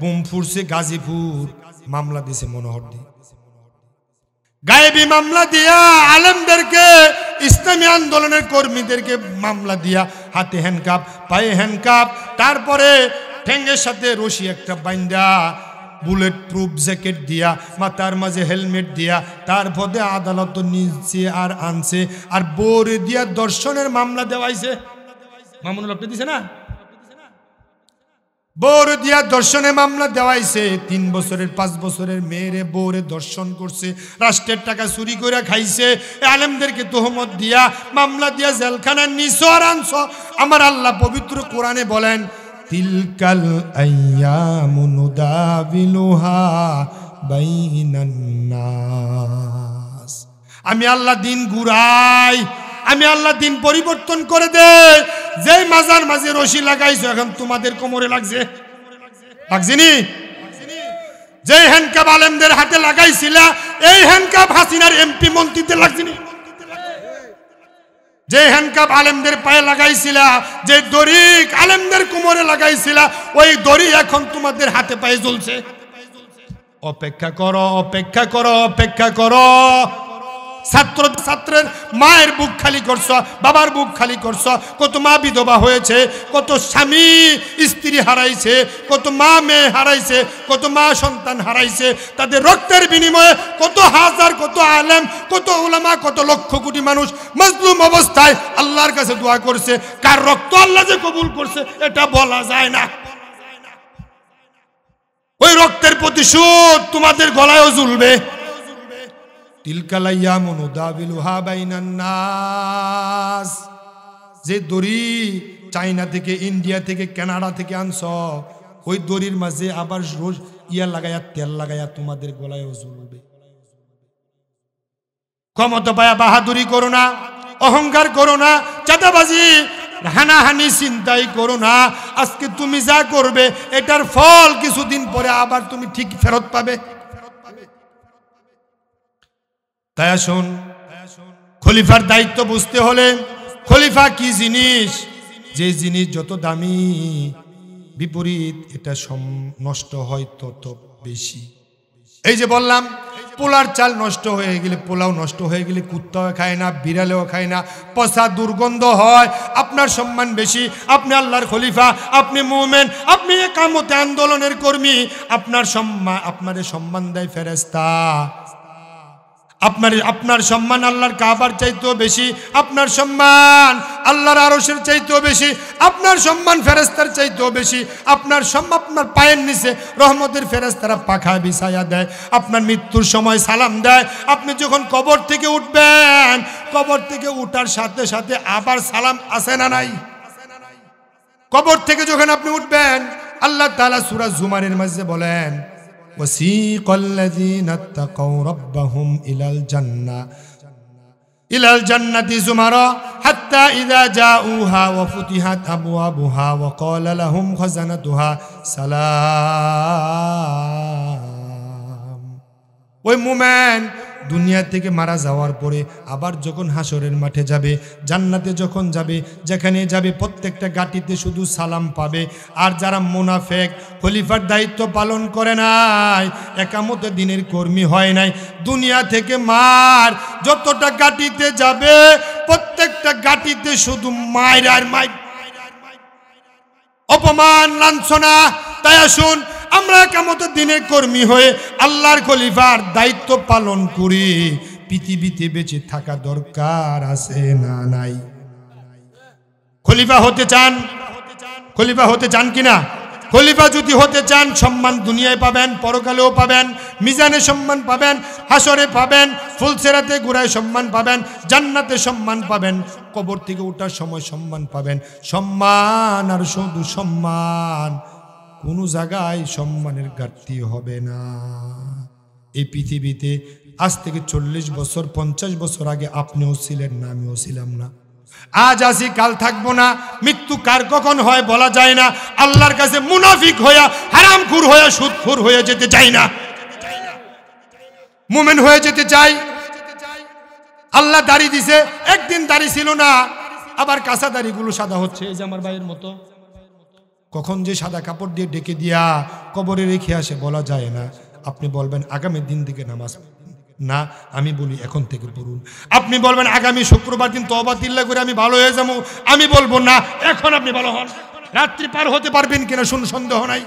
বুম ফুরছে গাজীপুর, মামলা দিছে মনোহরদি। গায়েবী মামলা দিয়া আলেমদেরকে, ইসলামী আন্দোলনের কর্মীদেরকে মামলা দিয়া হাতে হ্যান্ডকাপ, পায়ে হ্যান্ডকাপ, তারপরে ঠ্যাঙ্গের সাথে রশি একটা বাইন্দা, বুলেট প্রুফ জ্যাকেট দিয়া, মাথার মাঝে হেলমেট দিয়া, তারপরে আদালত নিচ্ছে আর আনছে, আর বোরে দিয়া দর্শনের মামলা দেওয়াইছে। মামুনুল আপনি দিছে না? বৌরে দিয়া দর্শনে মামলা দেওয়াইছে। 3 বছরের 5 বছরের মেয়েরে বৌরে দর্শন করছে, রাষ্ট্রের টাকা চুরি করে খাইছে, আলেমদেরকে তোহমত দিয়া মামলা দিয়া জেলখানায় নিছো আর আনছো। আমার আল্লাহ পবিত্র কোরআনে বলেন, তিলকাল আইয়ামু নুদাবিলুহা বাইনান নাস। আমি আল্লাহ দিন ঘুরাই, আমি আল্লাহ দিন পরিবর্তন করে দেই। যে মাজার মাঝে রশি লাগাইছো এখন তোমাদের কোমরে লাগছে, লাগছেনি? যে হ্যান্ডকাপ আলেমদের হাতে লাগাইছিলা, এই হ্যান্ডকাপ হাসিনার এমপি মন্ত্রীদের লাগছেনি? যে হ্যান্ডকাপ আলেমদের পায়ে লাগাইছিলা, যে দড়ি আলেমদের কোমরে লাগাইছিলা, ওই দড়ি এখন তোমাদের হাতে পায়ে জ্বলছে। অপেক্ষা করো, অপেক্ষা করো, অপেক্ষা করো। ছাত্রের মায়ের বুক খালি করছ, বাবার বুক খালি করছ। কত মা বিধবা হয়েছে, কত স্বামী স্ত্রী হারাইছে, কত মা মেয়ে হারাইছে, কত মা সন্তান হারাইছে। তাদের রক্তের বিনিময়ে কত হাজার, কত আলেম, কত উলামা, কত লক্ষ কোটি মানুষ মজলুম অবস্থায় আল্লাহর কাছে দোয়া করছে। কার রক্ত আল্লাহ যে কবুল করছে এটা বলা যায় না। ওই রক্তের প্রতিশোধ তোমাদের গলায়ও ঝুলবে। তিলকাল আইয়ামু নুদাবিলুহা বাইনান নাস। যে দড়ি চায়না থেকে, ইন্ডিয়া থেকে, কানাডা থেকে আনছ, ওই দড়ির মাঝে আবার রোজ লাগায়া, তেল লাগায়া তোমাদের গলায়ও ঝুলবে। ক্ষমতা পায়া বাহাদুরি করো না, অহংকার করো না, চাঁদাবাজি, হানাহানি, চিন্তাই করো না। আজকে তুমি যা করবে এটার ফল কিছুদিন পরে আবার তুমি ঠিক ফেরত পাবে। তাই আসুন, খলিফার দায়িত্ব বুঝতে হলে, খলিফা কি জিনিস, যে জিনিস যত দামি বিপরীত এটা নষ্ট হয় তত বেশি। এই যে বললাম, পোলার চাল নষ্ট হয়ে গেলে, পোলাও নষ্ট হয়ে গেলে কুত্তাও খায় না, বিড়ালেও খায় না, পচা দুর্গন্ধ হয়। আপনার সম্মান বেশি, আপনি আল্লাহর খলিফা, আপনি মুমিন, আপনি একামতে আন্দোলনের কর্মী, আপনার সম্মান, আপনার সম্মান দেয় ফেরেশতা। আপনার সম্মান আল্লাহর কাবার চাইতেও বেশি, আপনার সম্মান আল্লাহর আরশের চাইতেও বেশি, আপনার সম্মান ফেরেশতার চাইতেও বেশি। আপনার আপনার পায়ের নিচে রহমতের ফেরেশতারা পাখা বিছায়া দেয়, আপনার মৃত্যুর সময় সালাম দেয়। আপনি যখন কবর থেকে উঠবেন, কবর থেকে উঠার সাথে সাথে আবার সালাম আসে না নাই? কবর থেকে যখন আপনি উঠবেন, আল্লাহ তাআলা সূরা জুমারের মাঝে বলেন, وسيق الذين اتقوا ربهم إلى الجنة زمرا حتى إذا جاءوها وفتحت أبوابها وقال لهم خزنتها سلام। ওই মুমিন দুনিয়া থেকে মারা যাওয়ার পরে আবার যখন হাসরের মাঠে যাবে, জান্নাতে যখন যাবে, যেখানে যাবে প্রত্যেকটা গাটিতে শুধু সালাম পাবে। আর যারা মুনাফিক, খলিফার দায়িত্ব পালন করে নাই, একামতে দিনের কর্মী হয় নাই, দুনিয়া থেকে মার যতটা গাটিতে যাবে প্রত্যেকটা গাটিতে শুধু মায়ের আর মায়ের, অপমান, লাঞ্ছনা। তাই আসুন, আমরা একামতের দিনের কর্মী হয়ে আল্লাহর খলিফার দায়িত্ব পালন করি। পৃথিবীতে বেঁচে থাকা দরকার আছে না নাই? খলিফা হতে চান? খলিফা হতে চান কিনা? খলিফা যদি হতে চান, সম্মান দুনিয়ায় পাবেন, পরকালেও পাবেন, মিজানে সম্মান পাবেন, হাসরে পাবেন, ফুলসেরাতে ঘুরায় সম্মান পাবেন, জান্নাতে সম্মান পাবেন, কবর থেকে ওঠার সময় সম্মান পাবেন। সম্মান আর শুধু সম্মান, কোনো জায়গায় সম্মানের ঘাটতি হবে না। এই পৃথিবীতে আজ থেকে 40 বছর 50 বছর আগে আপনিও ছিলেন না, আমিও ছিলাম না। আজ আসি, কাল থাকবো না। মৃত্যু কার কখন হয় বলা যায় না। আল্লাহর কাছে মুনাফিক হইয়া, হারামখোর হইয়া, সুদখোর হয়ে যেতে চাই না, মুমিন হয়ে যেতে চাই। আল্লাহ দাড়ি দিছে, একদিন দাড়ি ছিল না, আবার কাঁচা দাড়িগুলো সাদা হচ্ছে। এই যে আমার ভাইয়ের মতো, কখন যে সাদা কাপড় দিয়ে ঢেকে দিয়া কবরে রেখে আসে বলা যায় না। আপনি বলবেন আগামী দিন থেকে নামাজ না, আমি বলি এখন থেকে পড়ুন। আপনি বলবেন আগামী শুক্রবার দিন তওবা তিল্লা করে আমি ভালো হয়ে যাবো, আমি বলবো না, এখন আপনি ভালো হন। রাত্রি পার হতে পারবেন কিনা শুন সন্দেহ নাই।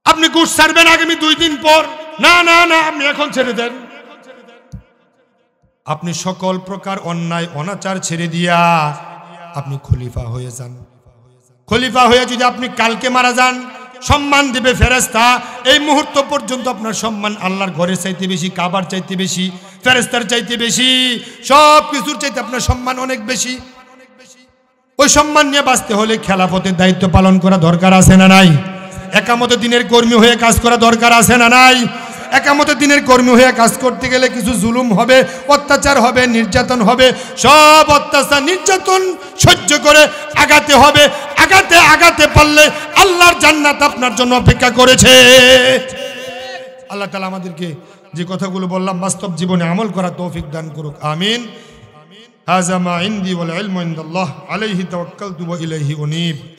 আপনি ঘুষ ছাড়বেন আগামী 2 দিন পর, না না না, আপনি এখন ছেড়ে দেন। আপনি সকল প্রকার অন্যায় অনাচার ছেড়ে দিয়া আপনি খলিফা হয়ে যান। খলিফা হয়ে যদি আপনি কালকে মারা যান, সম্মান দেবে ফেরেশতা। এই মুহূর্ত পর্যন্ত আপনার সম্মান আল্লাহর ঘরের চাইতে বেশি, কাবার চাইতে বেশি, ফেরেশতার চাইতে বেশি, সব কিছুর চাইতে আপনার সম্মান অনেক বেশি। ওই সম্মান নিয়ে বাঁচতে হলে খেলাফতের দায়িত্ব পালন করা দরকার আছে না নাই? একামতে দিনের কর্মী হয়ে কাজ করা দরকার আছে না নাই? একামতে দিনের কর্মী হয়ে কাজ করতে গেলে কিছু জুলুম হবে, অত্যাচার হবে, নির্যাতন হবে। সব অত্যাচার নির্যাতন সহ্য করে আগাতে হবে। আগাতে আগাতে পারলে আল্লাহর জান্নাত আপনার জন্য অপেক্ষা করেছে। আল্লাহ তাআলা আমাদেরকে যে কথাগুলো বললাম বাস্তব জীবনে আমল করার তৌফিক দান করুক, আমিন। হাযা মা ইনদি ওয়াল ইলমু ইনদাল্লাহ আলাইহি তাওয়াক্কালতু ওয়া ইলাইহি উনীব।